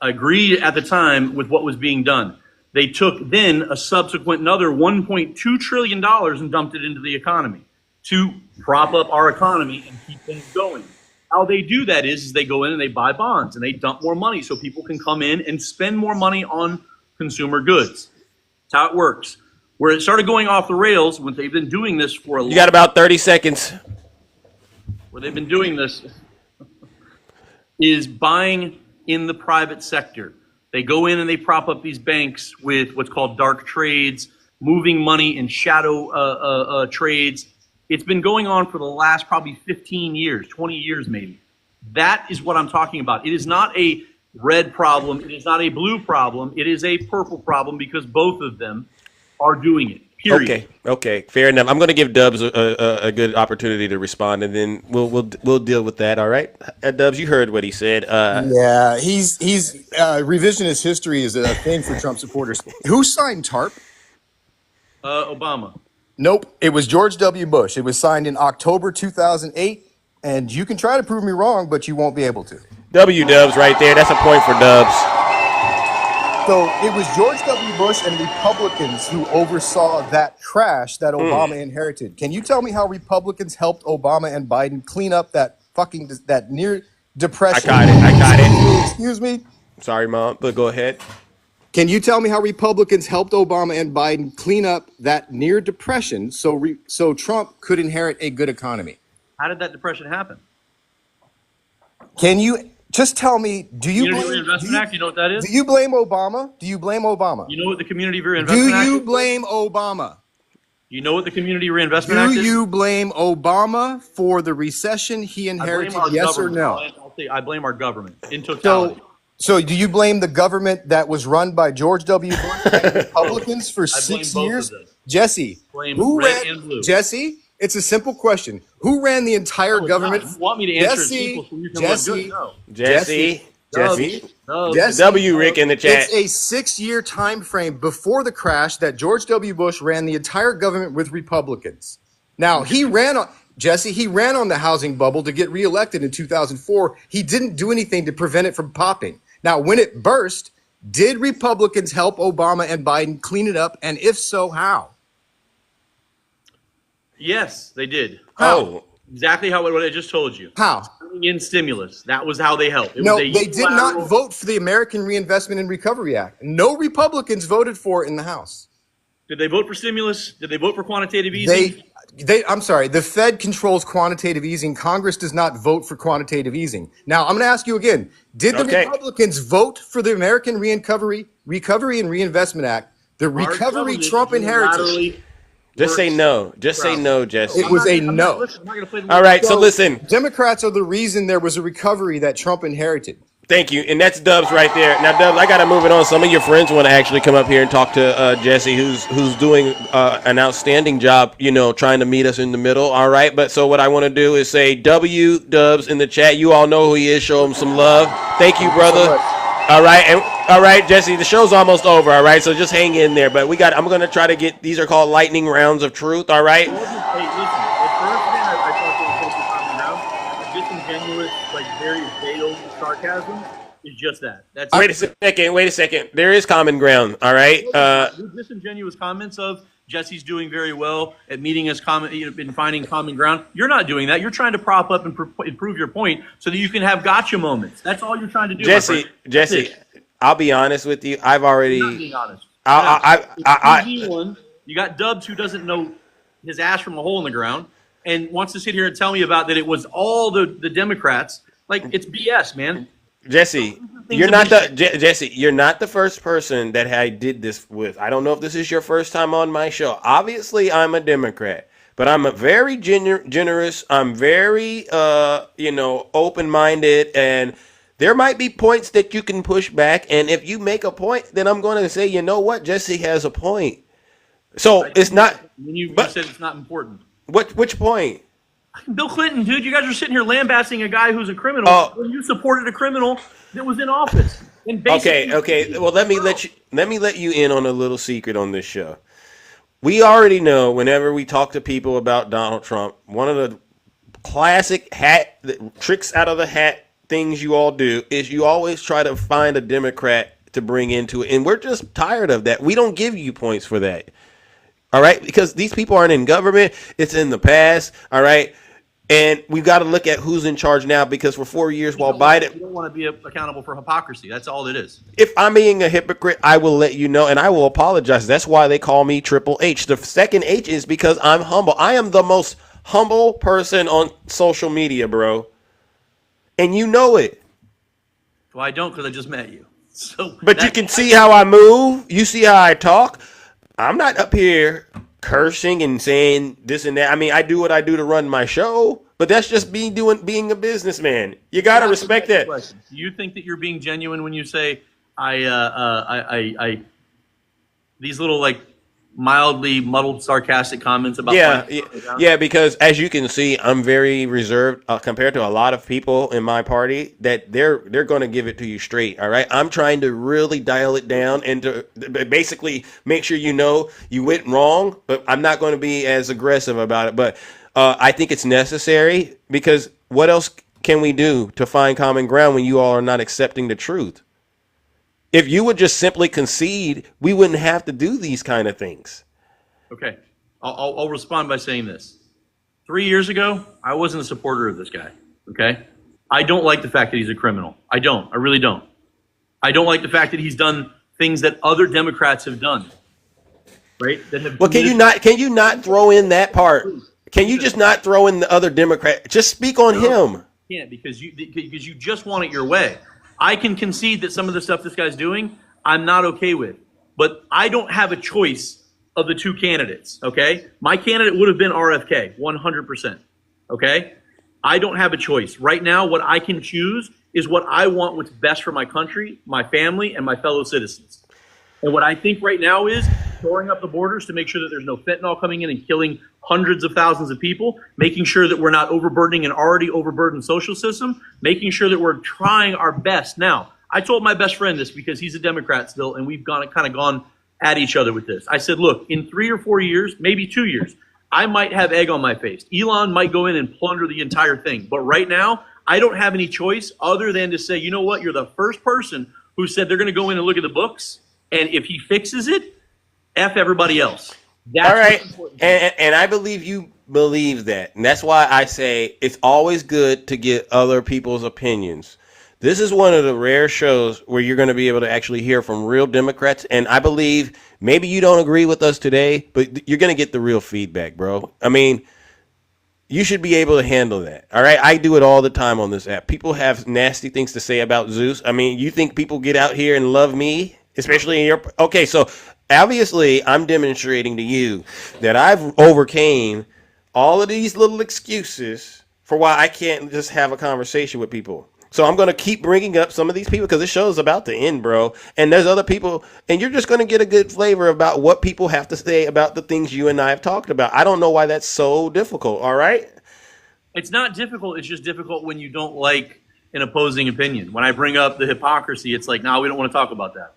agreed at the time with what was being done. They took then a subsequent another $1.2 trillion and dumped it into the economy to prop up our economy and keep things going. How they do that is they go in and they buy bonds and they dump more money so people can come in and spend more money on consumer goods. That's how it works. Where it started going off the rails, when they've been doing this for a long time. You got about 30 seconds. Where they've been doing this is buying in the private sector. They go in and they prop up these banks with what's called dark trades, moving money in shadow trades. It's been going on for the last probably 15 years, 20 years maybe. That is what I'm talking about. It is not a red problem. It is not a blue problem. It is a purple problem because both of them are doing it. Period. Okay, fair enough. I'm going to give Dubs a good opportunity to respond, and then we'll deal with that. All right, Dubs, you heard what he said. Yeah, he's revisionist history is a thing for Trump supporters. Who signed TARP? Obama. Nope, it was George W. Bush. It was signed in October 2008, and you can try to prove me wrong, but you won't be able to. W Dubs right there. That's a point for Dubs. So it was George W. Bush and Republicans who oversaw that crash that Obama inherited. Can you tell me how Republicans helped Obama and Biden clean up that near depression? I got it. Excuse me? Sorry, Mom, but go ahead. Can you tell me how Republicans helped Obama and Biden clean up that near depression so Trump could inherit a good economy? How did that depression happen? Can you just tell me, do you Community Reinvestment Act, you know what that is? Do you blame Obama? Do you blame Obama? You know what the Community Reinvestment Act is? Do you blame Obama? You know what the Community Reinvestment Act is? Do you blame Obama for the recession he inherited, yes or no? I'll say I blame our government in totality. So do you blame the government that was run by George W. Bush and Republicans for 6 years? Jesse, who ran? Jesse, it's a simple question. Who ran the entire government? You want me to answer it simple so you can look good? No. Jesse. W. Rick in the chat. It's a 6-year time frame before the crash that George W. Bush ran the entire government with Republicans. Now, he ran on the housing bubble to get reelected in 2004. He didn't do anything to prevent it from popping. Now, when it burst, did Republicans help Obama and Biden clean it up? And if so, how? Yes, they did. How? Exactly what I just told you. How? Bringing in stimulus. That was how they helped. No, they did not vote for the American Reinvestment and Recovery Act. No Republicans voted for it in the House. Did they vote for stimulus? Did they vote for quantitative easing? I'm sorry, the Fed controls quantitative easing. Congress does not vote for quantitative easing. Now, I'm going to ask you again. Did the Republicans vote for the American Recovery and Reinvestment Act, the recovery Trump inherited? Just say no. Just say no, Jesse. It was a no. All right, so listen. Democrats are the reason there was a recovery that Trump inherited. Thank you. And that's Dubs right there. Now, Dubs, I got to move it on. Some of your friends want to actually come up here and talk to Jesse, who's doing an outstanding job, trying to meet us in the middle. All right. But so what I want to do is say W Dubs in the chat. You all know who he is. Show him some love. Thank you, brother. All right. And all right, Jesse, the show's almost over. All right. So just hang in there. But I'm going to try to get, these are called lightning rounds of truth. All right. Hey, listen, at first, I thought they were disingenuous, very veiled sarcasm is just that. That's Wait a second. There is common ground. All right. Disingenuous comments of Jesse's doing very well at meeting us and finding common ground. You're not doing that. You're trying to prop up and improve your point so that you can have gotcha moments. That's all you're trying to do. Jesse, I'll be honest with you. I've already. Not being honest. You got Dubs who doesn't know his ass from a hole in the ground and wants to sit here and tell me about that it was all the Democrats. Like, it's BS, man. Jesse, you're not the first person that I did this with. I don't know if this is your first time on my show. Obviously, I'm a Democrat, but I'm a very generous. I'm very, open-minded, and there might be points that you can push back. And if you make a point, then I'm going to say, you know what, Jesse has a point. So it's not. You said it's not important. Which point? Bill Clinton, dude, you guys are sitting here lambasting a guy who's a criminal when you supported a criminal that was in office. And Okay. Well, let me let you in on a little secret on this show. We already know whenever we talk to people about Donald Trump, one of the classic tricks out of the hat things you all do is you always try to find a Democrat to bring into it, and we're just tired of that. We don't give you points for that. All right, because these people aren't in government. It's in the past. All right. And we've got to look at who's in charge now, because for 4 years while Biden... You don't want to be accountable for hypocrisy. That's all it is. If I'm being a hypocrite, I will let you know, and I will apologize. That's why they call me Triple H. The second H is because I'm humble. I am the most humble person on social media, bro. And you know it. Well, I don't, because I just met you. But you can see how I move. You see how I talk. I'm not up here cursing and saying this and that. I mean, I do what I do to run my show, but that's just being a businessman. You got to respect that. Do you think that you're being genuine when you say these little like mildly muddled sarcastic comments about yeah, because as you can see, I'm very reserved compared to a lot of people in my party that they're going to give it to you straight. All right, I'm trying to really dial it down and to basically make sure you know you went wrong, but I'm not going to be as aggressive about it. But I think it's necessary, because what else can we do to find common ground when you all are not accepting the truth? If you would just simply concede, we wouldn't have to do these kind of things. Okay, I'll respond by saying this. 3 years ago, I wasn't a supporter of this guy, okay? I don't like the fact that he's a criminal. I don't. I really don't. I don't like the fact that he's done things that other Democrats have done, right? Well, can you not throw in that part? Can you just not throw in the other Democrat? Just speak on him. You can't, because you just want it your way. I can concede that some of the stuff this guy's doing, I'm not okay with. But I don't have a choice of the two candidates, okay? My candidate would have been RFK, 100%, okay? I don't have a choice. Right now, what I can choose is what I want, what's best for my country, my family, and my fellow citizens. And what I think right now is shoring up the borders to make sure that there's no fentanyl coming in and killing hundreds of thousands of people, making sure that we're not overburdening an already overburdened social system, making sure that we're trying our best. Now, I told my best friend this because he's a Democrat still, and we've kind of gone at each other with this. I said, look, in 3 or 4 years, maybe 2 years, I might have egg on my face. Elon might go in and plunder the entire thing. But right now, I don't have any choice other than to say, you know what, you're the first person who said they're going to go in and look at the books, and if he fixes it, F everybody else. All right. And I believe you believe that. And that's why I say it's always good to get other people's opinions. This is one of the rare shows where you're going to be able to actually hear from real Democrats. And I believe maybe you don't agree with us today, but you're going to get the real feedback, bro. I mean, you should be able to handle that. All right. I do it all the time on this app. People have nasty things to say about Zeus. I mean, you think people get out here and love me? Especially in your... Okay, so obviously I'm demonstrating to you that I've overcame all of these little excuses for why I can't just have a conversation with people. So I'm going to keep bringing up some of these people because this show is about to end, bro. And there's other people, and you're just going to get a good flavor about what people have to say about the things you and I have talked about. I don't know why that's so difficult, all right? It's not difficult. It's just difficult when you don't like an opposing opinion. When I bring up the hypocrisy, it's like, no, we don't want to talk about that.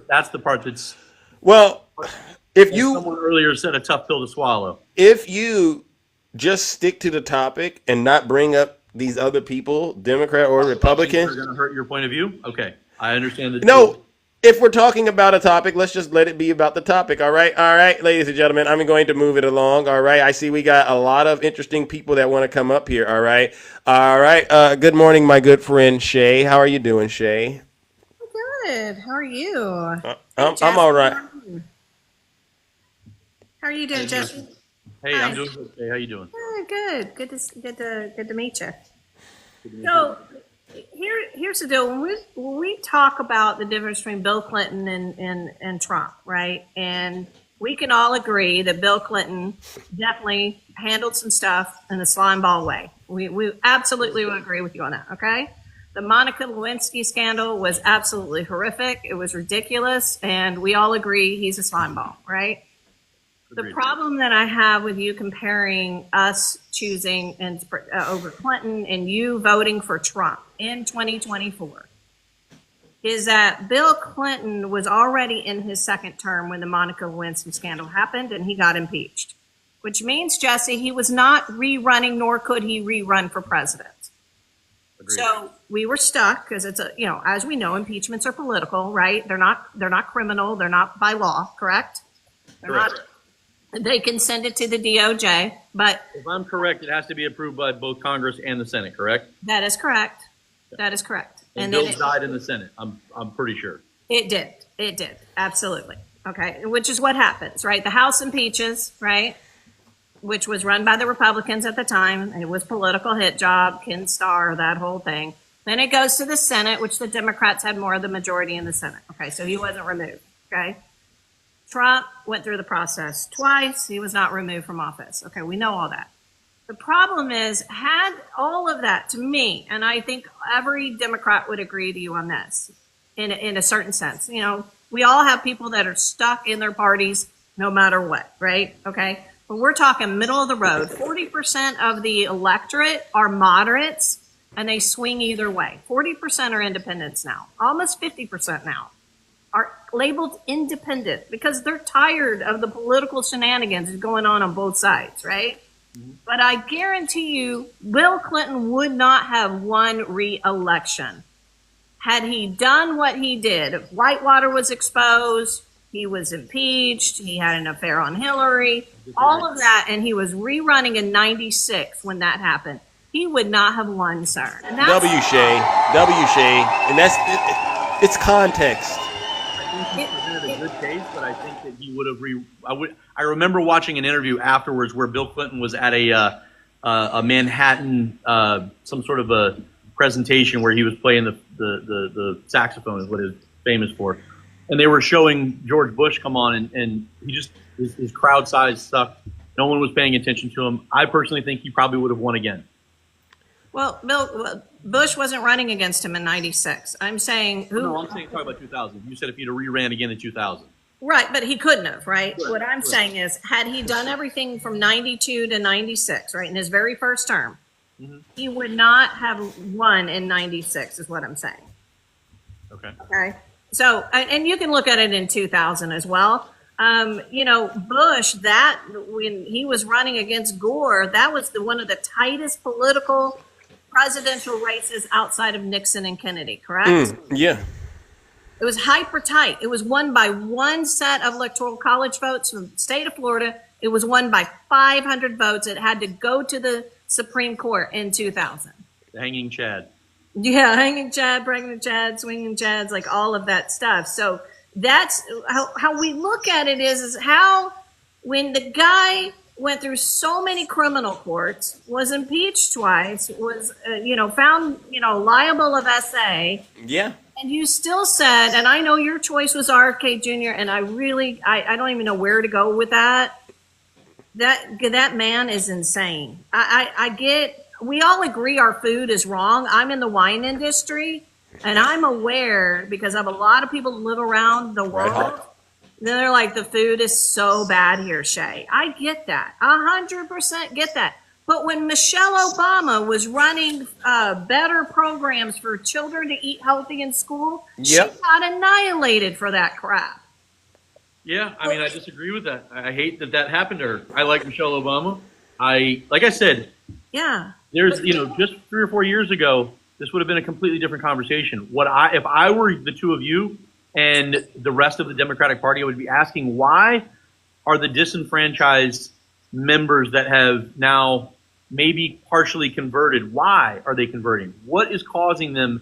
That's the part that's... Well, if you... Someone earlier said a tough pill to swallow. If you just stick to the topic and not bring up these other people, Democrat or Republican... Are going to hurt your point of view? Okay, I understand that. No, if we're talking about a topic, let's just let it be about the topic. All right, ladies and gentlemen, I'm going to move it along. All right, I see we got a lot of interesting people that want to come up here. All right. Good morning, my good friend Shay. How are you doing, Shay? Good. How are you? I'm all right. How are you doing, Jesse? Hey, Hi. I'm doing good. Hey, how you doing? Good. Good to meet you. So here's the deal. When we talk about the difference between Bill Clinton and Trump, right? And we can all agree that Bill Clinton definitely handled some stuff in the slime ball way. We absolutely would agree with you on that. Okay. The Monica Lewinsky scandal was absolutely horrific. It was ridiculous, and we all agree he's a slime ball, right? The problem that I have with you comparing us choosing over Clinton and you voting for Trump in 2024 is that Bill Clinton was already in his second term when the Monica Lewinsky scandal happened and he got impeached, which means, Jesse, he was not rerunning, nor could he rerun for president. Agreed. So we were stuck because it's as we know, impeachments are political, right? They're not criminal. They're not by law, correct? They're not. They can send it to the DOJ, but If I'm correct, it has to be approved by both Congress and the Senate, correct? that is correct. That is correct. And then Bill died in the Senate. I'm pretty sure. it did. Absolutely. Okay. Which is what happens, right? The House impeaches, right? Which was run by the Republicans at the time. It was political hit job, Ken Starr, that whole thing. Then it goes to the Senate, which the Democrats had more of the majority in the Senate. Okay. So he wasn't removed. Okay. Trump went through the process twice. He was not removed from office. Okay, we know all that. The problem is, had all of that, to me, and I think every Democrat would agree to you on this, in a certain sense. We all have people that are stuck in their parties no matter what, right? Okay, but we're talking middle of the road. 40% of the electorate are moderates, and they swing either way. 40% are independents now, almost 50% now are labeled independent because they're tired of the political shenanigans going on both sides, right? Mm-hmm. But I guarantee you, Bill Clinton would not have won re-election had he done what he did. If Whitewater was exposed, he was impeached, he had an affair on Hillary, all of that, and he was rerunning in 96 when that happened. He would not have won, sir. And W. Shay, and it's context. He presented a good case, but I think that he would have I remember watching an interview afterwards where Bill Clinton was at a Manhattan some sort of a presentation where he was playing the saxophone is what he's famous for, and they were showing George Bush come on and he just his crowd size sucked. No one was paying attention to him. I personally think he probably would have won again. Well, Bush wasn't running against him in 96. I'm saying No, I'm saying talk about 2000. You said if he'd have reran again in 2000. Right, but he couldn't have, right? What I'm saying is, had he done everything from 92 to 96, right, in his very first term, he would not have won in 96, is what I'm saying. Okay. So, and you can look at it in 2000 as well. Bush, when he was running against Gore, that was one of the tightest political presidential races outside of Nixon and Kennedy, correct? Yeah. It was hyper tight. It was won by one set of electoral college votes from the state of Florida. It was won by 500 votes. It had to go to the Supreme Court in 2000. The hanging Chad. Yeah, hanging Chad, pregnant Chad, swinging Chads, like all of that stuff. So that's how we look at it is how when the guy went through so many criminal courts, was impeached twice, was, found, liable of SA. Yeah. And you still said, and I know your choice was RFK Jr., and I don't even know where to go with that. That man is insane. We all agree our food is wrong. I'm in the wine industry, and I'm aware because I have a lot of people who live around the world. Right. Then they're like, the food is so bad here, Shay. I get that. 100% get that. But when Michelle Obama was running better programs for children to eat healthy in school, she got annihilated for that crap. Yeah, I mean, I disagree with that. I hate that happened to her. I like Michelle Obama. Like I said, there's, just 3 or 4 years ago, this would have been a completely different conversation. If I were the two of you, and the rest of the Democratic Party, I would be asking, why are the disenfranchised members that have now maybe partially converted, why are they converting? What is causing them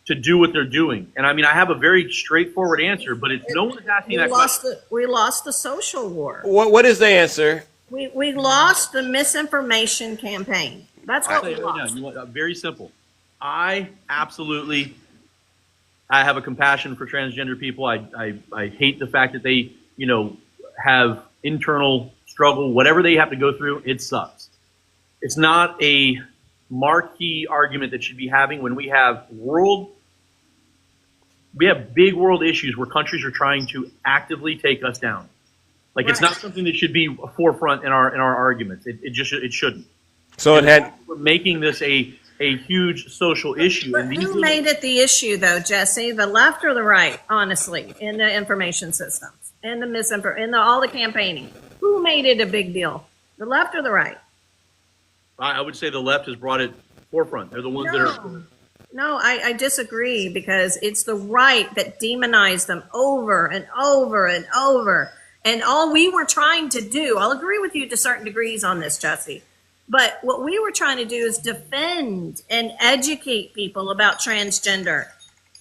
to do what they're doing? And I mean, I have a very straightforward answer, but it's no one is asking that question. We lost the social war. What is the answer? We lost the misinformation campaign. That's what we lost. Very simple. I have a compassion for transgender people. I hate the fact that they, have internal struggle, whatever they have to go through, it sucks. It's not a marquee argument that should be having when we have big world issues where countries are trying to actively take us down. Like, it's not something that should be a forefront in our arguments. It shouldn't. So we're making this a huge social issue. But who made it the issue, though, Jesse? The left or the right, honestly, in the information systems, in the in all the campaigning? Who made it a big deal? The left or the right? I would say the left has brought it forefront. They're the ones that are. No, I disagree, because it's the right that demonized them over and over and over. And all we were trying to do, I'll agree with you to certain degrees on this, Jesse, but what we were trying to do is defend and educate people about transgender,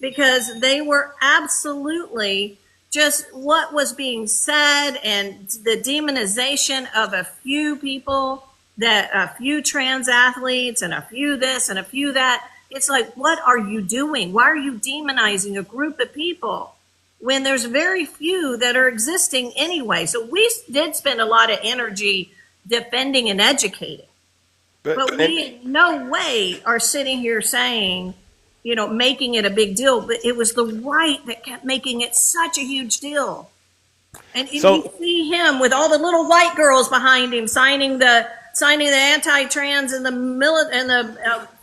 because they were absolutely just what was being said, and the demonization of a few people, that a few trans athletes and a few this and a few that. It's like, what are you doing? Why are you demonizing a group of people when there's very few that are existing anyway? So we did spend a lot of energy defending and educating. But we in no way are sitting here saying, making it a big deal. But it was the right that kept making it such a huge deal. And you see him with all the little white girls behind him signing the anti-trans and the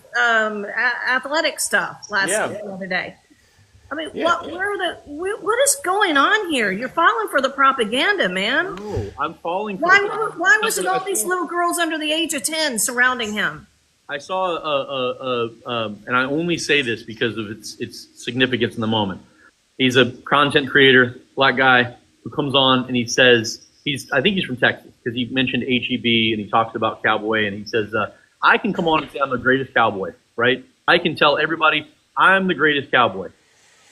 athletic stuff the other day. I mean, what is going on here? You're falling for the propaganda, man. No, I'm falling for Why was it all these little girls under the age of 10 surrounding him? I saw and I only say this because of its significance in the moment. He's a content creator, black guy, who comes on and he says, I think he's from Texas, because he mentioned HEB and he talks about Cowboy, and he says, I can come on and say I'm the greatest cowboy, right? I can tell everybody I'm the greatest cowboy.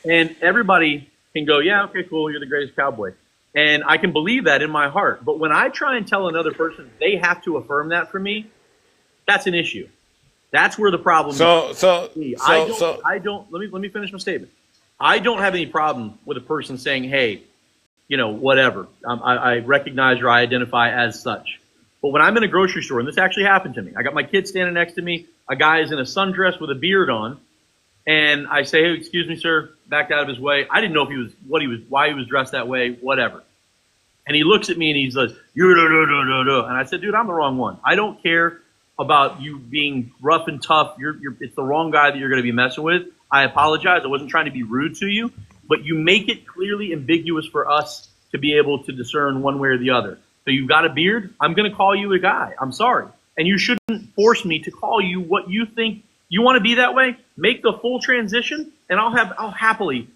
And everybody can go, yeah, okay, cool, you're the greatest cowboy. And I can believe that in my heart. But when I try and tell another person they have to affirm that for me, that's an issue. That's where the problem is. I don't, let me finish my statement. I don't have any problem with a person saying, hey, whatever. I recognize or I identify as such. But when I'm in a grocery store, and this actually happened to me, I got my kid standing next to me, a guy is in a sundress with a beard on, and I say, hey, excuse me, sir, backed out of his way. I didn't know if why he was dressed that way, whatever. And he looks at me and he says, and I said, dude, I'm the wrong one. I don't care about you being rough and tough. It's the wrong guy that you're going to be messing with. I apologize. I wasn't trying to be rude to you, but you make it clearly ambiguous for us to be able to discern one way or the other. So you've got a beard, I'm going to call you a guy. I'm sorry. And you shouldn't force me to call you what you think. You want to be that way? Make the full transition, and I'll happily,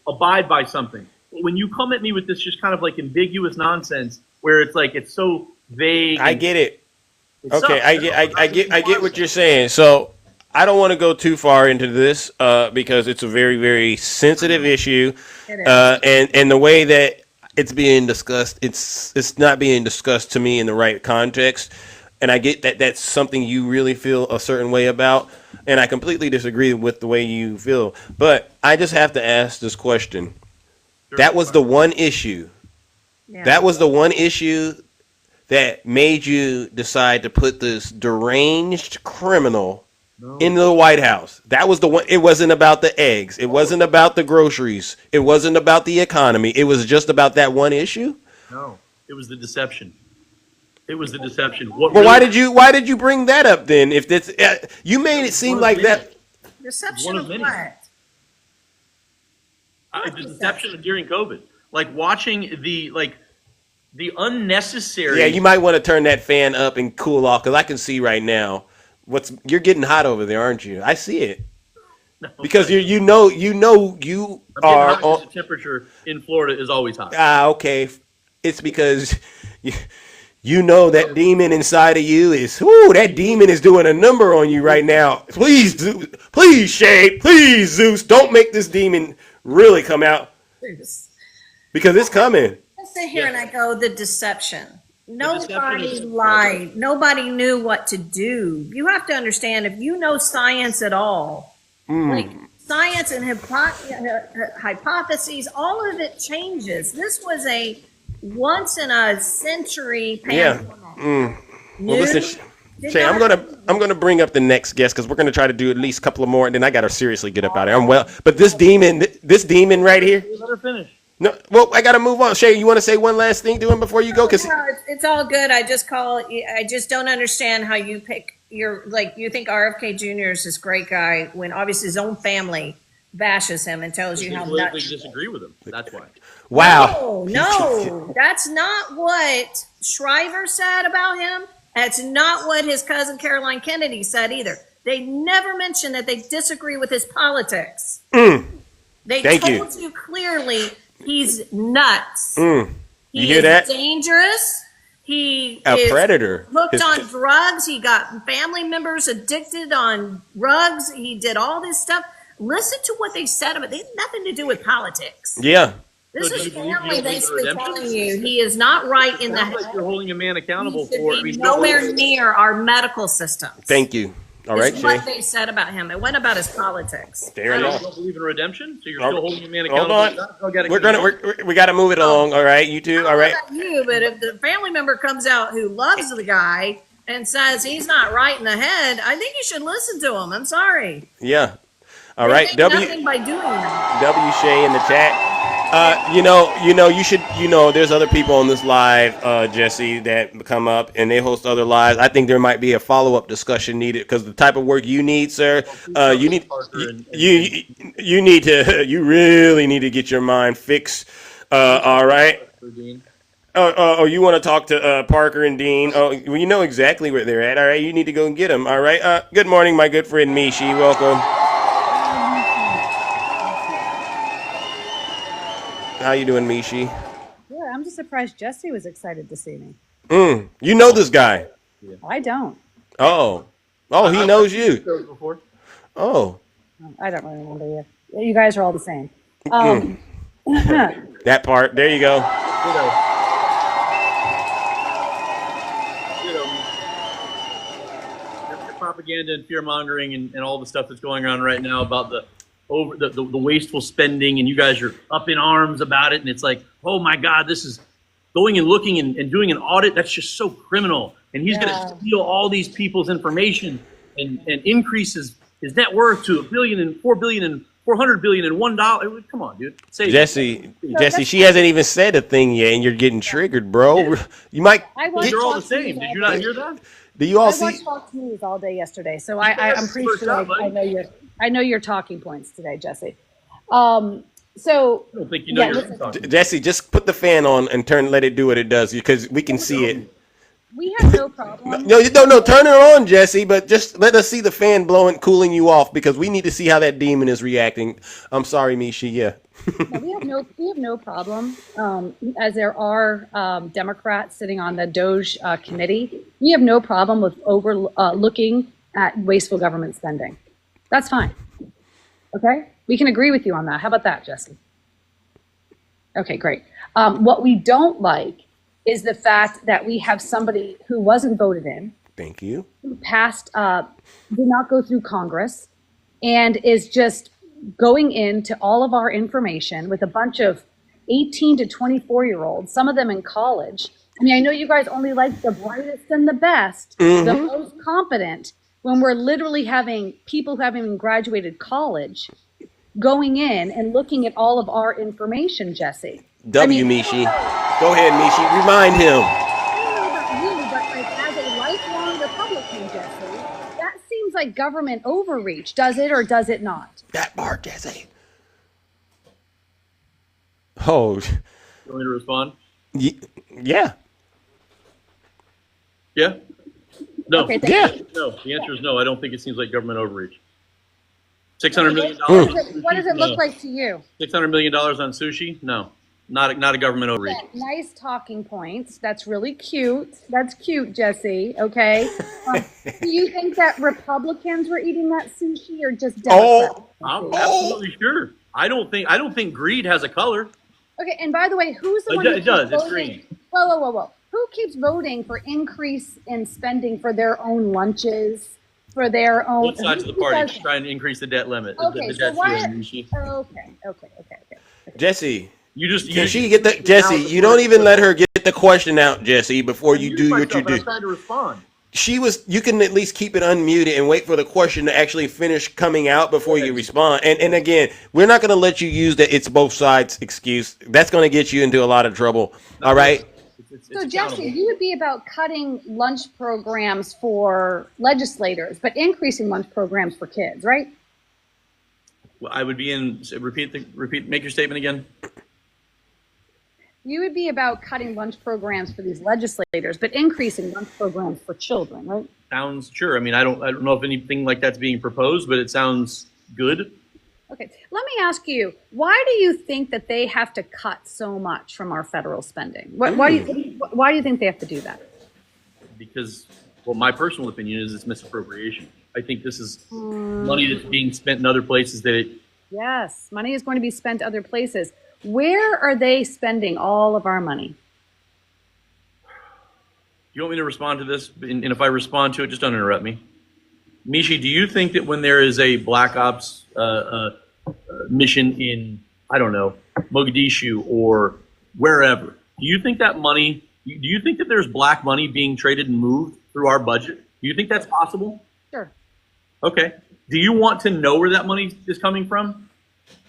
abide by something. But when you come at me with this just kind of like ambiguous nonsense, where it's like it's so vague. I get it. Okay, I get what you're saying. So I don't want to go too far into this because it's a very, very sensitive issue, and the way that it's being discussed, it's not being discussed to me in the right context. And I get that that's something you really feel a certain way about, and I completely disagree with the way you feel. But I just have to ask this question. That was the one issue. Yeah. That was the one issue that made you decide to put this deranged criminal in the White House. That was the one. It wasn't about the eggs. It wasn't about the groceries. It wasn't about the economy. It was just about that one issue? No, it was the deception. It was the deception. Well, why did you bring that up then? If that's you made it seem like that. Deception of what? The deception during COVID, like watching the unnecessary. Yeah, you might want to turn that fan up and cool off, because I can see right now you're getting hot over there, aren't you? I see it. Because you know you are on. The temperature in Florida is always hot. Okay, it's because you know that demon inside of you is. Ooh, that demon is doing a number on you right now. Please, Zeus, please, Shay, please, Zeus, don't make this demon really come out because it's coming. I sit here and I go, the deception. Nobody lied. Nobody knew what to do. You have to understand, if you know science at all, like science and hypotheses, all of it changes. This was a once in a century pandemic. Yeah. Well, listen, Shay, I'm gonna bring up the next guest because we're gonna try to do at least a couple of more, and then I gotta seriously get up out of here. But this demon right here. Let her finish. No, well, I gotta move on. Shay, you want to say one last thing to him before you go? Because it's all good. I just don't understand how you pick you think RFK Jr. is this great guy when obviously his own family bashes him and tells you how nuts. You disagree with him. That's why. Wow. No, that's not what Shriver said about him. That's not what his cousin Caroline Kennedy said either. They never mentioned that they disagree with his politics. They told you clearly he's nuts. You hear that? He's dangerous. He is predator. Hooked on drugs. He got family members addicted on drugs. He did all this stuff. Listen to what they said about it. They had nothing to do with politics. Yeah. This is family basically telling you he is not right in the head. You're holding a man accountable for nowhere near our medical system. Thank you. All right, Shay. What they said about him. It went about his politics. Fair enough. You don't believe in redemption, so you're still holding a man accountable. Hold on. We got to move it along. All right, you two. All right. Not you, but if the family member comes out who loves the guy and says he's not right in the head, I think you should listen to him. I'm sorry. Yeah. All right. Nothing by doing that. W Shay in the chat. You should, there's other people on this live, Jesse, that come up and they host other lives. I think there might be a follow-up discussion needed because the type of work you need, sir, you really need to get your mind fixed. All right. Oh, you want to talk to Parker and Dean? Oh, well, you know exactly where they're at. All right, you need to go and get them. All right. Good morning, my good friend Mishi. Welcome. How you doing, Mishi? Yeah, I'm just surprised Jesse was excited to see me. You know this guy? I don't. Oh, he knows you. Oh, I don't really remember you. You guys are all the same. That part. There you go. Propaganda and fear mongering and all the stuff that's going on right now about the wasteful spending, and you guys are up in arms about it, and it's like, oh my God, this is going and looking and doing an audit. That's just so criminal. And he's going to steal all these people's information and increase his net worth to $1 billion and $4 billion and $400 billion and $1. Come on, dude. Jesse, she hasn't even said a thing yet, and you're getting triggered, bro. You might. You're all the same. Did you not hear that? Do you all I see? watched Fox News all day yesterday, so I'm pretty sure I know your talking points today, Jesse. So I don't think you know Jesse, just put the fan on and let it do what it does because we can see it. We have no problem. No, turn it on, Jesse, but just let us see the fan blowing, cooling you off because we need to see how that demon is reacting. I'm sorry, Mishi. Yeah. No, we have no problem. As there are Democrats sitting on the Doge committee, we have no problem with looking at wasteful government spending. That's fine. Okay, we can agree with you on that. How about that, Jesse? Okay, great. What we don't like is the fact that we have somebody who wasn't voted in. Thank you. Who passed, did not go through Congress, and is just going into all of our information with a bunch of 18 to 24-year-olds, some of them in college. I mean, I know you guys only like the brightest and the best, the most competent, when we're literally having people who haven't even graduated college going in and looking at all of our information, Jesse. Mishi. Go ahead, Mishi. Remind him. I don't know about you, but as a lifelong Republican, Jesse, that seems like government overreach. Does it or does it not? That part, Jesse. Oh. You want me to respond? Yeah. Yeah? No. Okay, No. The answer is no. I don't think it seems like government overreach. $600 million. What does it look like to you? $600 million on sushi? No, not a government overreach. Yeah, nice talking points. That's really cute. That's cute, Jesse. Okay. Do you think that Republicans were eating that sushi or just Democrats? I'm absolutely sure. I don't think greed has a color. Okay. And by the way, who's the one? It does. It's green. Whoa. Who keeps voting for increase in spending for their own lunches? For their own. Both sides of the party trying to increase the debt limit. Okay, the so debt why? ceiling. Okay. Jesse, Can she get the Jesse? You don't even let her get the question out, Jesse, before you do what you do. I'm trying to respond. You can at least keep it unmuted and wait for the question to actually finish coming out before you respond. And again, we're not going to let you use the "it's both sides" excuse. That's going to get you into a lot of trouble. All right. So Jesse, you would be about cutting lunch programs for legislators, but increasing lunch programs for kids, right? Well, I would be in. Make your statement again. You would be about cutting lunch programs for these legislators, but increasing lunch programs for children, right? Sounds sure. I mean, I don't know if anything like that's being proposed, but it sounds good. Okay, let me ask you, why do you think that they have to cut so much from our federal spending? Why do you think they have to do that? Because, well, my personal opinion is it's misappropriation. I think this is money that's being spent in other places Yes, money is going to be spent other places. Where are they spending all of our money? You want me to respond to this? And if I respond to it, just don't interrupt me. Mishi, do you think that when there is a Black Ops mission in, I don't know, Mogadishu or wherever, do you think that money, do you think that there's black money being traded and moved through our budget? Do you think that's possible? Sure. Okay. Do you want to know where that money is coming from?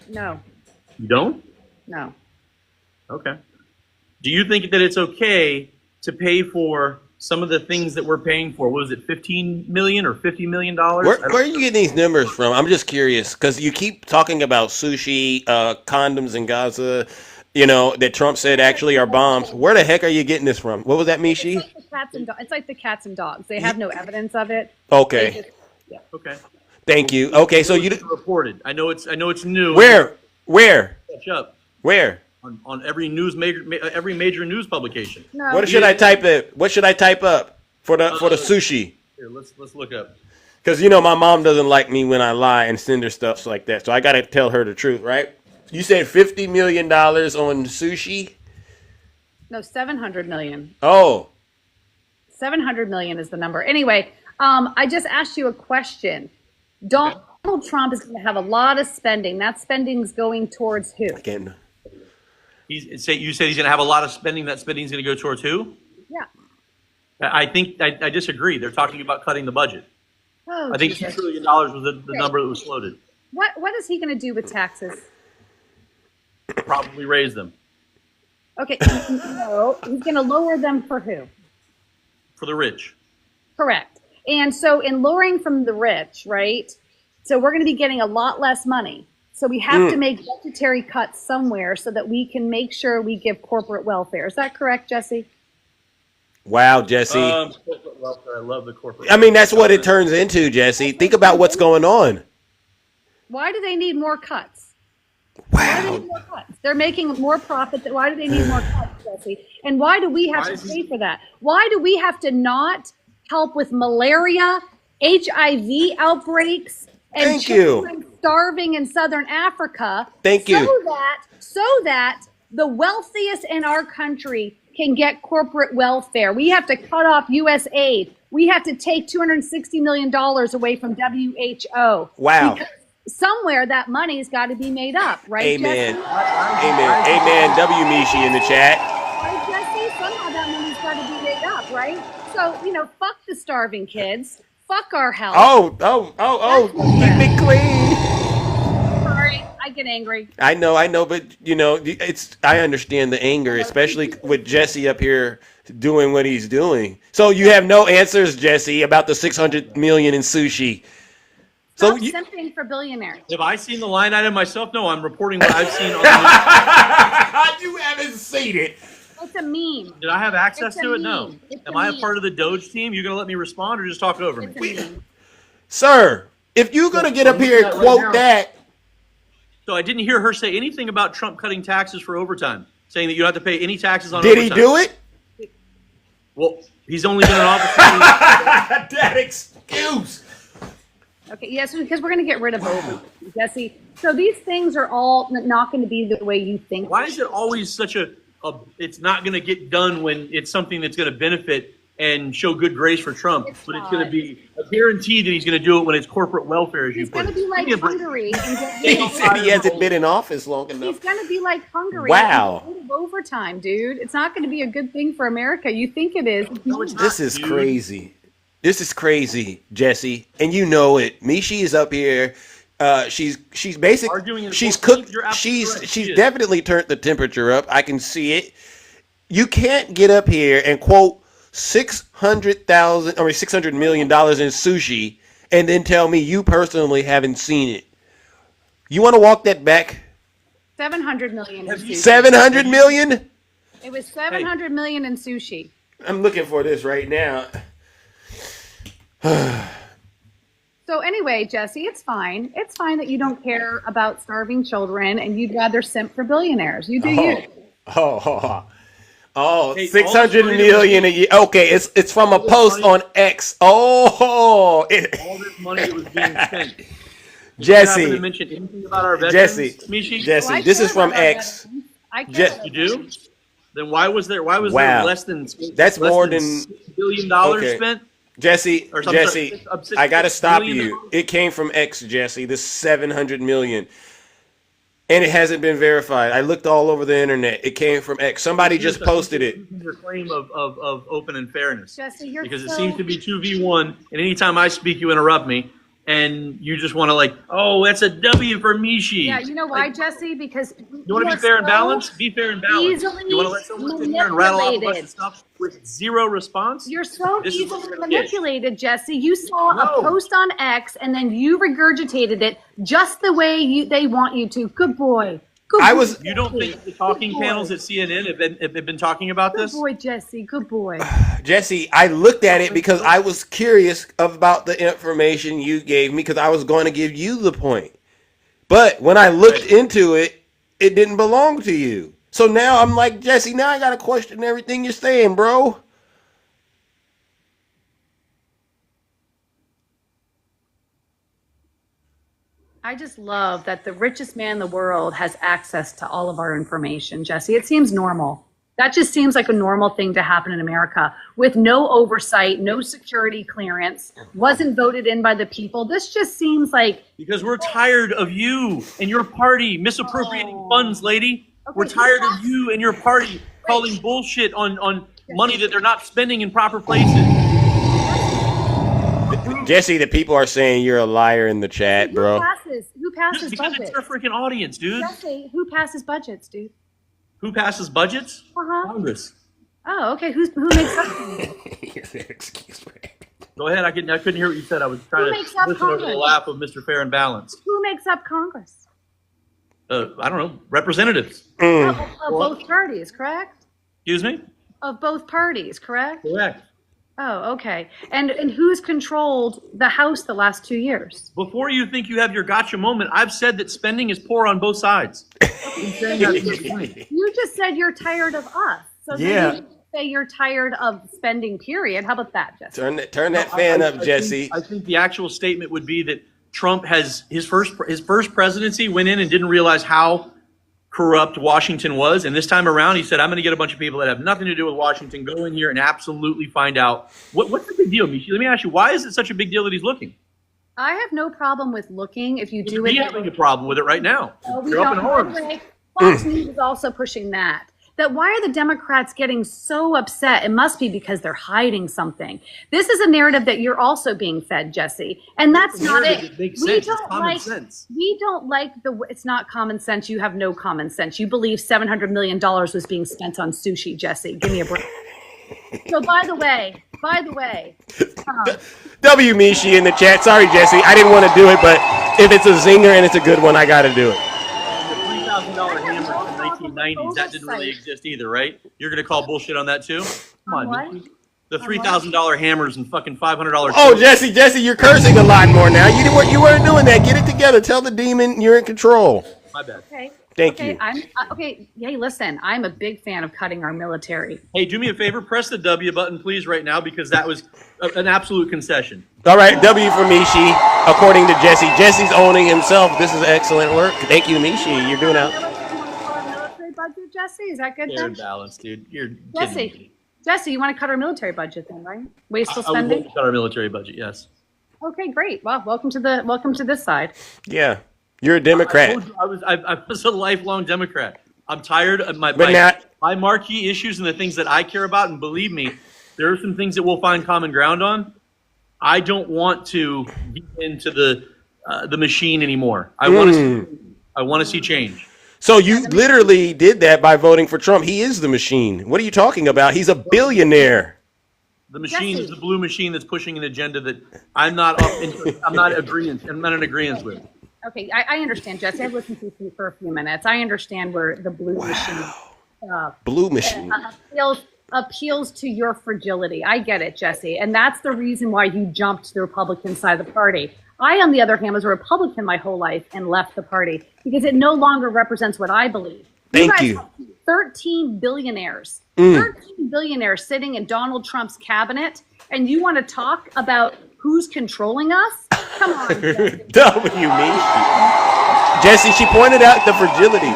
No. You don't? No. Okay. Do you think that it's okay to pay for some of the things that we're paying for? What was it, $15 million or $50 million? Where are you getting these numbers from? I'm just curious because you keep talking about sushi, condoms in Gaza, that Trump said actually are bombs. Where the heck are you getting this from? What was that, Mishi? It's like the cats and dogs. They have no evidence of it. Okay. Okay. Thank you. Okay, so you reported. I know it's new. Where? Catch up. Where? On every major news publication. No. What should I type it? What should I type up for the sushi? Here, let's look up. Because my mom doesn't like me when I lie and send her stuff like that, so I got to tell her the truth, right? You said $50 million on sushi? No, $700 million. Oh. 700 million is the number. Anyway, I just asked you a question. Donald Trump is going to have a lot of spending. That spending's going towards who? You said he's going to have a lot of spending. That spending's going to go towards who? Yeah. I think I disagree. They're talking about cutting the budget. Oh, I think Jesus. $2 trillion was the number that was floated. What is he going to do with taxes? Probably raise them. Okay, no, he's going to lower them for who? For the rich. Correct. And so in lowering from the rich, right? So we're going to be getting a lot less money. So we have to make budgetary cuts somewhere so that we can make sure we give corporate welfare. Is that correct, Jesse? Wow, Jesse. Corporate welfare. I love the corporate. I mean, that's what it turns into, Jesse. Think about what's going on. Why do they need more cuts? Wow. Why do they need more cuts? They're making more profit. Why do they need more cuts, Jesse? And why do we have to pay for that? Why do we have to not help with malaria, HIV outbreaks, and children starving in Southern Africa? So that the wealthiest in our country can get corporate welfare. We have to cut off U.S. aid. We have to take $260 million away from WHO. Wow. Because somewhere that money's got to be made up, right, Amen. Jesse? Amen. Amen. W. Mishi in the chat. Right, Jesse? Somehow that money's got to be made up, right? So, fuck the starving kids. Fuck our health. Keep it clean. Sorry, I get angry. I know, but I understand the anger, especially with Jesse up here doing what he's doing. So you have no answers, Jesse, about the $600 million in sushi. Stop simping for billionaires. Have I seen the line item myself? No, I'm reporting what I've seen on the news. You haven't seen it. It's a meme. Did I have access to it? No. Am I a part of the Doge team? You're going to let me respond or just talk over me? Sir, If you're gonna get up here and quote that, so I didn't hear her say anything about Trump cutting taxes for overtime, saying that you don't have to pay any taxes on did overtime. he do it? Well, he's only been in office. That excuse. Okay, yes, because we're going to get rid of over, Jesse. So these things are all not going to be the way you think. Why is it always such a it's not going to get done when it's something that's going to benefit and show good grace for Trump, but it's going to be a guarantee that he's going to do it when it's corporate welfare, as you He's put going to it. be like Hungary. And He said he hasn't been in office long enough. He's going to be like Hungary. Wow. And get rid of overtime, dude. It's not going to be a good thing for America. You think it is. No, it's not, This is dude. crazy. This is crazy, Jesse, and you know it. Mishi is up here. She's basically she's cooked. She's definitely turned the temperature up. I can see it. You can't get up here and quote $600 million in sushi and then tell me you personally haven't seen it. You want to walk that back? 700 million in sushi. 700 million? It was 700 million in sushi. I'm looking for this right now. So anyway, Jesse, it's fine. It's fine that you don't care about starving children and you'd rather simp for billionaires. You do you. Hey, 600 million a year. Okay, it's from a post on X. All this money that was being spent. Jesse. You mention anything about our veterans, Mishi? Jesse, this is from X. You do? Then why was there Wow. less than more than $6 billion spent? Jesse, Or something, Jesse, $6 I gotta stop billion you. It came from X, Jesse. This 700 million, and it hasn't been verified. I looked all over the internet. It came from X. Somebody just posted it. Your claim of open and fairness, Jesse, you're because it so- seems to be 2v1, and anytime I speak, you interrupt me, and you just want to that's a W for Mishi. Yeah, you know why, Jesse? Because You want to be fair and balanced? Be fair and balanced. easily You want to let someone sit here and rattle off a bunch of manipulated. stuff with zero response? You're so This is easily what we're gonna get. manipulated, Jesse. You saw a post on X and then you regurgitated it just the way they want you to. Good boy. Good boy. You don't think the talking panels at CNN have been talking about this? Good boy, Jesse. Good boy. Jesse, I looked at it because I was curious about the information you gave me because I was going to give you the point. But when I looked into it, it didn't belong to you. So now I'm like, Jesse, now I got to question everything you're saying, bro. I just love that the richest man in the world has access to all of our information, Jesse. It seems normal. That just seems like a normal thing to happen in America with no oversight, no security clearance, wasn't voted in by the people. This just seems like. Because we're tired of you and your party misappropriating funds, lady. We're tired of you and your party calling bullshit on money that they're not spending in proper places. Jesse, the people are saying you're a liar in the chat, bro. Who passes Because budgets? it's our freaking audience, dude. Jesse, who passes budgets, dude? Who passes budgets? Uh-huh. Congress. Oh, okay. Who makes up? Excuse me. Go ahead. I couldn't hear what you said. I was trying makes to up listen over the Congress? laugh of Mr. Fair and Balanced. Who makes up Congress? I don't know. Representatives. Of both parties, correct? Excuse me? Of both parties, correct? Correct. Oh, okay. And who's controlled the House the last 2 years? Before you think you have your gotcha moment, I've said that spending is poor on both sides. You just said you're tired of us. So Yeah. then you say you're tired of spending, period. How about that, Jesse? Turn that fan up, Jesse. I think the actual statement would be that Trump has his first presidency went in and didn't realize how corrupt Washington was, and this time around he said, I'm going to get a bunch of people that have nothing to do with Washington, go in here and absolutely find out what's the big deal, Michi? Let me ask you, why is it such a big deal that he's looking? I have no problem with looking if you do it. We're having a problem with it right now. We You're up in don't. arms. By the way, Fox News is also pushing that. That why are the Democrats getting so upset? It must be because they're hiding something. This is a narrative that you're also being fed, Jesse, and that's not it. Makes sense. It's common sense. We don't like it's not common sense. You have no common sense. You believe $700 million was being spent on sushi, Jesse. Give me a break. So by the way, W Mishi in the chat. Sorry, Jesse. I didn't want to do it, but if it's a zinger and it's a good one, I got to do it. $3,000 hammer from the 1990s, that didn't really exist either, right? You're going to call bullshit on that too? Come on, what? Michi. The $3,000 hammers and fucking $500. Oh, Jesse, you're cursing a lot more now. You weren't doing that. Get it together. Tell the demon you're in control. My bad. Okay. Thank you. Okay. Hey, listen, I'm a big fan of cutting our military. Hey, do me a favor. Press the W button, please, right now, because that was an absolute concession. All right, W for Mishi, according to Jesse. Jesse's owning himself. This is excellent work. Thank you, Mishi. You're doing out. Military budget, Jesse? Is that good Fair then? balance, dude. You're kidding me. Jesse, you want to cut our military budget then, right? Wasteful I would spending? love to cut our military budget, yes. Okay, great. Well, welcome to this side. Yeah, you're a Democrat. I was a lifelong Democrat. I'm tired of my marquee issues and the things that I care about, and believe me, there are some things that we'll find common ground on. I don't want to get into the machine anymore. I want to see change. So you literally did that by voting for Trump. He is the machine. What are you talking about? He's a billionaire. The machine is the blue machine that's pushing an agenda that I'm not in agreement with. Okay, I understand, Jesse. I've listened to you for a few minutes. I understand where the blue machine appeals to your fragility. I get it, Jesse. And that's the reason why you jumped to the Republican side of the party. I, on the other hand, was a Republican my whole life and left the party because it no longer represents what I believe. Thank you. 13 billionaires. 13 billionaires sitting in Donald Trump's cabinet, and you want to talk about who's controlling us? Come on. W, me. Jesse, she pointed out the fragility.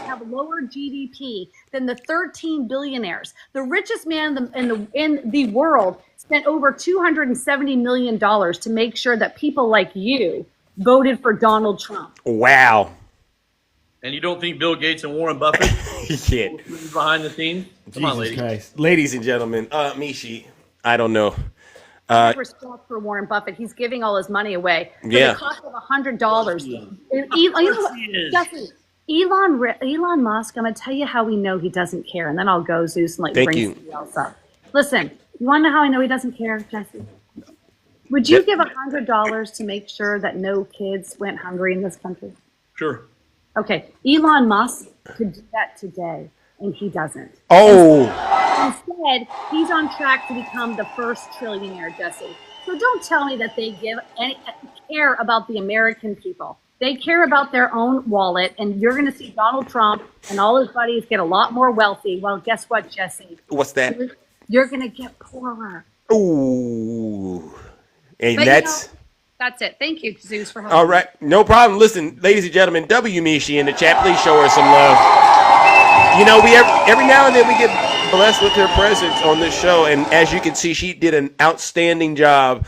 Have lower GDP than the 13 billionaires. The richest man in the world spent over $270 million to make sure that people like you voted for Donald Trump. Wow. And you don't think Bill Gates and Warren Buffett behind the scenes? Come on, ladies. Christ. Ladies and gentlemen, Mishi, I don't know. Respect for Warren Buffett. He's giving all his money away for Yeah. the cost of $100. Elon Musk, I'm going to tell you how we know he doesn't care, and then I'll go, Zeus, and Thank bring you. somebody else up. Listen, you want to know how I know he doesn't care, Jesse? Would you give $100 to make sure that no kids went hungry in this country? Sure. Okay, Elon Musk could do that today, and he doesn't. Oh. Instead, he's on track to become the first trillionaire, Jesse. So don't tell me that they give any care about the American people. They care about their own wallet, and you're going to see Donald Trump and all his buddies get a lot more wealthy. Well, guess what, Jesse? What's that? You're going to get poorer. Ooh. And But that's... That's it. Thank you, Zeus, for helping. All right, no problem. Listen, ladies and gentlemen, W. Mishi in the chat, please show her some love. You know, we every now and then we get blessed with her presence on this show, and as you can see, she did an outstanding job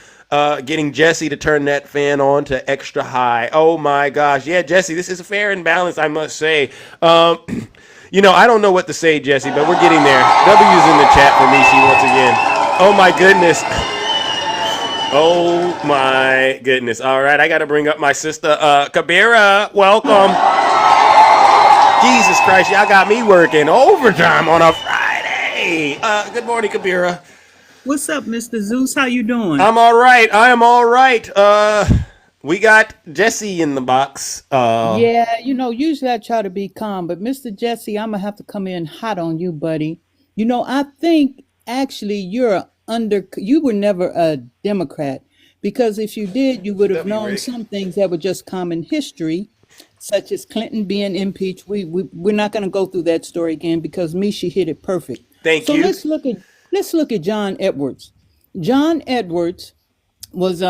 getting Jesse to turn that fan on to extra high. Oh my gosh, yeah, Jesse, this is fair and balanced, I must say. You know, I don't know what to say, Jesse, but we're getting there. W's in the chat for Mishi once again. Oh my goodness. Oh my goodness. All right, I got to bring up my sister, Kabira. Welcome. Jesus Christ, y'all got me working overtime on a Friday. Good morning, Kabira. What's up, Mr. Zeus? How you doing? I'm all right. I am all right. We got Jesse in the box. Yeah, you know, usually I try to be calm, but Mr. Jesse, I'm going to have to come in hot on you, buddy. You know, I think actually you were never a Democrat, because if you did, you would have known some things that were just common history, such as Clinton being impeached. We're not going to go through that story again because Mishi hit it perfect. Thank you. So let's look at John Edwards. John Edwards was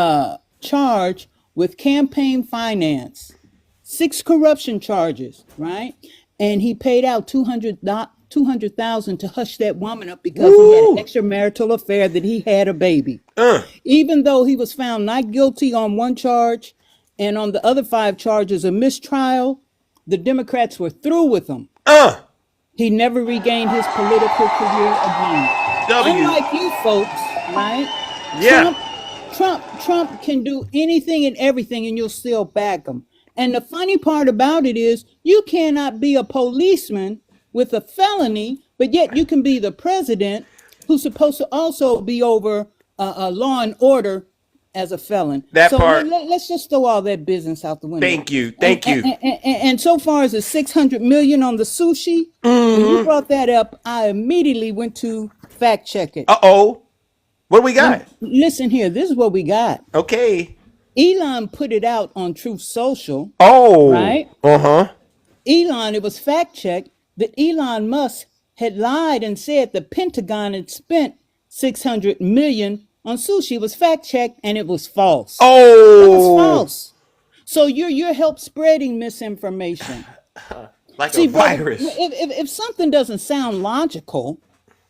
charged with campaign finance, 6 corruption charges, right? And he paid out $200,000 to hush that woman up because he had an extramarital affair that he had a baby. Even though he was found not guilty on one charge and on the other 5 charges of mistrial, the Democrats were through with him. He never regained his political career again. Unlike you folks, right? Yeah. Trump can do anything and everything and you'll still back him. And the funny part about it is you cannot be a policeman with a felony, but yet you can be the president who's supposed to also be over law and order as a felon. That so part. Let's just throw all that business out the window. Thank you. Thank you. And so far as the 600 million on the sushi, when you brought that up, I immediately went to fact check it. Uh-oh. What do we got? Listen here, this is what we got. Okay. Elon put it out on Truth Social. Oh. Right? Uh-huh. Elon, it was fact checked that Elon Musk had lied and said the Pentagon had spent 600 million on sushi. It was fact checked and it was false. Oh. It was false. So you're help spreading misinformation. Like See, a virus. Brother, if something doesn't sound logical,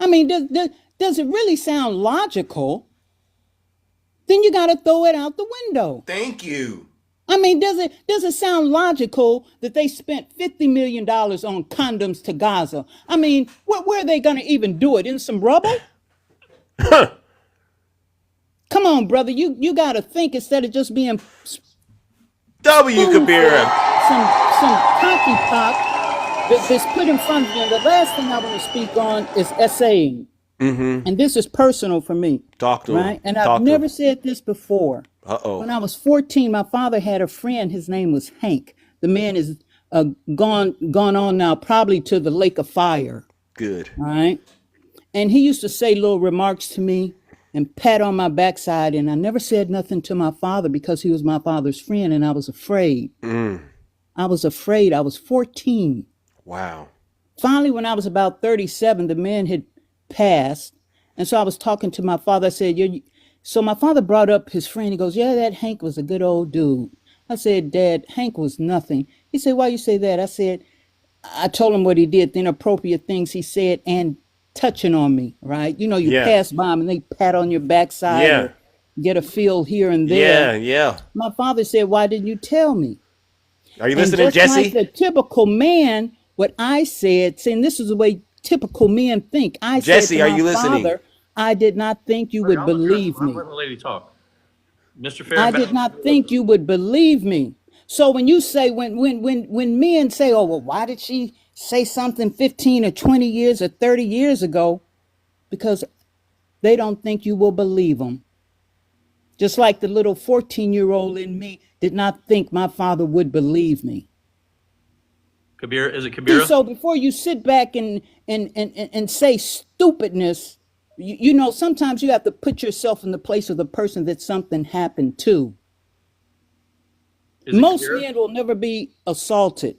I mean, does it really sound logical? Then you got to throw it out the window. Thank you. I mean, does it sound logical that they spent $50 million on condoms to Gaza? I mean, where are they going to even do it? In some rubble? Come on, brother. You got to think instead of just being Kabira. Some cocky pop that's put in front of you. And the last thing I want to speak on is essaying. Mm-hmm. And this is personal for me. Talk to right? him. And Talk I've to never him. said this before. Uh-oh. When I was 14, my father had a friend. His name was Hank. The man is gone on now, probably to the lake of fire. Good. All right. And he used to say little remarks to me and pat on my backside. And I never said nothing to my father because he was my father's friend. And I was afraid. I was afraid. I was 14. Wow. Finally, when I was about 37, the man had passed. And so I was talking to my father. I said, so my father brought up his friend. He goes, yeah, that Hank was a good old dude. I said, Dad, Hank was nothing. He said, why you say that? I said, I told him what he did, the inappropriate things he said and touching on me, right? You know, you pass by him and they pat on your backside or get a feel here and there. Yeah. My father said, why didn't you tell me? Are you listening, Jesse? Like the typical man, what I said, saying this is the way typical men think. I Jesse, said to are my you listening? father, I did not think you would believe me. Let the lady talk. Mr. Fair. I did not think you would believe me. So when you say, when men say, oh, well, why did she say something 15 or 20 years or 30 years ago? Because they don't think you will believe them. Just like the little 14-year-old in me did not think my father would believe me. Kabira, is it Kabira? And so before you sit back and say stupidness, you know, sometimes you have to put yourself in the place of the person that something happened to. Most men will never be assaulted.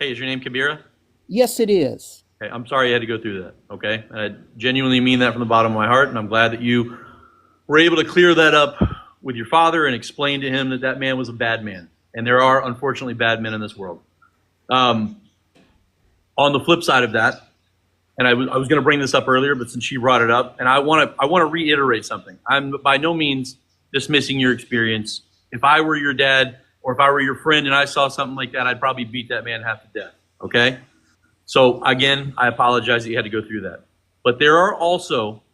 Hey, is your name Kabira? Yes, it is. Okay, I'm sorry you had to go through that, okay? And I genuinely mean that from the bottom of my heart, and I'm glad that you were able to clear that up with your father and explain to him that that man was a bad man. And there are, unfortunately, bad men in this world. On the flip side of that, and I was going to bring this up earlier, but since she brought it up, and I want to reiterate something. I'm by no means dismissing your experience. If I were your dad or if I were your friend and I saw something like that, I'd probably beat that man half to death, okay? So, again, I apologize that you had to go through that. But there are also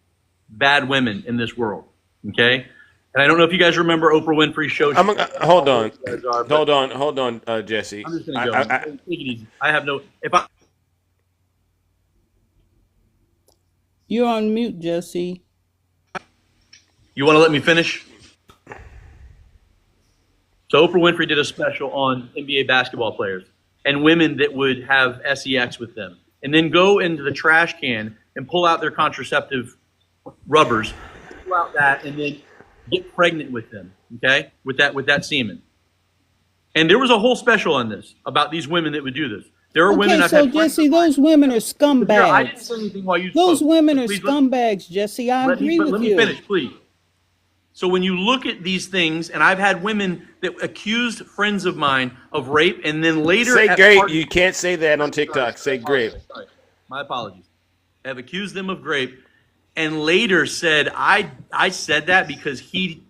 bad women in this world, okay? And I don't know if you guys remember Oprah Winfrey's show. Hold on, Jesse. I'm just going to go. Take it easy. I have no... You're on mute, Jesse. You want to let me finish? So Oprah Winfrey did a special on NBA basketball players and women that would have sex with them and then go into the trash can and pull out their contraceptive rubbers, pull out that, and then get pregnant with them, okay, with that semen. And there was a whole special on this about these women that would do this. There are women I've so had Jesse, those women are scumbags. Yeah, I didn't say anything while you Those spoke. women are Please scumbags, Jesse. I agree with you. Let me finish, please. So when you look at these things, and I've had women that accused friends of mine of rape, and then later say grape. You can't say that on TikTok. Say grape. Sorry. My apologies. Have accused them of grape, and later said I said that because he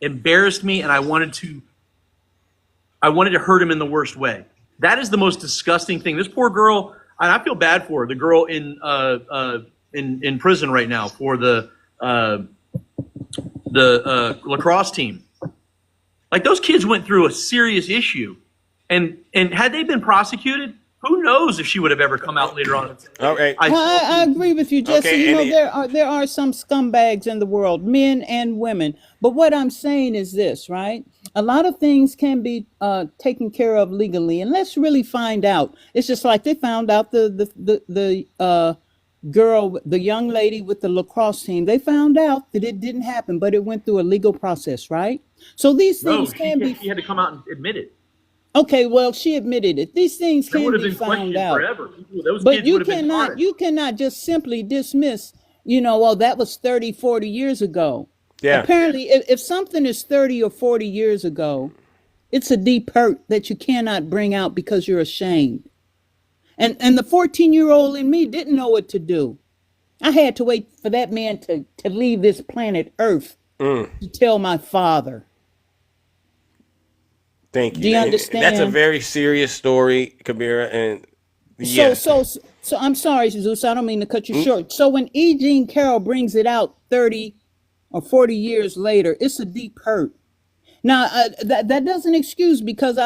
embarrassed me, and I wanted to hurt him in the worst way. That is the most disgusting thing. This poor girl, and I feel bad for her. The girl in prison right now for the lacrosse team. Like, those kids went through a serious issue, and had they been prosecuted Who knows if she would have ever come out later on? All right. I agree with you, Jesse. Okay, You know, there are some scumbags in the world, men and women. But what I'm saying is this, right? A lot of things can be taken care of legally, and let's really find out. It's just like they found out the girl, the young lady with the lacrosse team. They found out that it didn't happen, but it went through a legal process, right? So these things can be. She had to come out and admit it. Okay, well, she admitted it. These things can be found out. Forever. Those But kids would have been fired. you cannot just simply dismiss, well, that was 30, 40 years ago. Yeah. Apparently, if something is 30 or 40 years ago, it's a deep hurt that you cannot bring out because you're ashamed. And the 14-year-old in me didn't know what to do. I had to wait for that man to leave this planet Earth to tell my father. Thank you. Do you understand? That's a very serious story, Kabira, and yes. So I'm sorry, Zeus, I don't mean to cut you short. So when E. Jean Carroll brings it out 30 or 40 years later, it's a deep hurt. Now, that doesn't excuse, because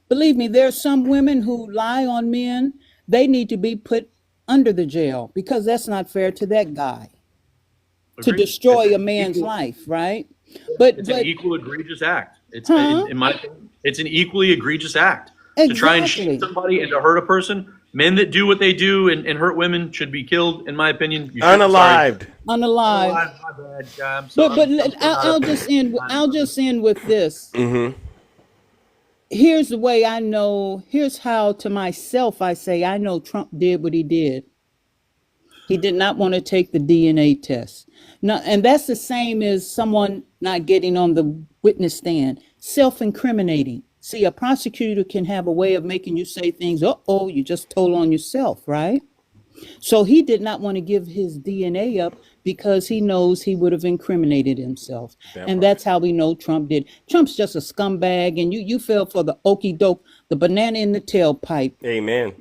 believe me, there are some women who lie on men. They need to be put under the jail, because that's not fair to that guy. To destroy a man's life, right? But It's an equal egregious act. It's in my opinion, it's an equally egregious act to try and shoot somebody and to hurt a person. Men that do what they do and hurt women should be killed, in my opinion. Unalived. Unalive. My bad. But I'll just end with this. Mm-hmm. Here's the way I know. Here's how to myself I say I know Trump did what he did. He did not want to take the DNA test. No, and that's the same as someone not getting on the witness stand. Self-incriminating. See, a prosecutor can have a way of making you say things, you just told on yourself, right? So he did not want to give his DNA up because he knows he would have incriminated himself. That's how we know Trump did. Trump's just a scumbag, and you fell for the okey doke, the banana in the tailpipe. Amen.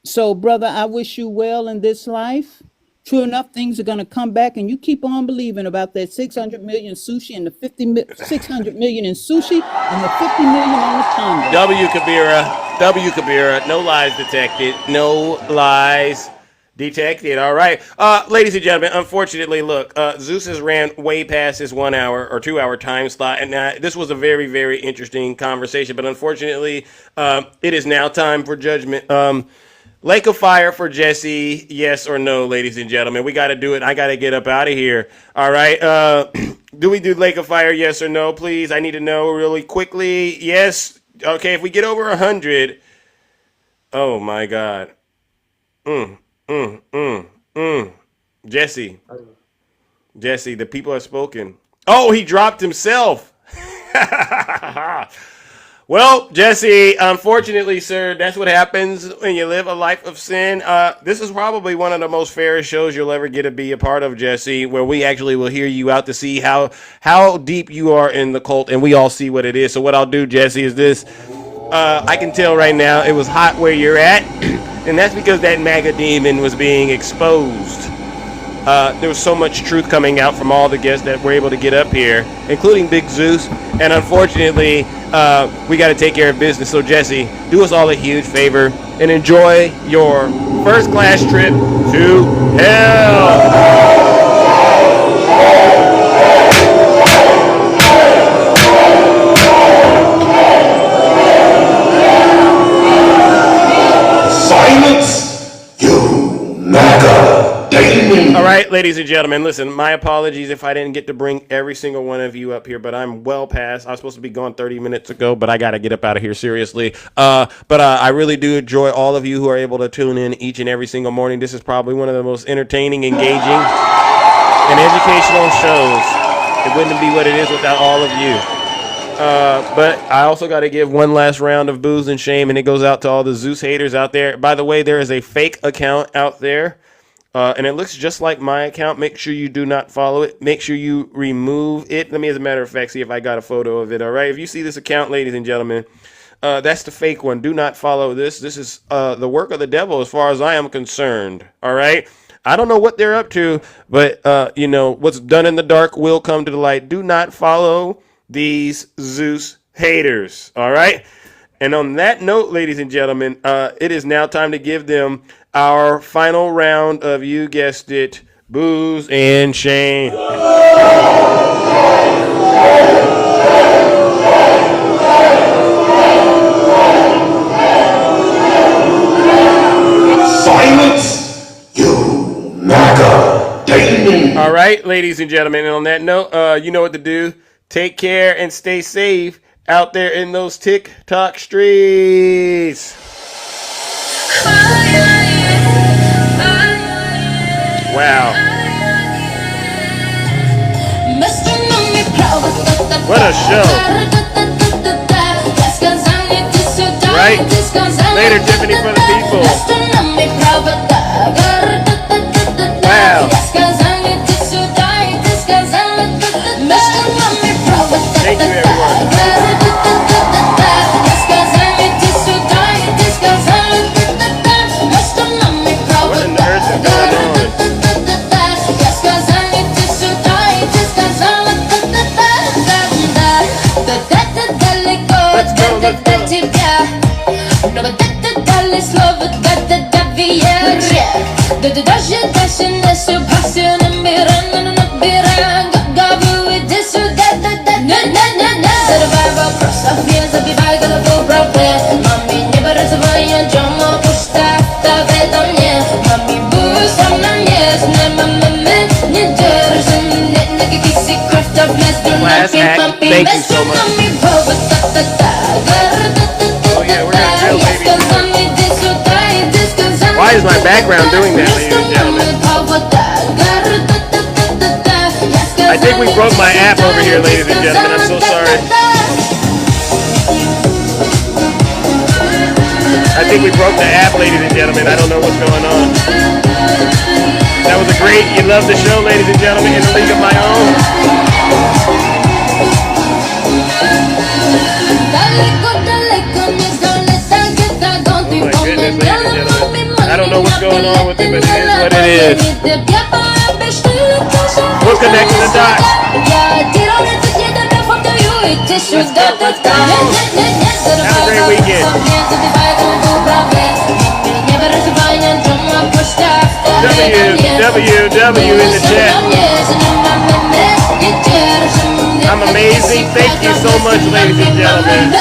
So, brother, I wish you well in this life. True enough, things are going to come back, and you keep on believing about that 600 million sushi and the 600 million in sushi and the 50 million on the condo. W. Kabira. No lies detected. No lies detected. All right. Ladies and gentlemen, unfortunately, look, Zeus has ran way past his 1 hour or 2 hour time slot. And this was a very, very interesting conversation. But unfortunately, it is now time for judgment. Lake of Fire for Jesse, yes or no, ladies and gentlemen? We got to do it. I got to get up out of here. All right. Do we do Lake of Fire, yes or no, please? I need to know really quickly. Yes. Okay, if we get over 100. Oh, my God. Jesse, the people have spoken. Oh, he dropped himself. Well, Jesse, unfortunately, sir, that's what happens when you live a life of sin. This is probably one of the most fairest shows you'll ever get to be a part of, Jesse, where we actually will hear you out to see how deep you are in the cult, and we all see what it is. So what I'll do, Jesse, is this. I can tell right now it was hot where you're at, and that's because that MAGA demon was being exposed. There was so much truth coming out from all the guests that were able to get up here, including Big Zeus. And unfortunately, we got to take care of business. So, Jesse, do us all a huge favor and enjoy your first-class trip to hell. Silence, you MAGA demon. All right, ladies and gentlemen, listen, my apologies if I didn't get to bring every single one of you up here, but I'm well past. I was supposed to be gone 30 minutes ago, but I got to get up out of here seriously. But I really do enjoy all of you who are able to tune in each and every single morning. This is probably one of the most entertaining, engaging, and educational shows. It wouldn't be what it is without all of you. But I also got to give one last round of booze and shame, and it goes out to all the Zeus haters out there. By the way, there is a fake account out there. And it looks just like my account. Make sure you do not follow it. Make sure you remove it. Let me, as a matter of fact, see if I got a photo of it. All right. If you see this account, ladies and gentlemen, that's the fake one. Do not follow this. This is the work of the devil as far as I am concerned. All right. I don't know what they're up to, but, what's done in the dark will come to the light. Do not follow these Zeus haters. All right. And on that note, ladies and gentlemen, it is now time to give them our final round of, you guessed it, booze and shame. Silence, you MAGA demon. All right, ladies and gentlemen, and on that note, you know what to do. Take care and stay safe out there in those TikTok streets. Wow. What a show. Right? Later, Tiffany for the people. Wow. Thank you, everyone. What on earth is going on? Let's go, let's go. Last act, thank you so much. Oh yeah, we're gonna drill, baby. Why is my background doing that, ladies and gentlemen? I think we broke my app over here, ladies and gentlemen. I'm so sorry. I think we broke the app, ladies and gentlemen. I don't know what's going on. That was a great, you love the show, ladies and gentlemen, in a league of my own. Oh my goodness, ladies and gentlemen. I don't know what's going on with it, but it is what it is. We'll connect to the dots. Let's go, let's go. Have a great weekend. WWW in the chat. I'm amazing. Thank you so much, ladies and gentlemen.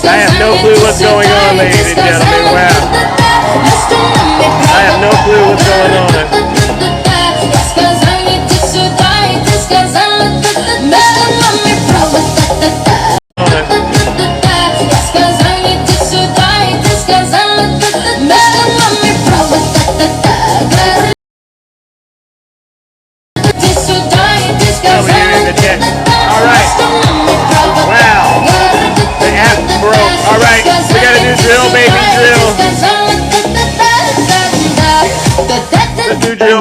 I have no clue what's going on, ladies and gentlemen. Wow. I have no clue what's going on.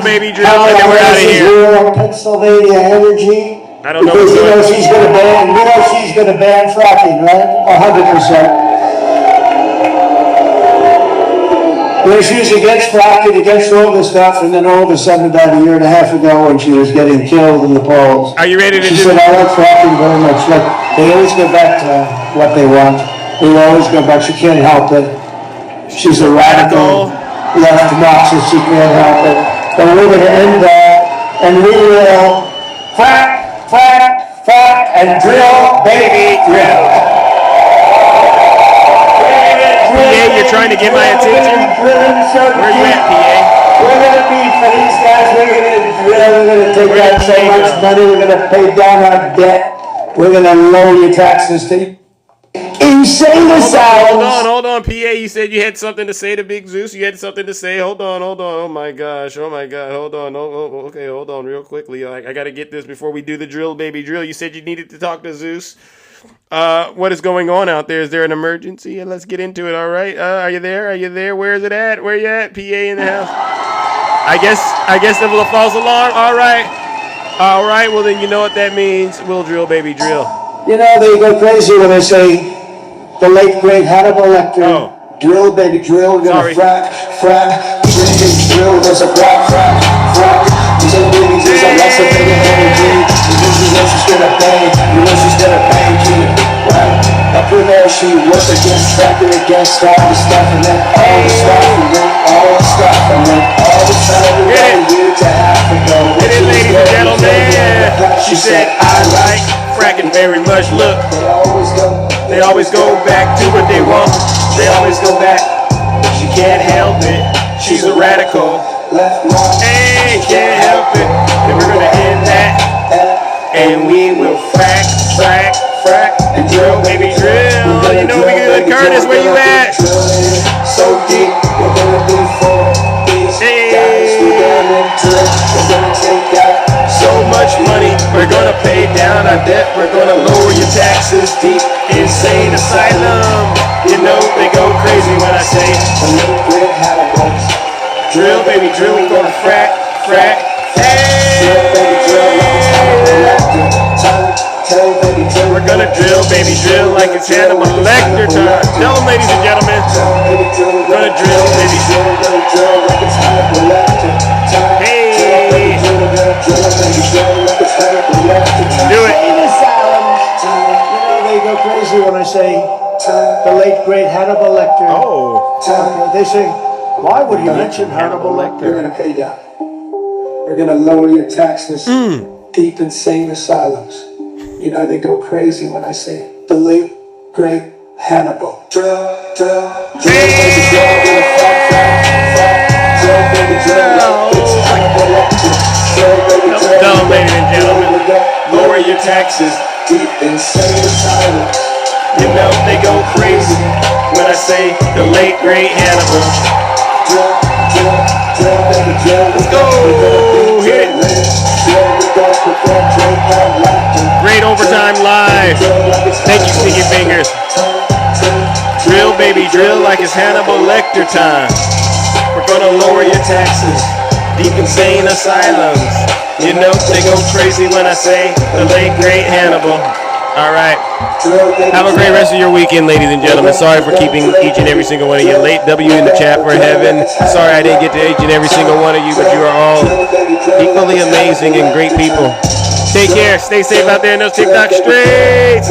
Baby drill, and then we're out of here. Pennsylvania Energy. I don't know. Because she's going to ban fracking, right? 100%. She's against fracking, against all this stuff, and then all of a sudden, about a year and a half ago, when she was getting killed in the polls, are you ready to she said, "I like fracking very much." Look, they always go back to what they want. They always go back. She can't help it. She's a radical left Marxist. She can't help it. But we're going to end that, and we will frack, frack, frack, and drill, baby, drill. PA, you're trying to get my attention? Where you at, PA? We're going to be, for these guys, we're going to drill, we're going to take out so much money, we're going to pay down our debt. We're gonna lower your taxes to insane asylums. Hold on, PA. You said you had something to say to Big Zeus. You had something to say. Hold on. Oh my gosh. Hold on. Okay, hold on real quickly. I got to get this before we do the drill, baby drill. You said you needed to talk to Zeus. What is going on out there? Is there an emergency? Let's get into it. All right. Are you there? Where is it at? Where you at? PA in the house. I guess it was a false alarm. All right. Well, then you know what that means. We'll drill, baby drill. You know, they go crazy when they say the late great Hannibal Lecter. Drill, baby, drill. We're gonna frack. Drill, there's a frack. These are baby, these are lots of big energy. This is what she's gonna pay. You know she's gonna pay you. Right? Up in there, she works against all the stuff, and then all the stuff, and then all the stuff, and then all the time we you to Africa. Get it, ladies and gentlemen. She said, I like fracking very much. Look, they always go back to what they want. They always go back, but she can't help it. She's a radical. Hey, can't help it. And we're gonna end that, and we will frack, and drill, baby, drill. You know we good. Curtis, where you at? So deep, we're gonna do 4 days. We're gonna take out so much money. We're gonna pay down our debt. We're gonna lower your taxes. Deep insane asylum. You know they go crazy when I say drill, baby, drill. We gonna frack. We're gonna drill, baby, drill like it's Hannibal Lecter time. Tell them, ladies and gentlemen. We're gonna drill, baby, drill like it's Hannibal Lecter. Hey, do it. You know, they go crazy when I say the late great Hannibal Lecter. They say, why would you mention Hannibal Lecter? We're gonna pay down. We're gonna lower your taxes. Deep insane asylums. You know, they go crazy when I say the late, great Hannibal. Drill, baby, drill, Dumb, ladies and gentlemen. Lower your taxes. Deep insane asylums. You know, they go crazy when I say the late, great Hannibal. Let's go. Hit it. Great overtime live. Thank you, Sticky Fingers. Drill, baby, drill like it's Hannibal Lecter time. We're gonna lower your taxes. Deep insane asylums. You know they go crazy when I say the late great Hannibal. All right. Have a great rest of your weekend, ladies and gentlemen. Sorry for keeping each and every single one of you late. W in the chat for heaven. Sorry I didn't get to each and every single one of you, but you are all equally amazing and great people. Take care. Stay safe out there in those TikTok streets.